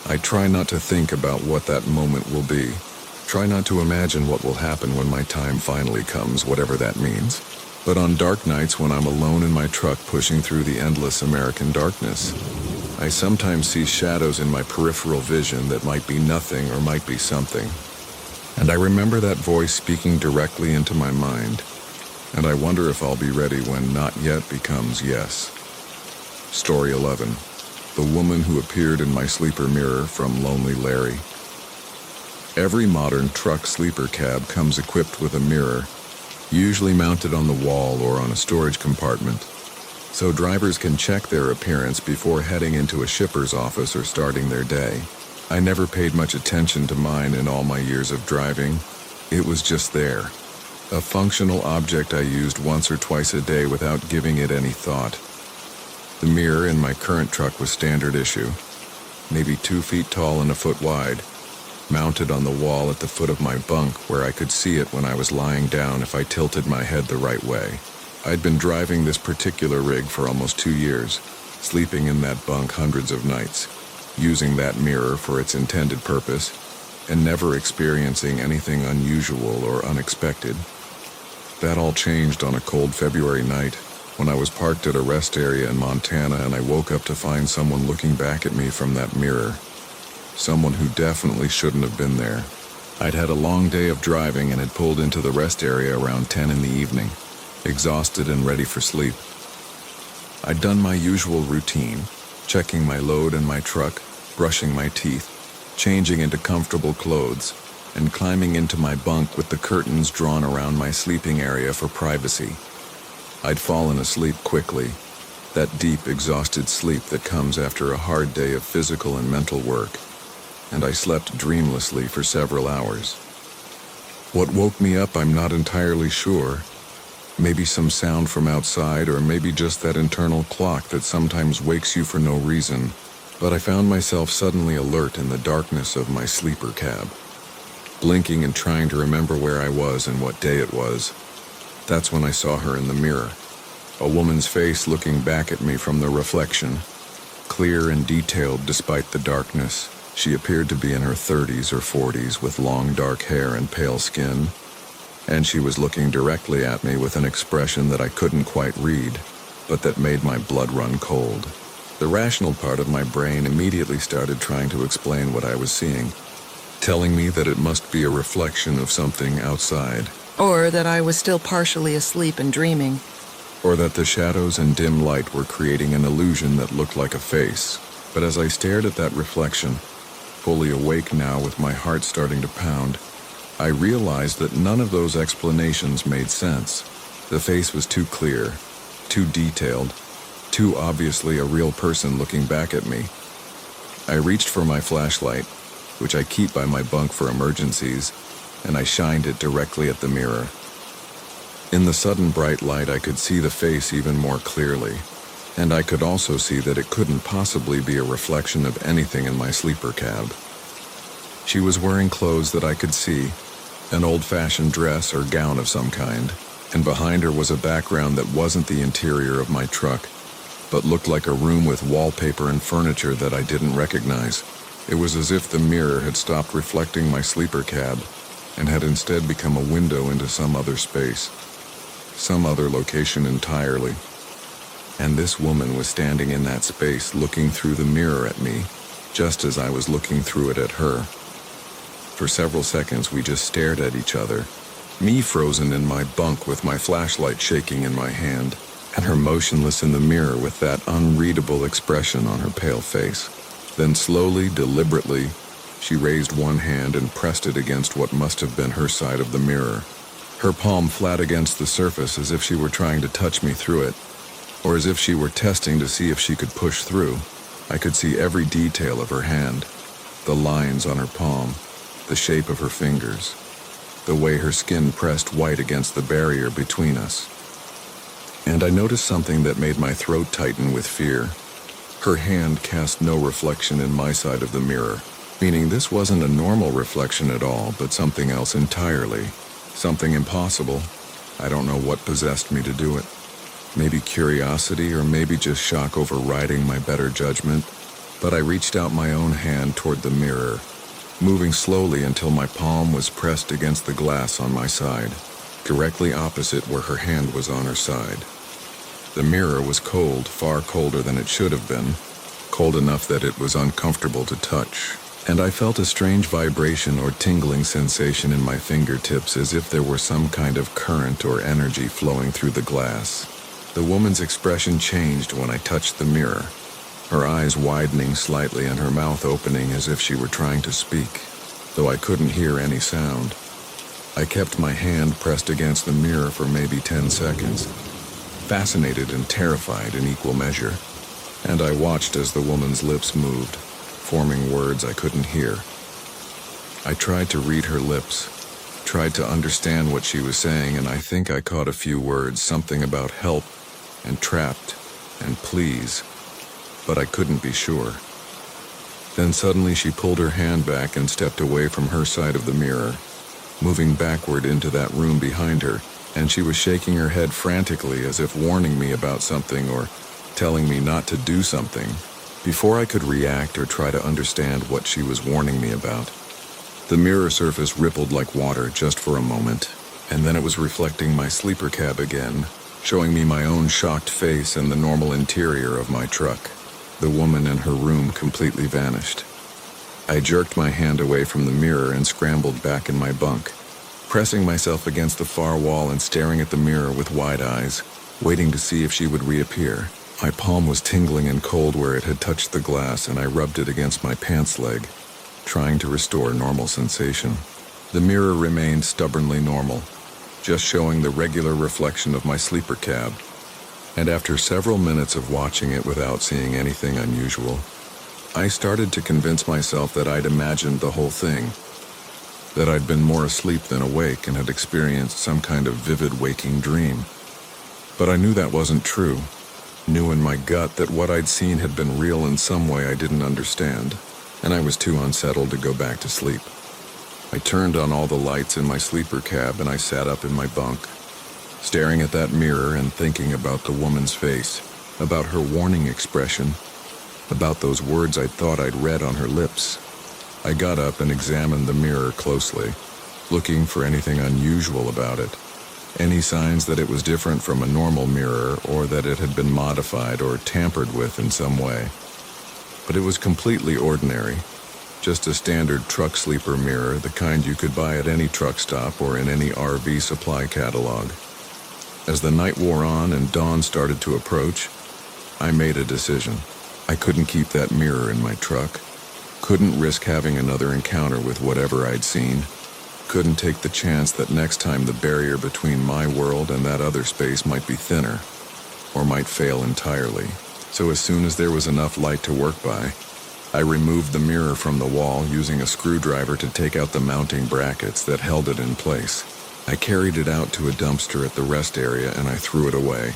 I try not to think about what that moment will be. Try not to imagine what will happen when my time finally comes, whatever that means. But on dark nights when I'm alone in my truck pushing through the endless American darkness, I sometimes see shadows in my peripheral vision that might be nothing or might be something. And I remember that voice speaking directly into my mind, and I wonder if I'll be ready when not yet becomes yes. Story 11. The woman who appeared in my sleeper mirror from Lonely Larry. Every modern truck sleeper cab comes equipped with a mirror, usually mounted on the wall or on a storage compartment, so drivers can check their appearance before heading into a shipper's office or starting their day. I never paid much attention to mine in all my years of driving. It was just there. A functional object I used once or twice a day without giving it any thought. The mirror in my current truck was standard issue, maybe 2 feet tall and a foot wide, mounted on the wall at the foot of my bunk where I could see it when I was lying down if I tilted my head the right way. I'd been driving this particular rig for almost 2 years, sleeping in that bunk hundreds of nights, using that mirror for its intended purpose, and never experiencing anything unusual or unexpected. That all changed on a cold February night when I was parked at a rest area in Montana and I woke up to find someone looking back at me from that mirror. Someone who definitely shouldn't have been there. I'd had a long day of driving and had pulled into the rest area around 10 in the evening, exhausted and ready for sleep. I'd done my usual routine, checking my load in my truck, brushing my teeth, changing into comfortable clothes, and climbing into my bunk with the curtains drawn around my sleeping area for privacy. I'd fallen asleep quickly, that deep, exhausted sleep that comes after a hard day of physical and mental work, and I slept dreamlessly for several hours. What woke me up, I'm not entirely sure. Maybe some sound from outside, or maybe just that internal clock that sometimes wakes you for no reason, but I found myself suddenly alert in the darkness of my sleeper cab, blinking and trying to remember where I was and what day it was. That's when I saw her in the mirror, a woman's face looking back at me from the reflection, clear and detailed despite the darkness. She appeared to be in her 30s or 40s with long dark hair and pale skin, and she was looking directly at me with an expression that I couldn't quite read, but that made my blood run cold. The rational part of my brain immediately started trying to explain what I was seeing, telling me that it must be a reflection of something outside. Or that I was still partially asleep and dreaming. Or that the shadows and dim light were creating an illusion that looked like a face. But as I stared at that reflection, fully awake now with my heart starting to pound, I realized that none of those explanations made sense. The face was too clear, too detailed, too obviously a real person looking back at me. I reached for my flashlight, which I keep by my bunk for emergencies, and I shined it directly at the mirror. In the sudden bright light, I could see the face even more clearly, and I could also see that it couldn't possibly be a reflection of anything in my sleeper cab. She was wearing clothes that I could see, an old-fashioned dress or gown of some kind, and behind her was a background that wasn't the interior of my truck, but looked like a room with wallpaper and furniture that I didn't recognize. It was as if the mirror had stopped reflecting my sleeper cab and had instead become a window into some other space, some other location entirely. And this woman was standing in that space looking through the mirror at me, just as I was looking through it at her. For several seconds we just stared at each other, me frozen in my bunk with my flashlight shaking in my hand, and her motionless in the mirror with that unreadable expression on her pale face. Then slowly, deliberately, she raised one hand and pressed it against what must have been her side of the mirror, her palm flat against the surface as if she were trying to touch me through it, or as if she were testing to see if she could push through. I could see every detail of her hand, the lines on her palm, the shape of her fingers, the way her skin pressed white against the barrier between us. And I noticed something that made my throat tighten with fear. Her hand cast no reflection in my side of the mirror, meaning this wasn't a normal reflection at all, but something else entirely, something impossible. I don't know what possessed me to do it. Maybe curiosity, or maybe just shock overriding my better judgment, but I reached out my own hand toward the mirror, moving slowly until my palm was pressed against the glass on my side, directly opposite where her hand was on her side. The mirror was cold, far colder than it should have been, cold enough that it was uncomfortable to touch. and I felt a strange vibration or tingling sensation in my fingertips, as if there were some kind of current or energy flowing through the glass. The woman's expression changed when I touched the mirror, her eyes widening slightly and her mouth opening as if she were trying to speak, though I couldn't hear any sound. I kept my hand pressed against the mirror for maybe 10 seconds, fascinated and terrified in equal measure, and I watched as the woman's lips moved, forming words I couldn't hear. I tried to read her lips, tried to understand what she was saying, and I think I caught a few words, something about help and trapped and please, but I couldn't be sure. Then suddenly she pulled her hand back and stepped away from her side of the mirror, moving backward into that room behind her, and she was shaking her head frantically as if warning me about something or telling me not to do something. Before I could react or try to understand what she was warning me about, the mirror surface rippled like water just for a moment, and then it was reflecting my sleeper cab again, showing me my own shocked face and the normal interior of my truck. The woman in her room completely vanished. I jerked my hand away from the mirror and scrambled back in my bunk, pressing myself against the far wall and staring at the mirror with wide eyes, waiting to see if she would reappear. My palm was tingling and cold where it had touched the glass, and I rubbed it against my pants leg, trying to restore normal sensation. The mirror remained stubbornly normal, just showing the regular reflection of my sleeper cab, and after several minutes of watching it without seeing anything unusual, I started to convince myself that I'd imagined the whole thing, that I'd been more asleep than awake and had experienced some kind of vivid waking dream. But I knew that wasn't true, knew in my gut that what I'd seen had been real in some way I didn't understand, and I was too unsettled to go back to sleep. I turned on all the lights in my sleeper cab and I sat up in my bunk, staring at that mirror and thinking about the woman's face, about her warning expression, about those words I thought I'd read on her lips. I got up and examined the mirror closely, looking for anything unusual about it, any signs that it was different from a normal mirror or that it had been modified or tampered with in some way. But it was completely ordinary, just a standard truck sleeper mirror, the kind you could buy at any truck stop or in any RV supply catalog. As the night wore on and dawn started to approach, I made a decision. I couldn't keep that mirror in my truck, couldn't risk having another encounter with whatever I'd seen, couldn't take the chance that next time the barrier between my world and that other space might be thinner, or might fail entirely. So as soon as there was enough light to work by, I removed the mirror from the wall using a screwdriver to take out the mounting brackets that held it in place. I carried it out to a dumpster at the rest area and I threw it away,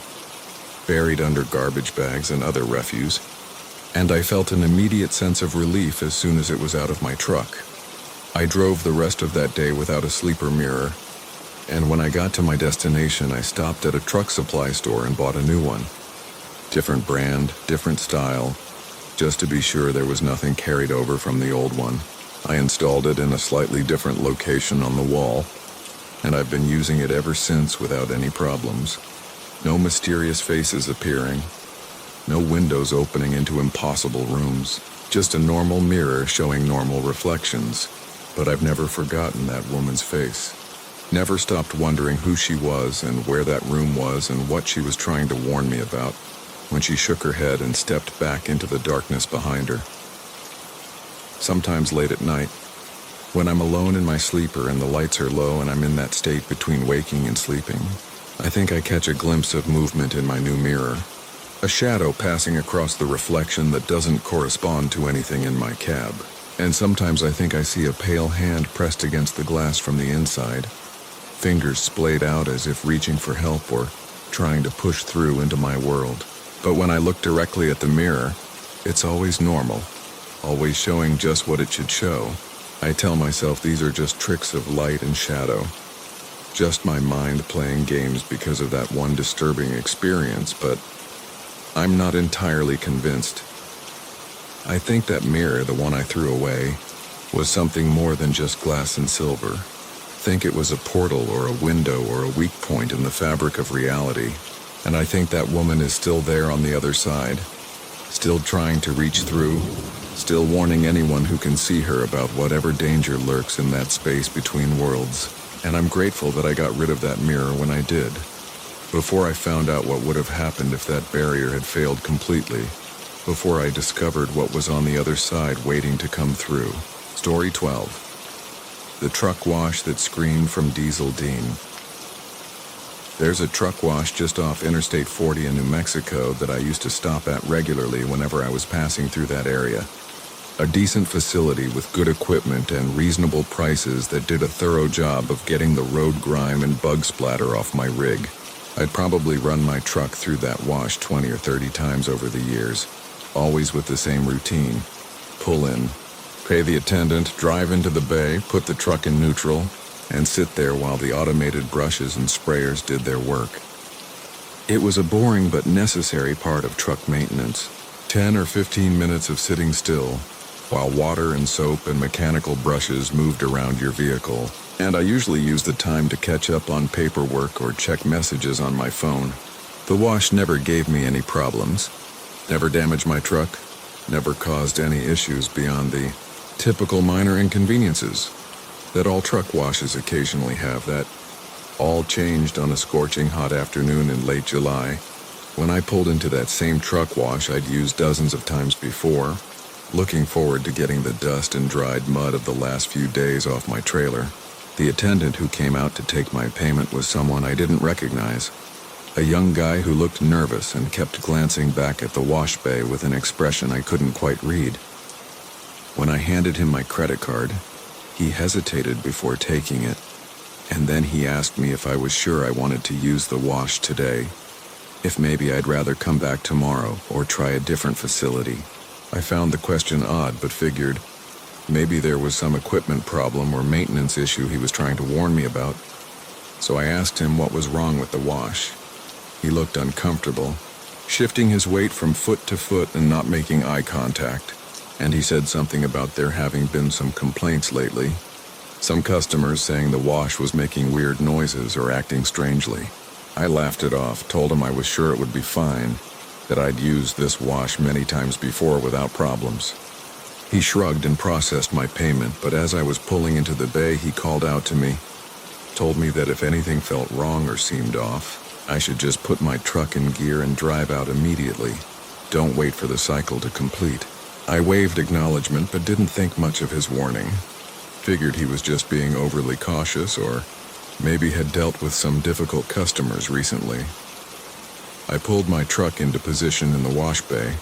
buried under garbage bags and other refuse, and I felt an immediate sense of relief as soon as it was out of my truck. I drove the rest of that day without a sleeper mirror, and when I got to my destination, I stopped at a truck supply store and bought a new one. Different brand, different style, just to be sure there was nothing carried over from the old one. I installed it in a slightly different location on the wall, and I've been using it ever since without any problems. No mysterious faces appearing, no windows opening into impossible rooms, just a normal mirror showing normal reflections. But I've never forgotten that woman's face. Never stopped wondering who she was and where that room was and what she was trying to warn me about when she shook her head and stepped back into the darkness behind her. Sometimes late at night, when I'm alone in my sleeper and the lights are low and I'm in that state between waking and sleeping, I think I catch a glimpse of movement in my new mirror, a shadow passing across the reflection that doesn't correspond to anything in my cab. And sometimes I think I see a pale hand pressed against the glass from the inside, fingers splayed out as if reaching for help or trying to push through into my world. But when I look directly at the mirror, it's always normal, always showing just what it should show. I tell myself these are just tricks of light and shadow, just my mind playing games because of that one disturbing experience, but I'm not entirely convinced. I think that mirror, the one I threw away, was something more than just glass and silver. Think it was a portal or a window or a weak point in the fabric of reality. And I think that woman is still there on the other side, still trying to reach through, still warning anyone who can see her about whatever danger lurks in that space between worlds. And I'm grateful that I got rid of that mirror when I did, before I found out what would have happened if that barrier had failed completely, before I discovered what was on the other side waiting to come through. Story 12. The truck wash that screamed from Diesel Dean. There's a truck wash just off Interstate 40 in New Mexico that I used to stop at regularly whenever I was passing through that area. A decent facility with good equipment and reasonable prices that did a thorough job of getting the road grime and bug splatter off my rig. I'd probably run my truck through that wash 20 or 30 times over the years, always with the same routine. Pull in, pay the attendant, drive into the bay, put the truck in neutral, and sit there while the automated brushes and sprayers did their work. It was a boring but necessary part of truck maintenance. 10 or 15 minutes of sitting still, while water and soap and mechanical brushes moved around your vehicle. And I usually used the time to catch up on paperwork or check messages on my phone. The wash never gave me any problems, never damaged my truck, never caused any issues beyond the typical minor inconveniences that all truck washes occasionally have. That all changed on a scorching hot afternoon in late July, when I pulled into that same truck wash I'd used dozens of times before, looking forward to getting the dust and dried mud of the last few days off my trailer. The attendant who came out to take my payment was someone I didn't recognize, a young guy who looked nervous and kept glancing back at the wash bay with an expression I couldn't quite read. When I handed him my credit card, he hesitated before taking it, and then he asked me if I was sure I wanted to use the wash today, if maybe I'd rather come back tomorrow or try a different facility. I found the question odd, but figured maybe there was some equipment problem or maintenance issue he was trying to warn me about. So I asked him what was wrong with the wash. He looked uncomfortable, shifting his weight from foot to foot and not making eye contact. And he said something about there having been some complaints lately. Some customers saying the wash was making weird noises or acting strangely. I laughed it off, told him I was sure it would be fine, that I'd used this wash many times before without problems. He shrugged and processed my payment, but as I was pulling into the bay, he called out to me, told me that if anything felt wrong or seemed off, I should just put my truck in gear and drive out immediately. Don't wait for the cycle to complete. I waved acknowledgement, but didn't think much of his warning. Figured he was just being overly cautious, or maybe had dealt with some difficult customers recently. I pulled my truck into position in the wash bay,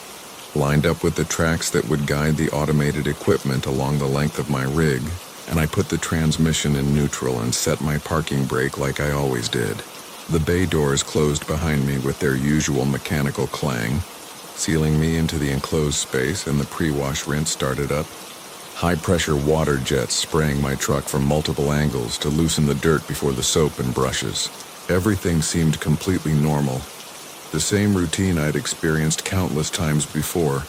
lined up with the tracks that would guide the automated equipment along the length of my rig, and I put the transmission in neutral and set my parking brake like I always did. The bay doors closed behind me with their usual mechanical clang, sealing me into the enclosed space, and the pre-wash rinse started up. High-pressure water jets spraying my truck from multiple angles to loosen the dirt before the soap and brushes. Everything seemed completely normal, the same routine I'd experienced countless times before,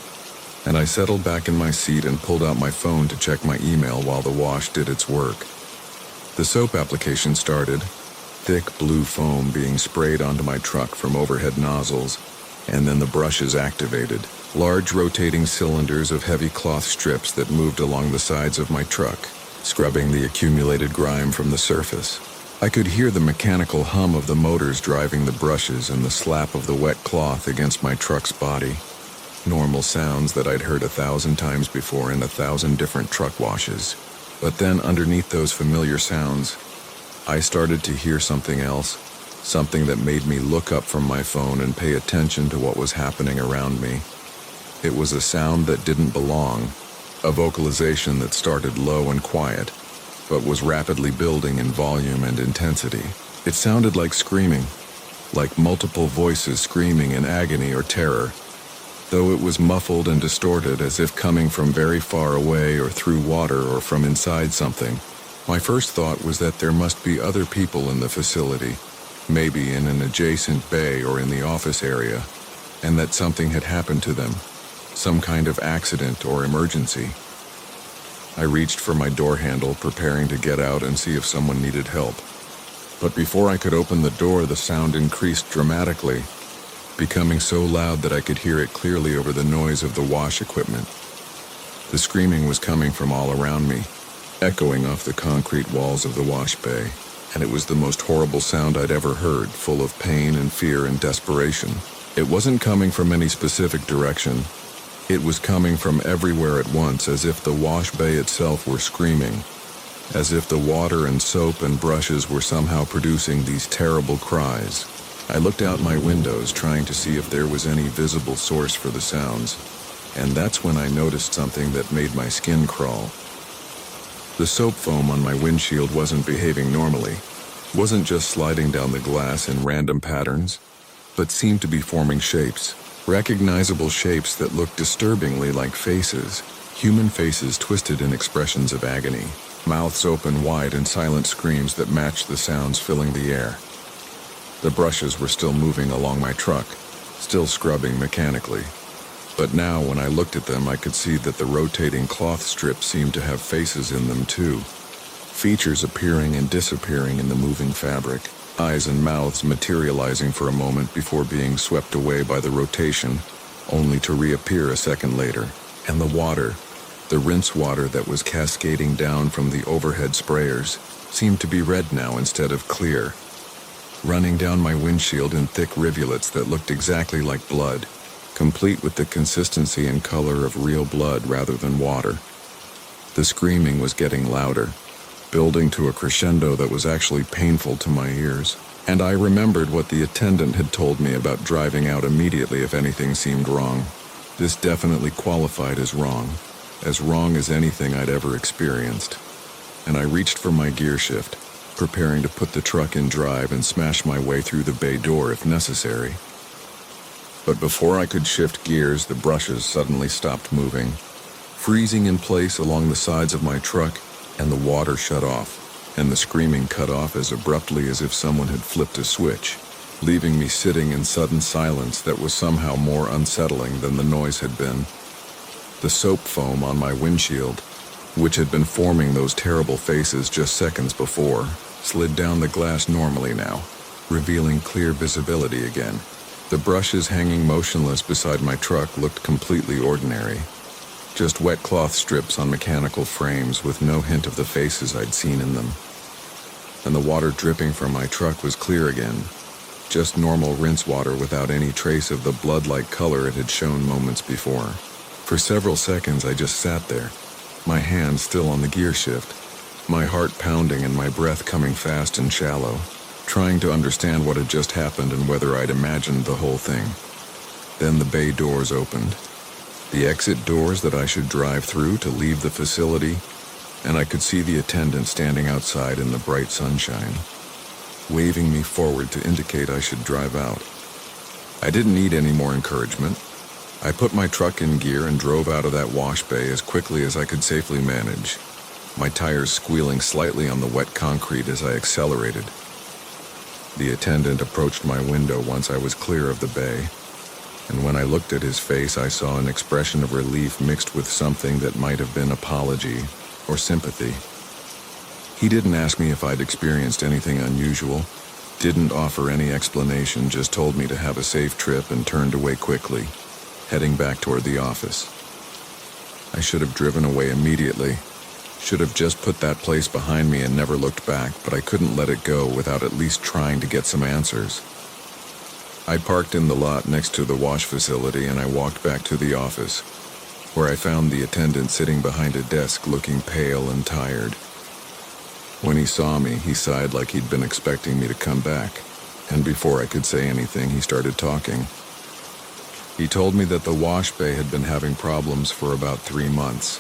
and I settled back in my seat and pulled out my phone to check my email while the wash did its work. The soap application started, thick blue foam being sprayed onto my truck from overhead nozzles, and then the brushes activated, large rotating cylinders of heavy cloth strips that moved along the sides of my truck, scrubbing the accumulated grime from the surface. I could hear the mechanical hum of the motors driving the brushes and the slap of the wet cloth against my truck's body. Normal sounds that I'd heard 1,000 times before in 1,000 different truck washes. But then underneath those familiar sounds, I started to hear something else, something that made me look up from my phone and pay attention to what was happening around me. It was a sound that didn't belong, a vocalization that started low and quiet, but was rapidly building in volume and intensity. It sounded like screaming, like multiple voices screaming in agony or terror, though it was muffled and distorted as if coming from very far away or through water or from inside something. My first thought was that there must be other people in the facility, maybe in an adjacent bay or in the office area, and that something had happened to them, some kind of accident or emergency. I reached for my door handle, preparing to get out and see if someone needed help. But before I could open the door, the sound increased dramatically, becoming so loud that I could hear it clearly over the noise of the wash equipment. The screaming was coming from all around me, echoing off the concrete walls of the wash bay, and it was the most horrible sound I'd ever heard, full of pain and fear and desperation. It wasn't coming from any specific direction. It was coming from everywhere at once, as if the wash bay itself were screaming, as if the water and soap and brushes were somehow producing these terrible cries. I looked out my windows, trying to see if there was any visible source for the sounds, and that's when I noticed something that made my skin crawl. The soap foam on my windshield wasn't behaving normally, wasn't just sliding down the glass in random patterns, but seemed to be forming shapes, recognizable shapes that looked disturbingly like faces, human faces twisted in expressions of agony, mouths open wide in silent screams that matched the sounds filling the air. The brushes were still moving along my truck, still scrubbing mechanically. But now, when I looked at them, I could see that the rotating cloth strips seemed to have faces in them too. Features appearing and disappearing in the moving fabric, eyes and mouths materializing for a moment before being swept away by the rotation, only to reappear a second later. And the water, the rinse water that was cascading down from the overhead sprayers, seemed to be red now instead of clear, running down my windshield in thick rivulets that looked exactly like blood, complete with the consistency and color of real blood rather than water. The screaming was getting louder, building to a crescendo that was actually painful to my ears, and I remembered what the attendant had told me about driving out immediately if anything seemed wrong. This definitely qualified as wrong as anything I'd ever experienced, and I reached for my gear shift, preparing to put the truck in drive and smash my way through the bay door if necessary. But before I could shift gears, the brushes suddenly stopped moving, freezing in place along the sides of my truck, and the water shut off, and the screaming cut off as abruptly as if someone had flipped a switch, leaving me sitting in sudden silence that was somehow more unsettling than the noise had been. The soap foam on my windshield, which had been forming those terrible faces just seconds before, slid down the glass normally now, revealing clear visibility again. The brushes hanging motionless beside my truck looked completely ordinary, just wet cloth strips on mechanical frames with no hint of the faces I'd seen in them. And the water dripping from my truck was clear again, just normal rinse water without any trace of the blood-like color it had shown moments before. For several seconds I just sat there, my hand still on the gear shift, my heart pounding and my breath coming fast and shallow, trying to understand what had just happened and whether I'd imagined the whole thing. Then the bay doors opened, the exit doors that I should drive through to leave the facility, and I could see the attendant standing outside in the bright sunshine, waving me forward to indicate I should drive out. I didn't need any more encouragement. I put my truck in gear and drove out of that wash bay as quickly as I could safely manage, my tires squealing slightly on the wet concrete as I accelerated. The attendant approached my window once I was clear of the bay, and when I looked at his face, I saw an expression of relief mixed with something that might have been apology or sympathy. He didn't ask me if I'd experienced anything unusual, didn't offer any explanation, just told me to have a safe trip and turned away quickly, heading back toward the office. I should have driven away immediately. Should have just put that place behind me and never looked back, but I couldn't let it go without at least trying to get some answers. I parked in the lot next to the wash facility and I walked back to the office, where I found the attendant sitting behind a desk looking pale and tired. When he saw me, he sighed like he'd been expecting me to come back, and before I could say anything, he started talking. He told me that the wash bay had been having problems for about 3 months.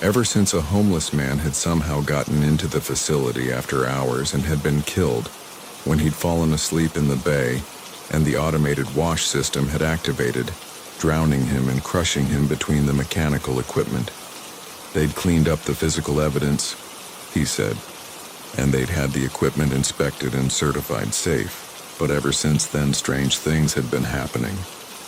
Ever since a homeless man had somehow gotten into the facility after hours and had been killed when he'd fallen asleep in the bay and the automated wash system had activated, drowning him and crushing him between the mechanical equipment. They'd cleaned up the physical evidence, he said, and they'd had the equipment inspected and certified safe, but ever since then strange things had been happening.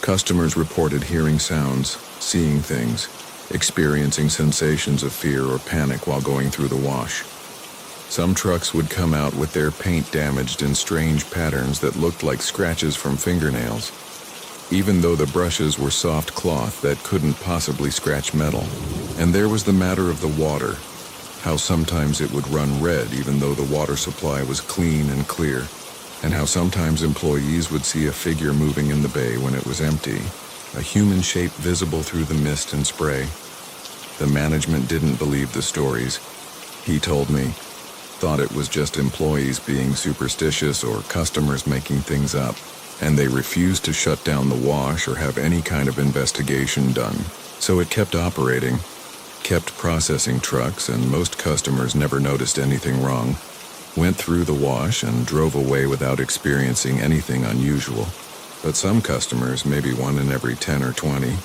Customers reported hearing sounds, seeing things, experiencing sensations of fear or panic while going through the wash. Some trucks would come out with their paint damaged in strange patterns that looked like scratches from fingernails. even though the brushes were soft cloth that couldn't possibly scratch metal. And there was the matter of the water, how sometimes it would run red even though the water supply was clean and clear, and how sometimes employees would see a figure moving in the bay when it was empty, a human shape visible through the mist and spray. The management didn't believe the stories. He told me, thought it was just employees being superstitious or customers making things up, and they refused to shut down the wash or have any kind of investigation done. So it kept operating, kept processing trucks, and most customers never noticed anything wrong, went through the wash and drove away without experiencing anything unusual. But some customers, maybe one in every 10 or 20,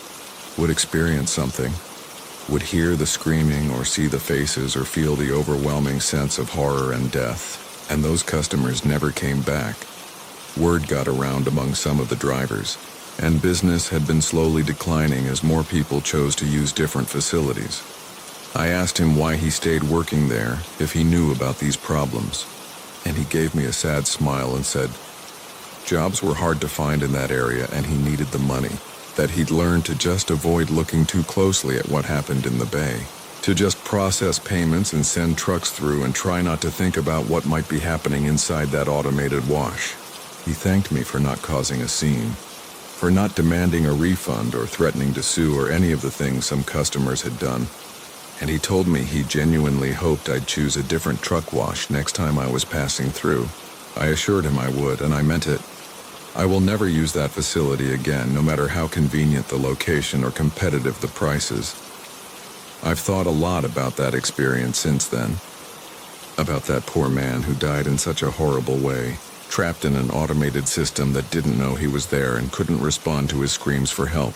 would experience something, would hear the screaming or see the faces or feel the overwhelming sense of horror and death, and those customers never came back. Word got around among some of the drivers, and business had been slowly declining as more people chose to use different facilities. I asked him why he stayed working there if he knew about these problems, and he gave me a sad smile and said, jobs were hard to find in that area and he needed the money, that he'd learned to just avoid looking too closely at what happened in the bay, to just process payments and send trucks through and try not to think about what might be happening inside that automated wash. He thanked me for not causing a scene, for not demanding a refund or threatening to sue or any of the things some customers had done. And he told me he genuinely hoped I'd choose a different truck wash next time I was passing through. I assured him I would, and I meant it. I will never use that facility again, no matter how convenient the location or competitive the prices. I've thought a lot about that experience since then, about that poor man who died in such a horrible way, trapped in an automated system that didn't know he was there and couldn't respond to his screams for help.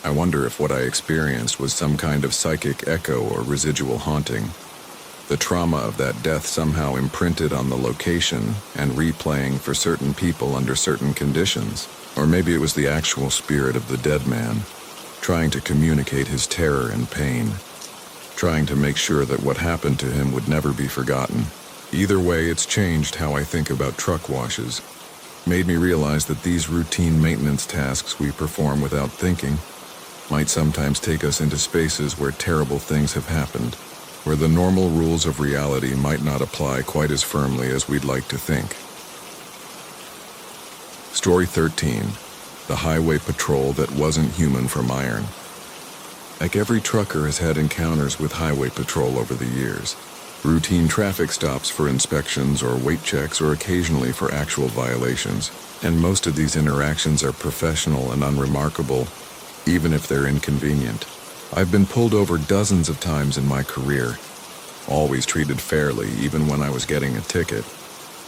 I wonder if what I experienced was some kind of psychic echo or residual haunting. The trauma of that death somehow imprinted on the location and replaying for certain people under certain conditions. Or maybe it was the actual spirit of the dead man, trying to communicate his terror and pain, trying to make sure that what happened to him would never be forgotten. Either way, it's changed how I think about truck washes, made me realize that these routine maintenance tasks we perform without thinking might sometimes take us into spaces where terrible things have happened, where the normal rules of reality might not apply quite as firmly as we'd like to think. Story 13. The highway patrol that wasn't human from iron. Like every trucker has had encounters with highway patrol over the years. Routine traffic stops for inspections or weight checks or occasionally for actual violations. And most of these interactions are professional and unremarkable, even if they're inconvenient. I've been pulled over dozens of times in my career, always treated fairly even when I was getting a ticket.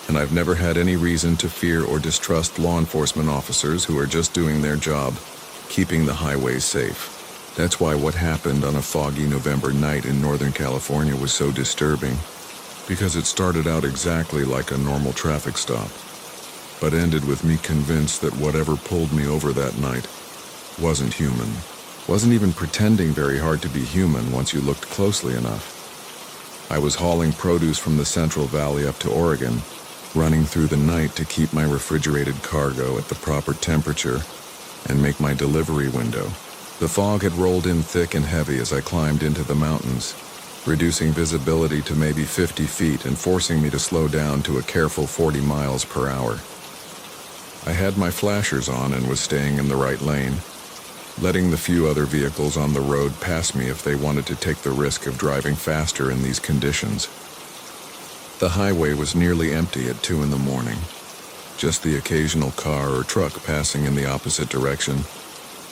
And I've never had any reason to fear or distrust law enforcement officers who are just doing their job, keeping the highways safe. That's why what happened on a foggy November night in Northern California was so disturbing, because it started out exactly like a normal traffic stop, but ended with me convinced that whatever pulled me over that night wasn't human. Wasn't even pretending very hard to be human once you looked closely enough. I was hauling produce from the Central Valley up to Oregon, running through the night to keep my refrigerated cargo at the proper temperature and make my delivery window. The fog had rolled in thick and heavy as I climbed into the mountains, reducing visibility to maybe 50 feet and forcing me to slow down to a careful 40 miles per hour. I had my flashers on and was staying in the right lane, letting the few other vehicles on the road pass me if they wanted to take the risk of driving faster in these conditions. The highway was nearly empty at 2 in the morning, just the occasional car or truck passing in the opposite direction,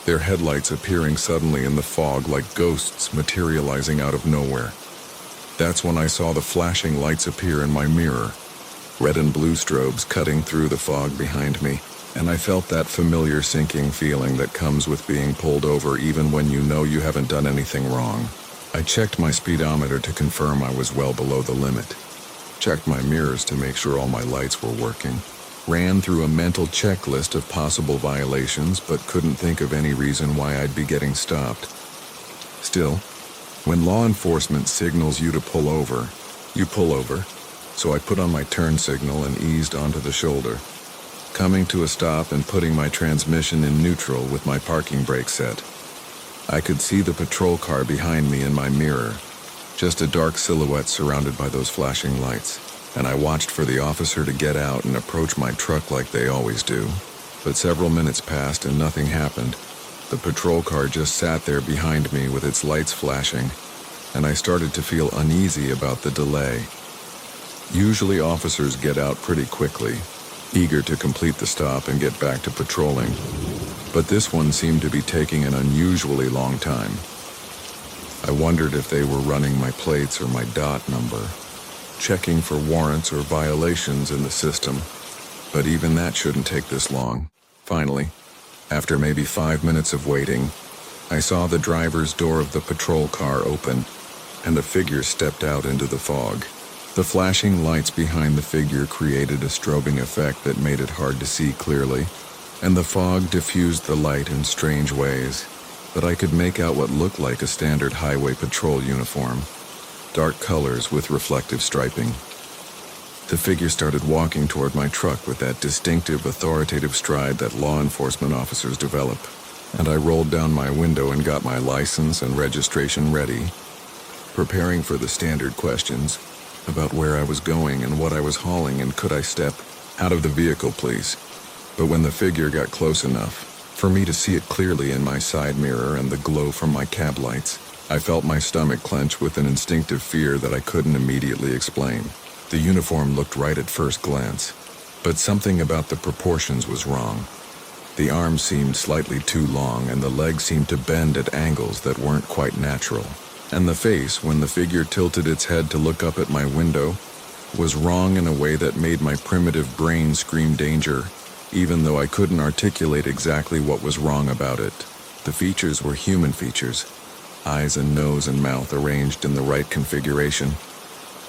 their headlights appearing suddenly in the fog like ghosts materializing out of nowhere. That's when I saw the flashing lights appear in my mirror, red and blue strobes cutting through the fog behind me, and I felt that familiar sinking feeling that comes with being pulled over even when you know you haven't done anything wrong. I checked my speedometer to confirm I was well below the limit, checked my mirrors to make sure all my lights were working, ran through a mental checklist of possible violations but couldn't think of any reason why I'd be getting stopped. Still, when law enforcement signals you to pull over, you pull over, so I put on my turn signal and eased onto the shoulder. coming to a stop and putting my transmission in neutral with my parking brake set. I could see the patrol car behind me in my mirror, just a dark silhouette surrounded by those flashing lights, and I watched for the officer to get out and approach my truck like they always do. But several minutes passed and nothing happened. The patrol car just sat there behind me with its lights flashing, and I started to feel uneasy about the delay. Usually officers get out pretty quickly, eager to complete the stop and get back to patrolling, but this one seemed to be taking an unusually long time. I wondered if they were running my plates or my DOT number, checking for warrants or violations in the system, but even that shouldn't take this long. Finally, after maybe 5 minutes of waiting, I saw the driver's door of the patrol car open, and a figure stepped out into the fog. The flashing lights behind the figure created a strobing effect that made it hard to see clearly, and the fog diffused the light in strange ways, but I could make out what looked like a standard highway patrol uniform, dark colors with reflective striping. The figure started walking toward my truck with that distinctive, authoritative stride that law enforcement officers develop, and I rolled down my window and got my license and registration ready, preparing for the standard questions about where I was going and what I was hauling and could I step out of the vehicle, please. But when the figure got close enough for me to see it clearly in my side mirror and the glow from my cab lights, I felt my stomach clench with an instinctive fear that I couldn't immediately explain. The uniform looked right at first glance, but something about the proportions was wrong. The arms seemed slightly too long and the legs seemed to bend at angles that weren't quite natural. And the face, when the figure tilted its head to look up at my window, was wrong in a way that made my primitive brain scream danger, even though I couldn't articulate exactly what was wrong about it. The features were human features, eyes and nose and mouth arranged in the right configuration,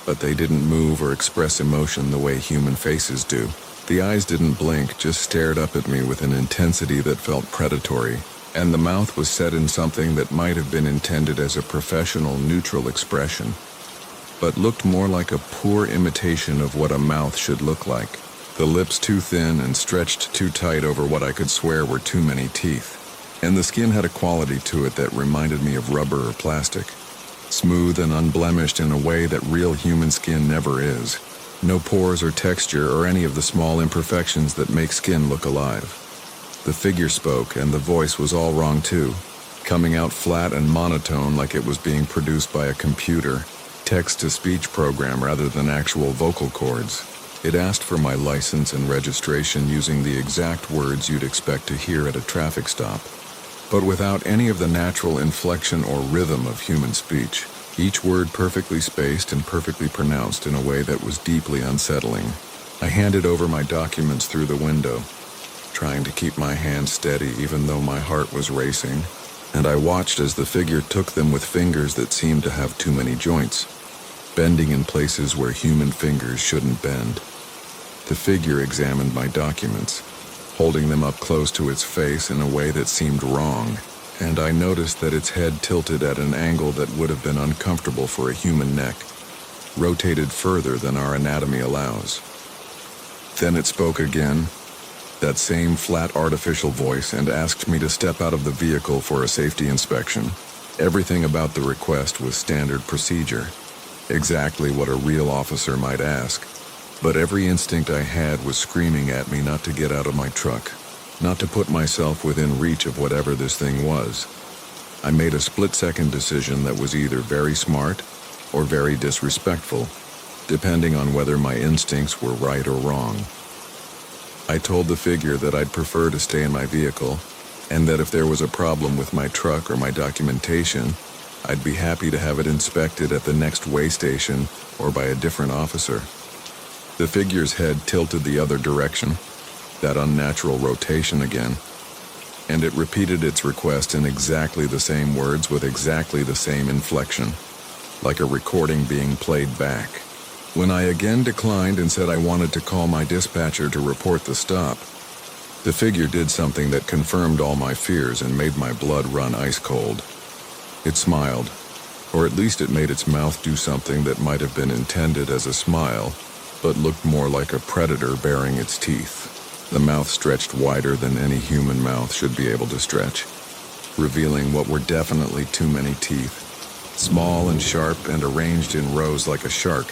but they didn't move or express emotion the way human faces do. The eyes didn't blink, just stared up at me with an intensity that felt predatory, and the mouth was set in something that might have been intended as a professional, neutral expression, but looked more like a poor imitation of what a mouth should look like. The lips too thin and stretched too tight over what I could swear were too many teeth, and the skin had a quality to it that reminded me of rubber or plastic, smooth and unblemished in a way that real human skin never is. No pores or texture or any of the small imperfections that make skin look alive. The figure spoke, and the voice was all wrong too, coming out flat and monotone like it was being produced by a computer, text-to-speech program rather than actual vocal cords. It asked for my license and registration using the exact words you'd expect to hear at a traffic stop, but without any of the natural inflection or rhythm of human speech. Each word perfectly spaced and perfectly pronounced in a way that was deeply unsettling. I handed over my documents through the window, trying to keep my hand steady even though my heart was racing, and I watched as the figure took them with fingers that seemed to have too many joints, bending in places where human fingers shouldn't bend. The figure examined my documents, holding them up close to its face in a way that seemed wrong, and I noticed that its head tilted at an angle that would have been uncomfortable for a human neck, rotated further than our anatomy allows. Then it spoke again, that same flat artificial voice, and asked me to step out of the vehicle for a safety inspection. Everything about the request was standard procedure, exactly what a real officer might ask, but every instinct I had was screaming at me not to get out of my truck, not to put myself within reach of whatever this thing was. I made a split-second decision that was either very smart or very disrespectful, depending on whether my instincts were right or wrong. I told the figure that I'd prefer to stay in my vehicle, and that if there was a problem with my truck or my documentation, I'd be happy to have it inspected at the next way station or by a different officer. The figure's head tilted the other direction, that unnatural rotation again, and it repeated its request in exactly the same words with exactly the same inflection, like a recording being played back. When I again declined and said I wanted to call my dispatcher to report the stop, the figure did something that confirmed all my fears and made my blood run ice cold. It smiled, or at least it made its mouth do something that might have been intended as a smile, but looked more like a predator baring its teeth. The mouth stretched wider than any human mouth should be able to stretch, revealing what were definitely too many teeth, small and sharp and arranged in rows like a shark,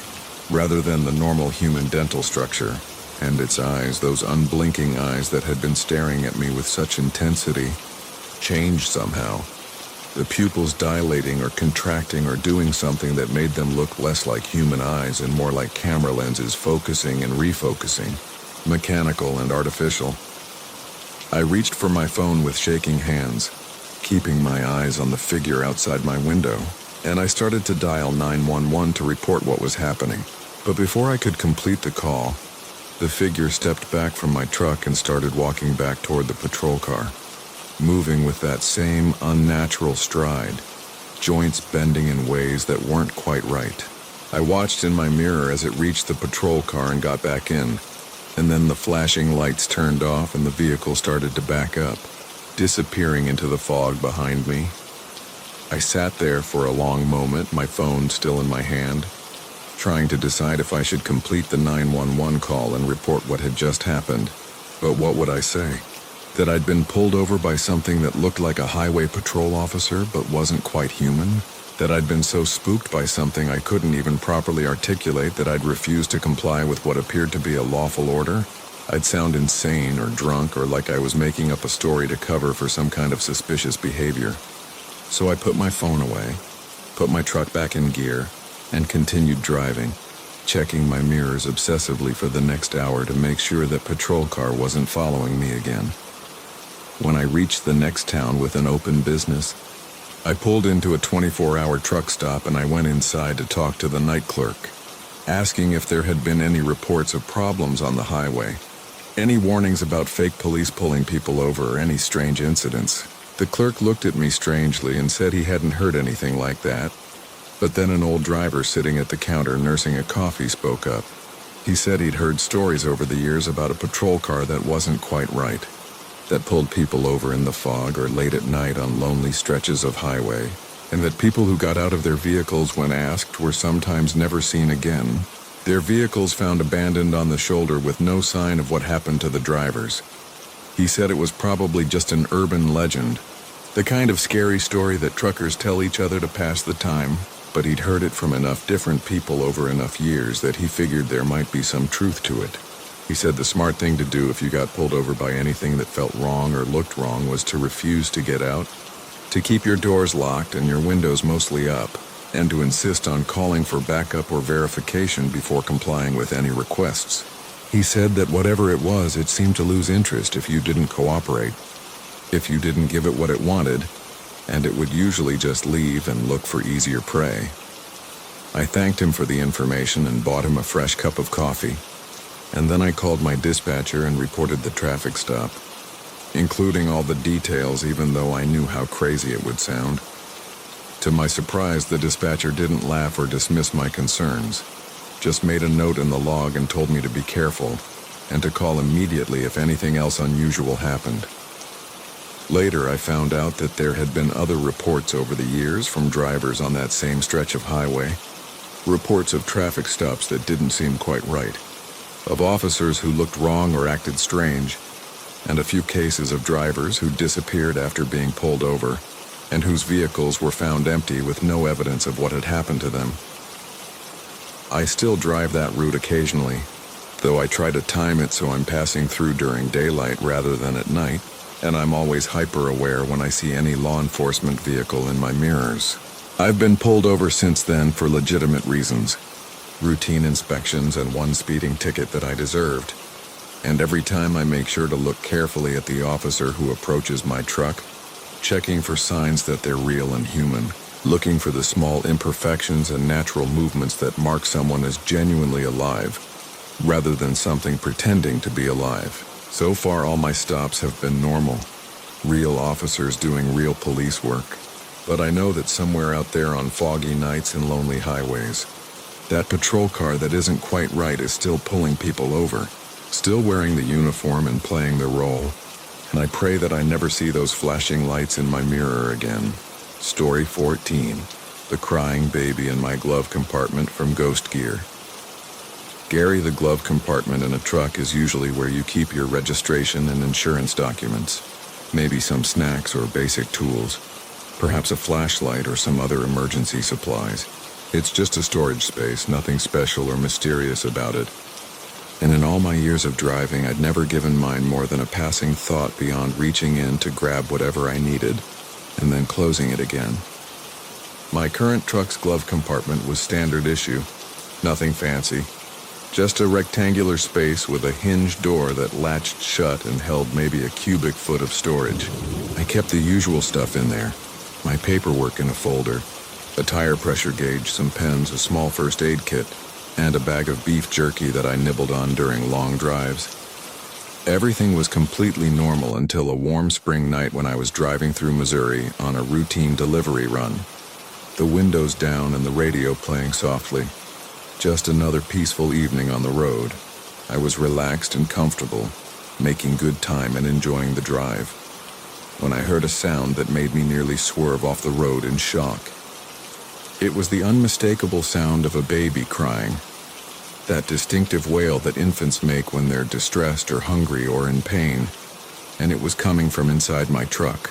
rather than the normal human dental structure. And its eyes, those unblinking eyes that had been staring at me with such intensity, changed somehow. The pupils dilating or contracting or doing something that made them look less like human eyes and more like camera lenses focusing and refocusing, mechanical and artificial. I reached for my phone with shaking hands, keeping my eyes on the figure outside my window, and I started to dial 911 to report what was happening. But before I could complete the call, the figure stepped back from my truck and started walking back toward the patrol car, moving with that same unnatural stride, joints bending in ways that weren't quite right. I watched in my mirror as it reached the patrol car and got back in, and then the flashing lights turned off and the vehicle started to back up, disappearing into the fog behind me. I sat there for a long moment, my phone still in my hand, trying to decide if I should complete the 911 call and report what had just happened. But what would I say? That I'd been pulled over by something that looked like a highway patrol officer but wasn't quite human? That I'd been so spooked by something I couldn't even properly articulate that I'd refused to comply with what appeared to be a lawful order? I'd sound insane or drunk or like I was making up a story to cover for some kind of suspicious behavior. So I put my phone away, put my truck back in gear, and continued driving, checking my mirrors obsessively for the next hour to make sure that patrol car wasn't following me again. When I reached the next town with an open business, I pulled into a 24-hour truck stop and I went inside to talk to the night clerk, asking if there had been any reports of problems on the highway, any warnings about fake police pulling people over or any strange incidents. The clerk looked at me strangely and said he hadn't heard anything like that. But then an old driver sitting at the counter nursing a coffee spoke up. He said he'd heard stories over the years about a patrol car that wasn't quite right, that pulled people over in the fog or late at night on lonely stretches of highway, and that people who got out of their vehicles when asked were sometimes never seen again. Their vehicles found abandoned on the shoulder with no sign of what happened to the drivers. He said it was probably just an urban legend, the kind of scary story that truckers tell each other to pass the time, but he'd heard it from enough different people over enough years that he figured there might be some truth to it. He said the smart thing to do if you got pulled over by anything that felt wrong or looked wrong was to refuse to get out, to keep your doors locked and your windows mostly up, and to insist on calling for backup or verification before complying with any requests. He said that whatever it was, it seemed to lose interest if you didn't cooperate, if you didn't give it what it wanted, and it would usually just leave and look for easier prey. I thanked him for the information and bought him a fresh cup of coffee, and then I called my dispatcher and reported the traffic stop, including all the details even though I knew how crazy it would sound. To my surprise, the dispatcher didn't laugh or dismiss my concerns, just made a note in the log and told me to be careful and to call immediately if anything else unusual happened. Later, I found out that there had been other reports over the years from drivers on that same stretch of highway, reports of traffic stops that didn't seem quite right, of officers who looked wrong or acted strange, and a few cases of drivers who disappeared after being pulled over, and whose vehicles were found empty with no evidence of what had happened to them. I still drive that route occasionally, though I try to time it so I'm passing through during daylight rather than at night, and I'm always hyper-aware when I see any law enforcement vehicle in my mirrors. I've been pulled over since then for legitimate reasons, routine inspections and one speeding ticket that I deserved, and every time I make sure to look carefully at the officer who approaches my truck, checking for signs that they're real and human, looking for the small imperfections and natural movements that mark someone as genuinely alive, rather than something pretending to be alive. So far, all my stops have been normal, real officers doing real police work. But I know that somewhere out there on foggy nights and lonely highways, that patrol car that isn't quite right is still pulling people over, still wearing the uniform and playing their role. And I pray that I never see those flashing lights in my mirror again. Story 14, The Crying Baby in My Glove Compartment from Ghost Gear. Gary, the glove compartment in a truck is usually where you keep your registration and insurance documents, maybe some snacks or basic tools, perhaps a flashlight or some other emergency supplies. It's just a storage space, nothing special or mysterious about it. And in all my years of driving, I'd never given mine more than a passing thought beyond reaching in to grab whatever I needed and then closing it again. My current truck's glove compartment was standard issue, nothing fancy. Just a rectangular space with a hinged door that latched shut and held maybe a cubic foot of storage. I kept the usual stuff in there, my paperwork in a folder, a tire pressure gauge, some pens, a small first aid kit, and a bag of beef jerky that I nibbled on during long drives. Everything was completely normal until a warm spring night when I was driving through Missouri on a routine delivery run. The windows down and the radio playing softly. Just another peaceful evening on the road. I was relaxed and comfortable, making good time and enjoying the drive, when I heard a sound that made me nearly swerve off the road in shock. It was the unmistakable sound of a baby crying, that distinctive wail that infants make when they're distressed or hungry or in pain, and it was coming from inside my truck.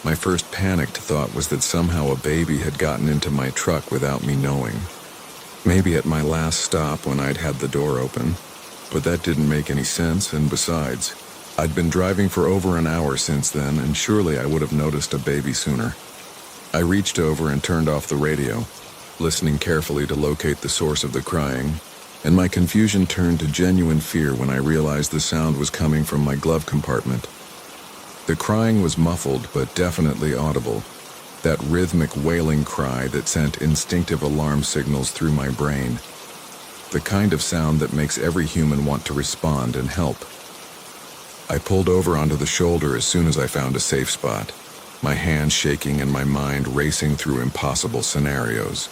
My first panicked thought was that somehow a baby had gotten into my truck without me knowing. Maybe at my last stop when I'd had the door open, but that didn't make any sense, and besides, I'd been driving for over an hour since then, and surely I would have noticed a baby sooner. I reached over and turned off the radio, listening carefully to locate the source of the crying, and my confusion turned to genuine fear when I realized the sound was coming from my glove compartment. The crying was muffled but definitely audible. That rhythmic wailing cry that sent instinctive alarm signals through my brain. The kind of sound that makes every human want to respond and help. I pulled over onto the shoulder as soon as I found a safe spot, my hands shaking and my mind racing through impossible scenarios.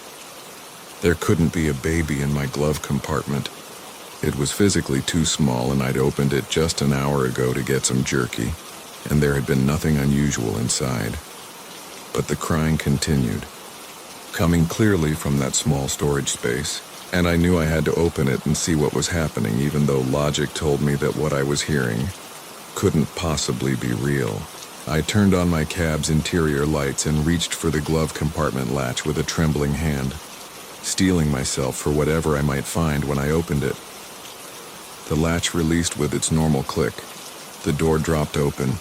There couldn't be a baby in my glove compartment. It was physically too small, and I'd opened it just an hour ago to get some jerky, and there had been nothing unusual inside. But the crying continued, coming clearly from that small storage space, and I knew I had to open it and see what was happening, even though logic told me that what I was hearing couldn't possibly be real. I turned on my cab's interior lights and reached for the glove compartment latch with a trembling hand, steeling myself for whatever I might find when I opened it. The latch released with its normal click. The door dropped open,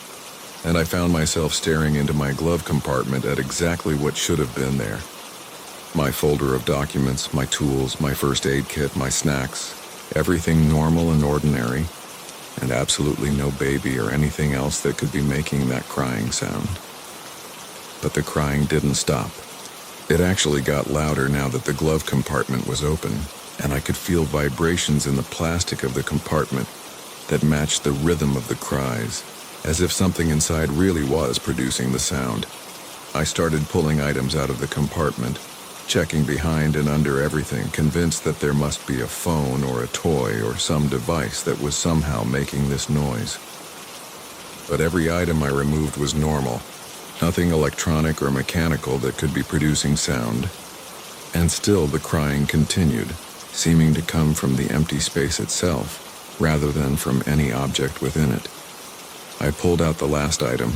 and I found myself staring into my glove compartment at exactly what should have been there. My folder of documents, my tools, my first aid kit, my snacks, everything normal and ordinary, and absolutely no baby or anything else that could be making that crying sound. But the crying didn't stop. It actually got louder now that the glove compartment was open, and I could feel vibrations in the plastic of the compartment that matched the rhythm of the cries, as if something inside really was producing the sound. I started pulling items out of the compartment, checking behind and under everything, convinced that there must be a phone or a toy or some device that was somehow making this noise. But every item I removed was normal, nothing electronic or mechanical that could be producing sound. And still the crying continued, seeming to come from the empty space itself, rather than from any object within it. I pulled out the last item,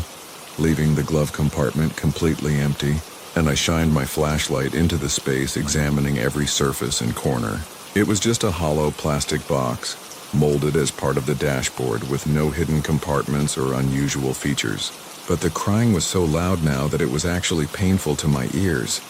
leaving the glove compartment completely empty, and I shined my flashlight into the space, examining every surface and corner. It was just a hollow plastic box, molded as part of the dashboard with no hidden compartments or unusual features. But the crying was so loud now that it was actually painful to my ears,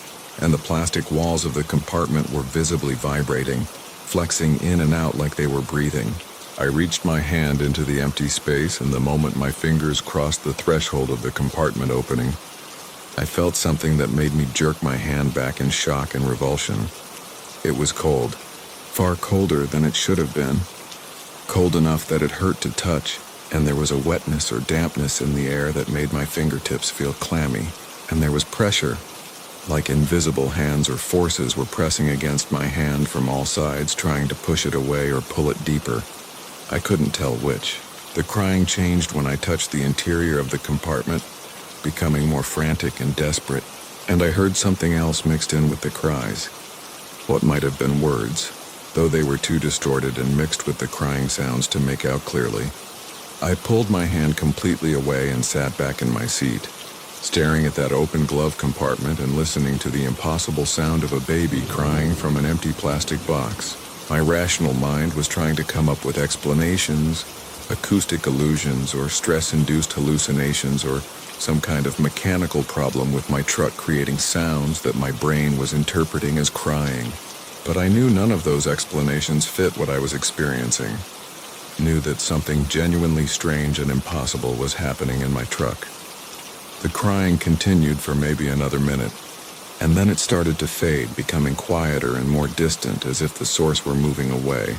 and the plastic walls of the compartment were visibly vibrating, flexing in and out like they were breathing. I reached my hand into the empty space, and the moment my fingers crossed the threshold of the compartment opening, I felt something that made me jerk my hand back in shock and revulsion. It was cold, far colder than it should have been. Cold enough that it hurt to touch, and there was a wetness or dampness in the air that made my fingertips feel clammy, and there was pressure, like invisible hands or forces were pressing against my hand from all sides, trying to push it away or pull it deeper. I couldn't tell which. The crying changed when I touched the interior of the compartment, becoming more frantic and desperate, and I heard something else mixed in with the cries. What might have been words, though they were too distorted and mixed with the crying sounds to make out clearly. I pulled my hand completely away and sat back in my seat, staring at that open glove compartment and listening to the impossible sound of a baby crying from an empty plastic box. My rational mind was trying to come up with explanations, acoustic illusions, or stress-induced hallucinations, or some kind of mechanical problem with my truck creating sounds that my brain was interpreting as crying. But I knew none of those explanations fit what I was experiencing. Knew that something genuinely strange and impossible was happening in my truck. The crying continued for maybe another minute, and then it started to fade, becoming quieter and more distant, as if the source were moving away,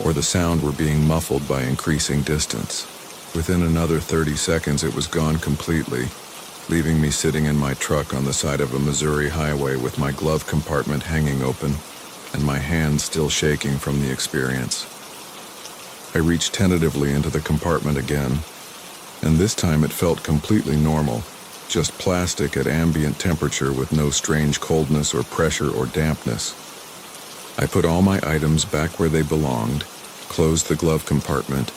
or the sound were being muffled by increasing distance. Within another 30 seconds, it was gone completely, leaving me sitting in my truck on the side of a Missouri highway with my glove compartment hanging open and my hands still shaking from the experience. I reached tentatively into the compartment again, and this time it felt completely normal, just plastic at ambient temperature with no strange coldness or pressure or dampness. I put all my items back where they belonged, closed the glove compartment,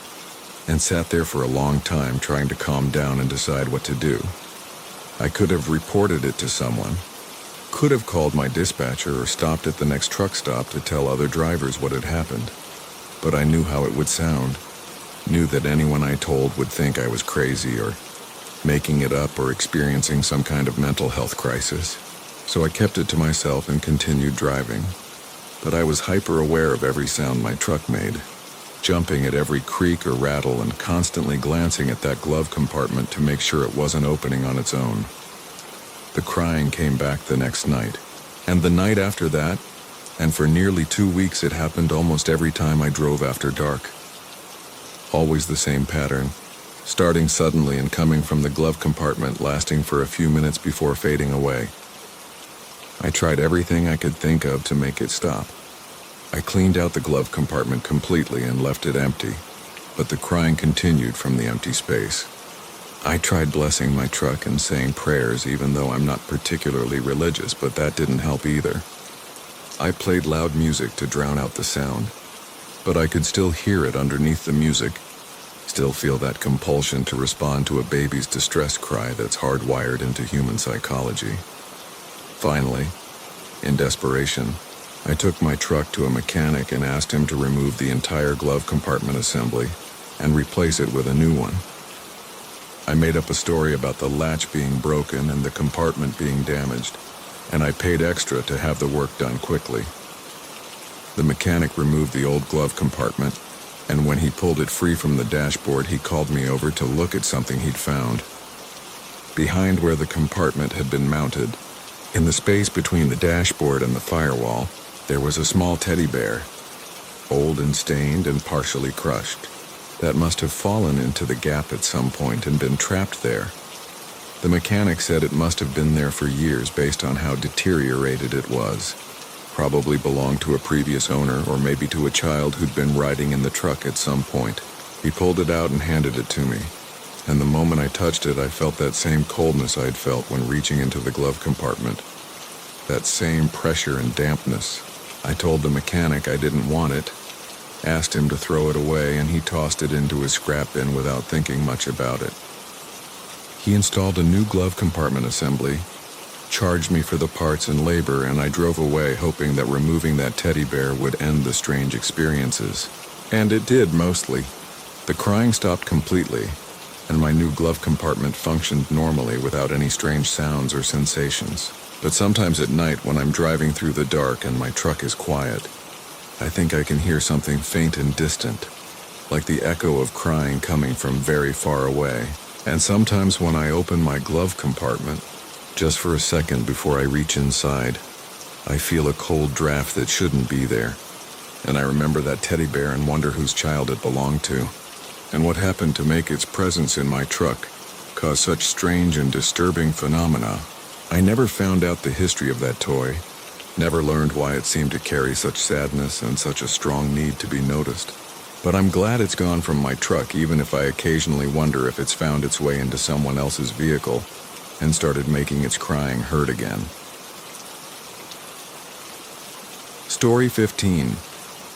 and sat there for a long time trying to calm down and decide what to do. I could have reported it to someone, could have called my dispatcher or stopped at the next truck stop to tell other drivers what had happened. But I knew how it would sound, knew that anyone I told would think I was crazy or making it up or experiencing some kind of mental health crisis. So I kept it to myself and continued driving. But I was hyper aware of every sound my truck made, jumping at every creak or rattle and constantly glancing at that glove compartment to make sure it wasn't opening on its own. The crying came back the next night, and the night after that, and for nearly 2 weeks it happened almost every time I drove after dark. Always the same pattern, starting suddenly and coming from the glove compartment, lasting for a few minutes before fading away. I tried everything I could think of to make it stop. I cleaned out the glove compartment completely and left it empty, but the crying continued from the empty space. I tried blessing my truck and saying prayers, even though I'm not particularly religious, but that didn't help either. I played loud music to drown out the sound, but I could still hear it underneath the music, still feel that compulsion to respond to a baby's distress cry that's hardwired into human psychology. Finally, in desperation, I took my truck to a mechanic and asked him to remove the entire glove compartment assembly and replace it with a new one. I made up a story about the latch being broken and the compartment being damaged, and I paid extra to have the work done quickly. The mechanic removed the old glove compartment, and when he pulled it free from the dashboard, he called me over to look at something he'd found. Behind where the compartment had been mounted, in the space between the dashboard and the firewall, there was a small teddy bear, old and stained and partially crushed, that must have fallen into the gap at some point and been trapped there. The mechanic said it must have been there for years based on how deteriorated it was. Probably belonged to a previous owner or maybe to a child who'd been riding in the truck at some point. He pulled it out and handed it to me, and the moment I touched it, I felt that same coldness I'd felt when reaching into the glove compartment. That same pressure and dampness. I told the mechanic I didn't want it, asked him to throw it away, and he tossed it into his scrap bin without thinking much about it. He installed a new glove compartment assembly, charged me for the parts and labor, and I drove away hoping that removing that teddy bear would end the strange experiences. And it did, mostly. The crying stopped completely, and my new glove compartment functioned normally without any strange sounds or sensations. But sometimes at night when I'm driving through the dark and my truck is quiet, I think I can hear something faint and distant, like the echo of crying coming from very far away. And sometimes when I open my glove compartment, just for a second before I reach inside, I feel a cold draft that shouldn't be there. And I remember that teddy bear and wonder whose child it belonged to, and what happened to make its presence in my truck cause such strange and disturbing phenomena. I never found out the history of that toy, never learned why it seemed to carry such sadness and such a strong need to be noticed. But I'm glad it's gone from my truck, even if I occasionally wonder if it's found its way into someone else's vehicle and started making its crying heard again. Story 15.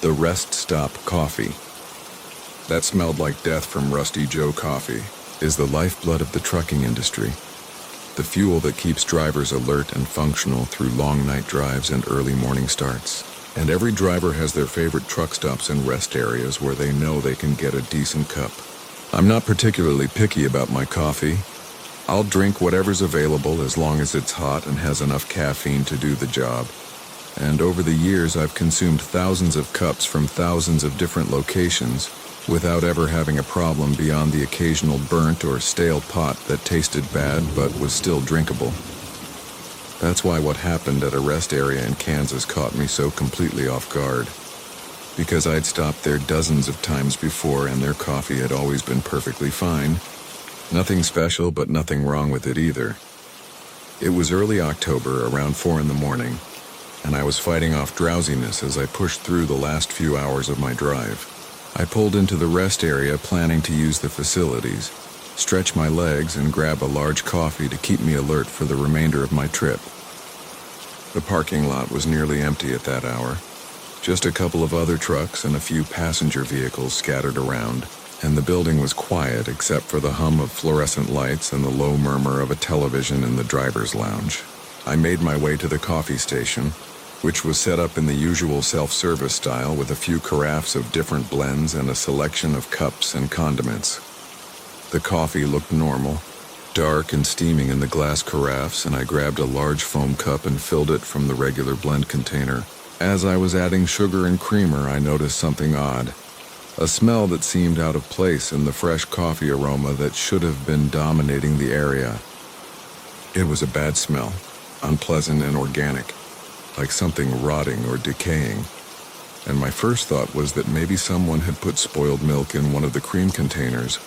The Rest Stop Coffee. That smelled like death from Rusty Joe Coffee is the lifeblood of the trucking industry. The fuel that keeps drivers alert and functional through long night drives and early morning starts. And every driver has their favorite truck stops and rest areas where they know they can get a decent cup. I'm not particularly picky about my coffee. I'll drink whatever's available as long as it's hot and has enough caffeine to do the job. And over the years, I've consumed thousands of cups from thousands of different locations without ever having a problem beyond the occasional burnt or stale pot that tasted bad but was still drinkable. That's why what happened at a rest area in Kansas caught me so completely off guard. Because I'd stopped there dozens of times before and their coffee had always been perfectly fine. Nothing special, but nothing wrong with it either. It was early October, around 4 in the morning, and I was fighting off drowsiness as I pushed through the last few hours of my drive. I pulled into the rest area planning to use the facilities, stretch my legs, and grab a large coffee to keep me alert for the remainder of my trip. The parking lot was nearly empty at that hour. Just a couple of other trucks and a few passenger vehicles scattered around, and the building was quiet except for the hum of fluorescent lights and the low murmur of a television in the driver's lounge. I made my way to the coffee station, which was set up in the usual self-service style with a few carafes of different blends and a selection of cups and condiments. The coffee looked normal, dark and steaming in the glass carafes, and I grabbed a large foam cup and filled it from the regular blend container. As I was adding sugar and creamer, I noticed something odd. A smell that seemed out of place in the fresh coffee aroma that should have been dominating the area. It was a bad smell, unpleasant and organic, like something rotting or decaying. And my first thought was that maybe someone had put spoiled milk in one of the cream containers,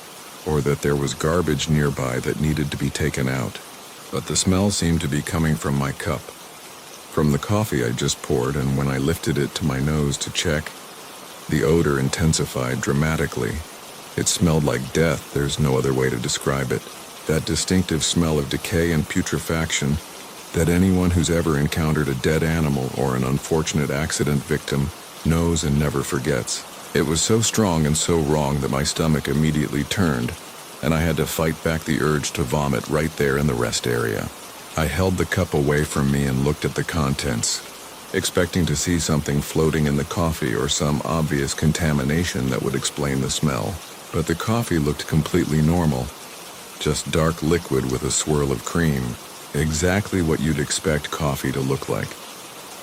or that there was garbage nearby that needed to be taken out. But the smell seemed to be coming from my cup, from the coffee I just poured, and when I lifted it to my nose to check, the odor intensified dramatically. It smelled like death, there's no other way to describe it. That distinctive smell of decay and putrefaction that anyone who's ever encountered a dead animal or an unfortunate accident victim knows and never forgets. It was so strong and so wrong that my stomach immediately turned, and I had to fight back the urge to vomit right there in the rest area. I held the cup away from me and looked at the contents, expecting to see something floating in the coffee or some obvious contamination that would explain the smell. But the coffee looked completely normal, just dark liquid with a swirl of cream. Exactly what you'd expect coffee to look like.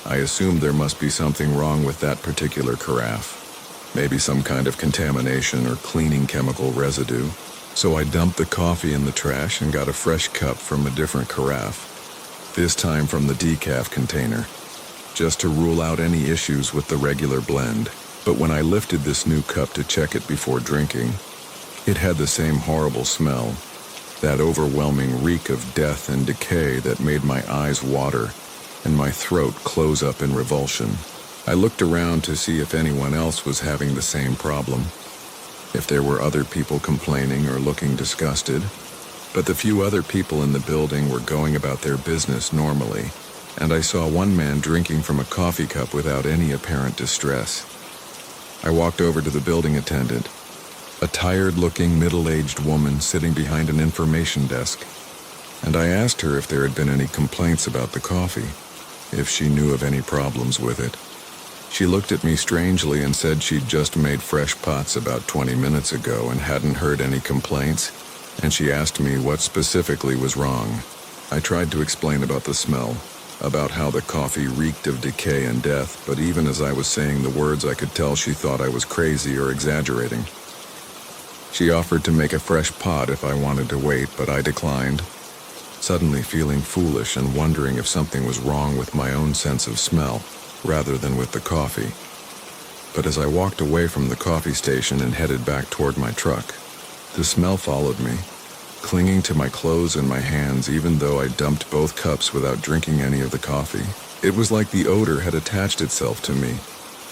I assumed there must be something wrong with that particular carafe. Maybe some kind of contamination or cleaning chemical residue. So I dumped the coffee in the trash and got a fresh cup from a different carafe, this time from the decaf container, just to rule out any issues with the regular blend. But when I lifted this new cup to check it before drinking, it had the same horrible smell. That overwhelming reek of death and decay that made my eyes water and my throat close up in revulsion. I looked around to see if anyone else was having the same problem, if there were other people complaining or looking disgusted. But the few other people in the building were going about their business normally, and I saw one man drinking from a coffee cup without any apparent distress. I walked over to the building attendant, a tired-looking, middle-aged woman sitting behind an information desk, and I asked her if there had been any complaints about the coffee, if she knew of any problems with it. She looked at me strangely and said she'd just made fresh pots about 20 minutes ago and hadn't heard any complaints, and she asked me what specifically was wrong. I tried to explain about the smell, about how the coffee reeked of decay and death, but even as I was saying the words, I could tell she thought I was crazy or exaggerating. She offered to make a fresh pot if I wanted to wait, but I declined, suddenly feeling foolish and wondering if something was wrong with my own sense of smell, rather than with the coffee. But as I walked away from the coffee station and headed back toward my truck, the smell followed me, clinging to my clothes and my hands even though I dumped both cups without drinking any of the coffee. It was like the odor had attached itself to me,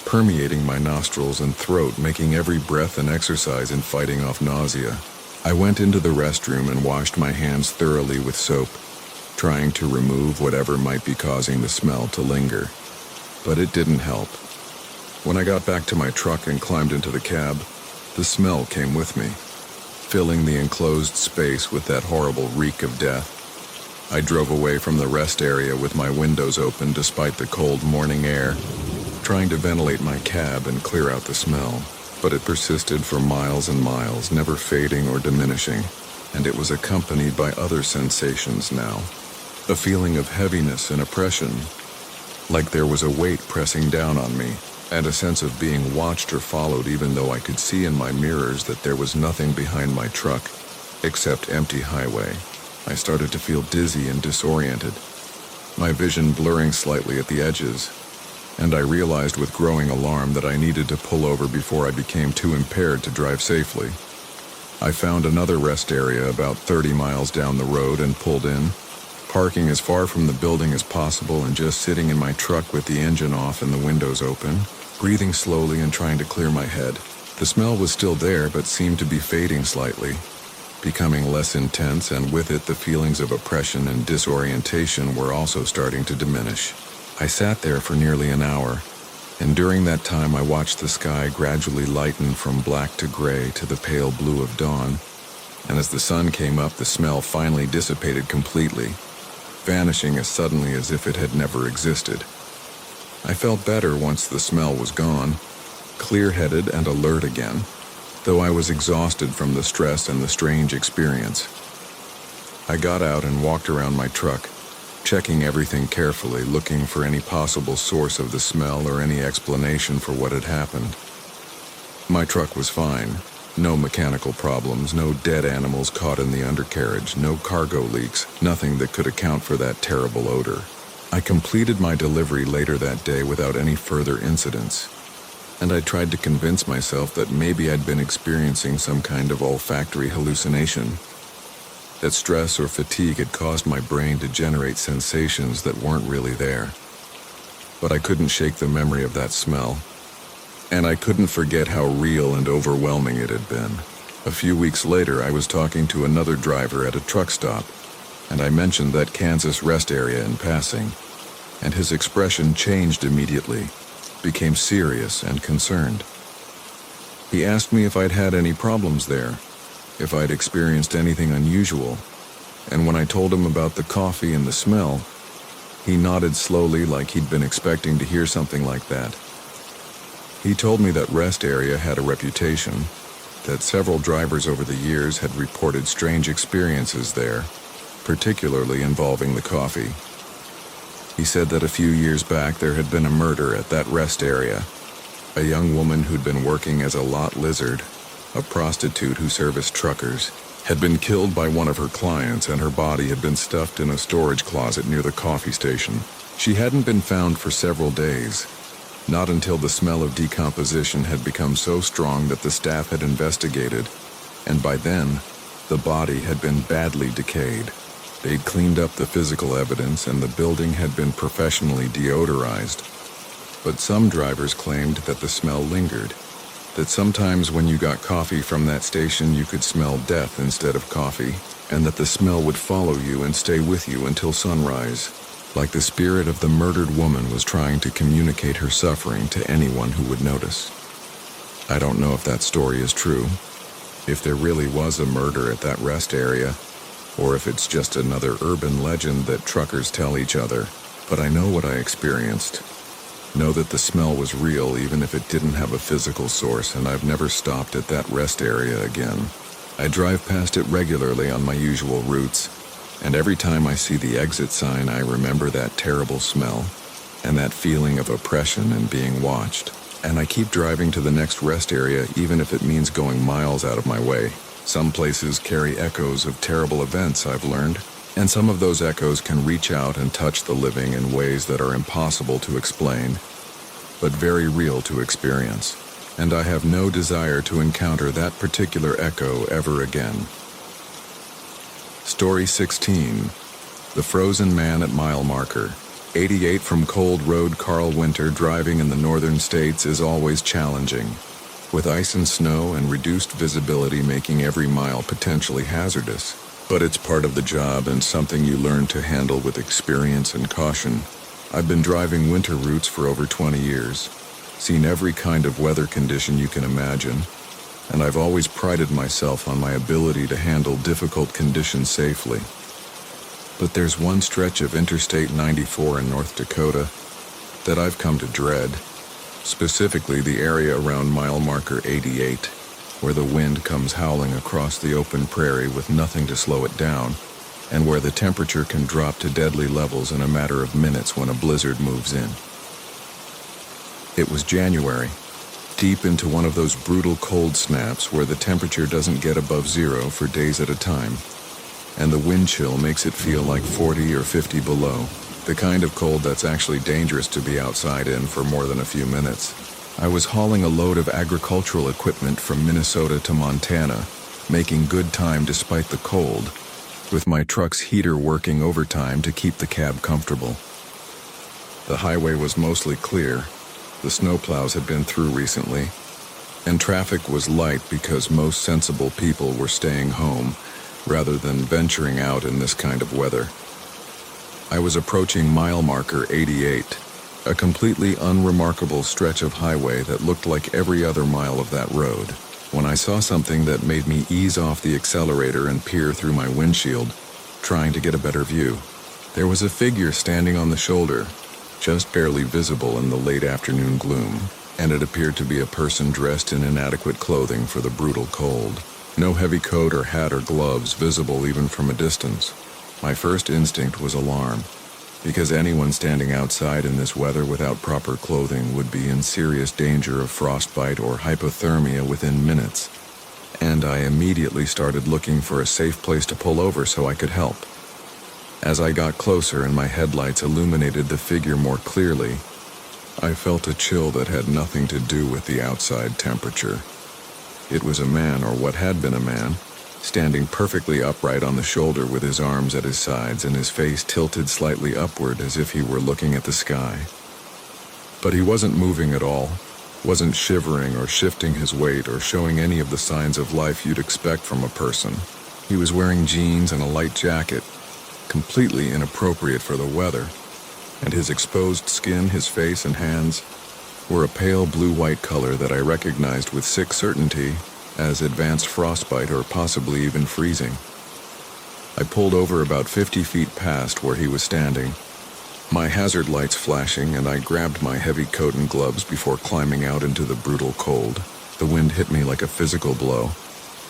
permeating my nostrils and throat, making every breath an exercise in fighting off nausea. I went into the restroom and washed my hands thoroughly with soap, trying to remove whatever might be causing the smell to linger. But it didn't help. When I got back to my truck and climbed into the cab, the smell came with me, filling the enclosed space with that horrible reek of death. I drove away from the rest area with my windows open despite the cold morning air, trying to ventilate my cab and clear out the smell, but it persisted for miles and miles, never fading or diminishing, and it was accompanied by other sensations now. A feeling of heaviness and oppression, like there was a weight pressing down on me, and a sense of being watched or followed even though I could see in my mirrors that there was nothing behind my truck except empty highway. I started to feel dizzy and disoriented, my vision blurring slightly at the edges, and I realized with growing alarm that I needed to pull over before I became too impaired to drive safely. I found another rest area about 30 miles down the road and pulled in, parking as far from the building as possible and just sitting in my truck with the engine off and the windows open, breathing slowly and trying to clear my head. The smell was still there but seemed to be fading slightly, becoming less intense, and with it the feelings of oppression and disorientation were also starting to diminish. I sat there for nearly an hour, and during that time I watched the sky gradually lighten from black to gray to the pale blue of dawn, and as the sun came up the smell finally dissipated completely, vanishing as suddenly as if it had never existed. I felt better once the smell was gone, clear-headed and alert again, though I was exhausted from the stress and the strange experience. I got out and walked around my truck, checking everything carefully, looking for any possible source of the smell or any explanation for what had happened. My truck was fine. No mechanical problems, no dead animals caught in the undercarriage, no cargo leaks, nothing that could account for that terrible odor. I completed my delivery later that day without any further incidents, and I tried to convince myself that maybe I'd been experiencing some kind of olfactory hallucination, that stress or fatigue had caused my brain to generate sensations that weren't really there. But I couldn't shake the memory of that smell, and I couldn't forget how real and overwhelming it had been. A few weeks later, I was talking to another driver at a truck stop, and I mentioned that Kansas rest area in passing, and his expression changed immediately, became serious and concerned. He asked me if I'd had any problems there, if I'd experienced anything unusual, and when I told him about the coffee and the smell, he nodded slowly like he'd been expecting to hear something like that. He told me that rest area had a reputation, that several drivers over the years had reported strange experiences there, particularly involving the coffee. He said that a few years back there had been a murder at that rest area. A young woman who'd been working as a lot lizard, a prostitute who serviced truckers, had been killed by one of her clients, and her body had been stuffed in a storage closet near the coffee station. She hadn't been found for several days, not until the smell of decomposition had become so strong that the staff had investigated, and by then, the body had been badly decayed. They'd cleaned up the physical evidence and the building had been professionally deodorized. But some drivers claimed that the smell lingered, that sometimes when you got coffee from that station you could smell death instead of coffee, and that the smell would follow you and stay with you until sunrise, like the spirit of the murdered woman was trying to communicate her suffering to anyone who would notice. I don't know if that story is true, if there really was a murder at that rest area, or if it's just another urban legend that truckers tell each other, but I know what I experienced. Know that the smell was real even if it didn't have a physical source, and I've never stopped at that rest area again. I drive past it regularly on my usual routes, and every time I see the exit sign I remember that terrible smell, and that feeling of oppression and being watched. And I keep driving to the next rest area even if it means going miles out of my way. Some places carry echoes of terrible events, I've learned, and some of those echoes can reach out and touch the living in ways that are impossible to explain, but very real to experience. And I have no desire to encounter that particular echo ever again. Story 16. The Frozen Man at Mile Marker. 88 from Cold Road. Carl. Winter driving in the northern states is always challenging, with ice and snow and reduced visibility making every mile potentially hazardous. But it's part of the job and something you learn to handle with experience and caution. I've been driving winter routes for over 20 years, seen every kind of weather condition you can imagine, and I've always prided myself on my ability to handle difficult conditions safely. But there's one stretch of Interstate 94 in North Dakota that I've come to dread, specifically the area around mile marker 88, where the wind comes howling across the open prairie with nothing to slow it down, and where the temperature can drop to deadly levels in a matter of minutes when a blizzard moves in. It was January, deep into one of those brutal cold snaps where the temperature doesn't get above zero for days at a time, and the wind chill makes it feel like 40 or 50 below, the kind of cold that's actually dangerous to be outside in for more than a few minutes. I was hauling a load of agricultural equipment from Minnesota to Montana, making good time despite the cold, with my truck's heater working overtime to keep the cab comfortable. The highway was mostly clear. The snowplows had been through recently, and traffic was light because most sensible people were staying home rather than venturing out in this kind of weather. I was approaching mile marker 88, a completely unremarkable stretch of highway that looked like every other mile of that road, when I saw something that made me ease off the accelerator and peer through my windshield, trying to get a better view. There was a figure standing on the shoulder, just barely visible in the late afternoon gloom, and it appeared to be a person dressed in inadequate clothing for the brutal cold. No heavy coat or hat or gloves visible even from a distance. My first instinct was alarm, because anyone standing outside in this weather without proper clothing would be in serious danger of frostbite or hypothermia within minutes, and I immediately started looking for a safe place to pull over so I could help. As I got closer and my headlights illuminated the figure more clearly, I felt a chill that had nothing to do with the outside temperature. It was a man, or what had been a man, standing perfectly upright on the shoulder with his arms at his sides and his face tilted slightly upward as if he were looking at the sky. But he wasn't moving at all, wasn't shivering or shifting his weight or showing any of the signs of life you'd expect from a person. He was wearing jeans and a light jacket, completely inappropriate for the weather, and his exposed skin, his face and hands, were a pale blue-white color that I recognized with sick certainty as advanced frostbite or possibly even freezing. I pulled over about 50 feet past where he was standing, my hazard lights flashing, and I grabbed my heavy coat and gloves before climbing out into the brutal cold. The wind hit me like a physical blow,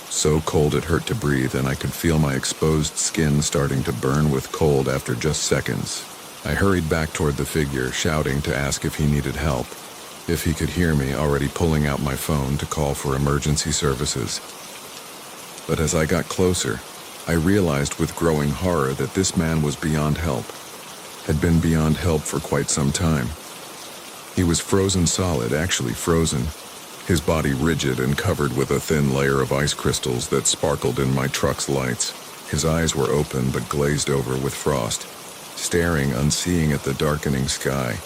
so cold it hurt to breathe, and I could feel my exposed skin starting to burn with cold after just seconds. I hurried back toward the figure, shouting to ask if he needed help, if he could hear me, already pulling out my phone to call for emergency services. But as I got closer, I realized with growing horror that this man was beyond help, had been beyond help for quite some time. He was frozen solid, actually frozen, his body rigid and covered with a thin layer of ice crystals that sparkled in my truck's lights. His eyes were open but glazed over with frost, staring unseeing at the darkening sky,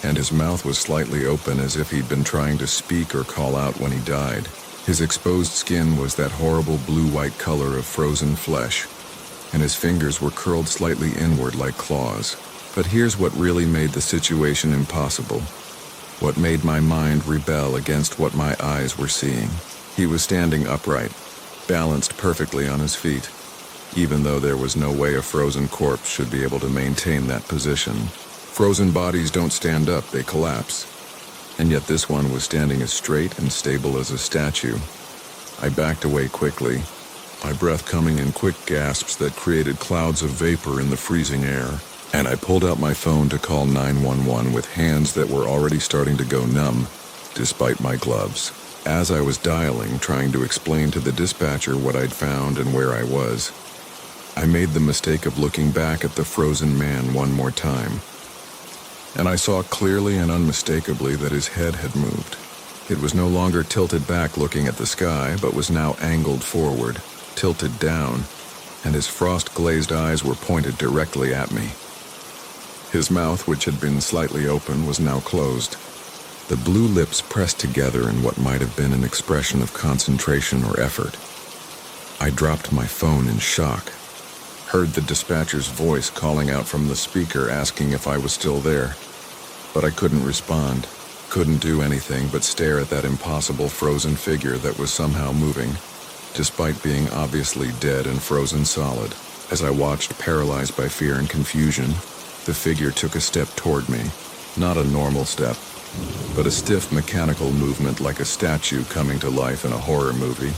and his mouth was slightly open as if he'd been trying to speak or call out when he died. His exposed skin was that horrible blue-white color of frozen flesh, and his fingers were curled slightly inward like claws. But here's what really made the situation impossible, what made my mind rebel against what my eyes were seeing. He was standing upright, balanced perfectly on his feet, even though there was no way a frozen corpse should be able to maintain that position. Frozen bodies don't stand up, they collapse. And yet this one was standing as straight and stable as a statue. I backed away quickly, my breath coming in quick gasps that created clouds of vapor in the freezing air. And I pulled out my phone to call 911 with hands that were already starting to go numb, despite my gloves. As I was dialing, trying to explain to the dispatcher what I'd found and where I was, I made the mistake of looking back at the frozen man one more time. And I saw clearly and unmistakably that his head had moved. It was no longer tilted back looking at the sky, but was now angled forward, tilted down, and his frost-glazed eyes were pointed directly at me. His mouth, which had been slightly open, was now closed, the blue lips pressed together in what might have been an expression of concentration or effort. I dropped my phone in shock, heard the dispatcher's voice calling out from the speaker asking if I was still there, but I couldn't respond. Couldn't do anything but stare at that impossible frozen figure that was somehow moving, despite being obviously dead and frozen solid. As I watched, paralyzed by fear and confusion, the figure took a step toward me. Not a normal step, but a stiff mechanical movement like a statue coming to life in a horror movie.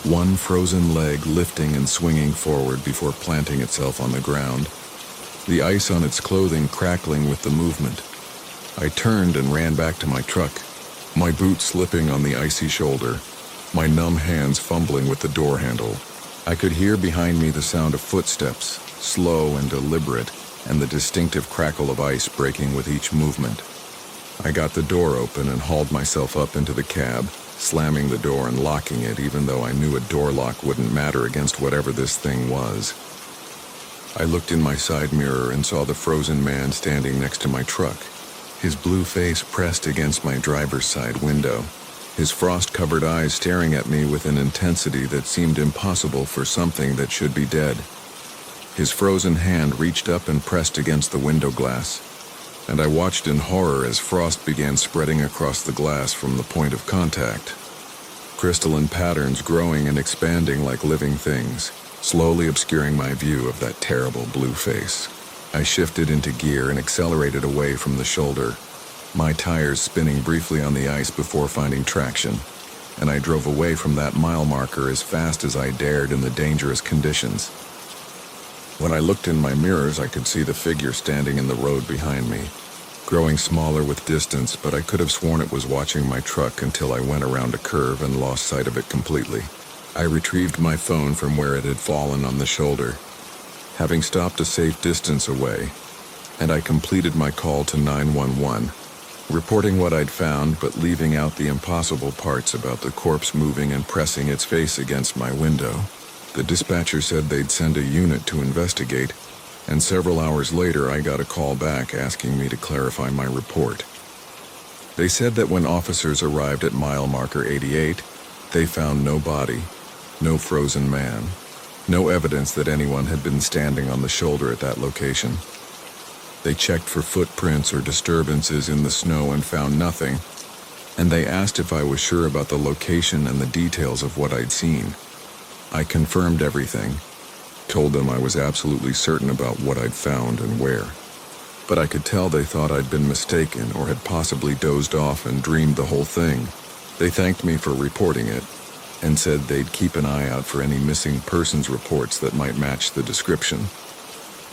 One frozen leg lifting and swinging forward before planting itself on the ground, the ice on its clothing crackling with the movement. I turned and ran back to my truck, my boot slipping on the icy shoulder, my numb hands fumbling with the door handle. I could hear behind me the sound of footsteps, slow and deliberate, and the distinctive crackle of ice breaking with each movement. I got the door open and hauled myself up into the cab, slamming the door and locking it even though I knew a door lock wouldn't matter against whatever this thing was. I looked in my side mirror and saw the frozen man standing next to my truck, his blue face pressed against my driver's side window, his frost-covered eyes staring at me with an intensity that seemed impossible for something that should be dead. His frozen hand reached up and pressed against the window glass, and I watched in horror as frost began spreading across the glass from the point of contact. Crystalline patterns growing and expanding like living things, slowly obscuring my view of that terrible blue face. I shifted into gear and accelerated away from the shoulder, my tires spinning briefly on the ice before finding traction, and I drove away from that mile marker as fast as I dared in the dangerous conditions. When I looked in my mirrors, I could see the figure standing in the road behind me, growing smaller with distance, but I could have sworn it was watching my truck until I went around a curve and lost sight of it completely. I retrieved my phone from where it had fallen on the shoulder, having stopped a safe distance away, and I completed my call to 911, reporting what I'd found but leaving out the impossible parts about the corpse moving and pressing its face against my window. The dispatcher said they'd send a unit to investigate, and several hours later I got a call back asking me to clarify my report. They said that when officers arrived at mile marker 88, they found no body, no frozen man, no evidence that anyone had been standing on the shoulder at that location. They checked for footprints or disturbances in the snow and found nothing, and they asked if I was sure about the location and the details of what I'd seen. I confirmed everything, told them I was absolutely certain about what I'd found and where. But I could tell they thought I'd been mistaken or had possibly dozed off and dreamed the whole thing. They thanked me for reporting it and said they'd keep an eye out for any missing persons reports that might match the description.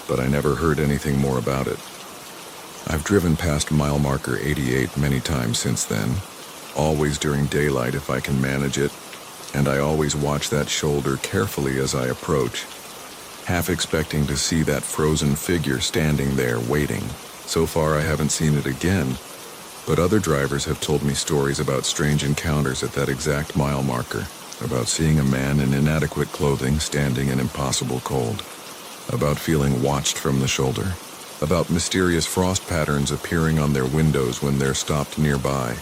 But I never heard anything more about it. I've driven past mile marker 88 many times since then, always during daylight if I can manage it, and I always watch that shoulder carefully as I approach, half expecting to see that frozen figure standing there waiting. So far I haven't seen it again, but other drivers have told me stories about strange encounters at that exact mile marker, about seeing a man in inadequate clothing standing in impossible cold, about feeling watched from the shoulder, about mysterious frost patterns appearing on their windows when they're stopped nearby.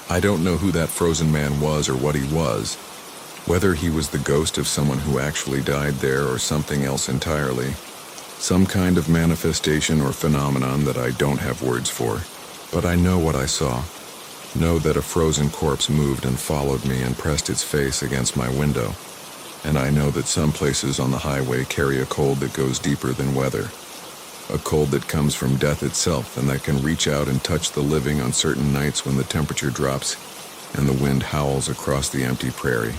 I don't know who that frozen man was or what he was, whether he was the ghost of someone who actually died there or something else entirely, some kind of manifestation or phenomenon that I don't have words for. But I know what I saw, know that a frozen corpse moved and followed me and pressed its face against my window. And I know that some places on the highway carry a cold that goes deeper than weather. A cold that comes from death itself and that can reach out and touch the living on certain nights when the temperature drops and the wind howls across the empty prairie.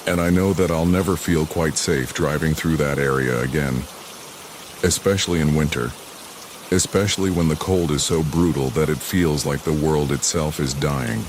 And I know that I'll never feel quite safe driving through that area again, especially in winter, especially when the cold is so brutal that it feels like the world itself is dying.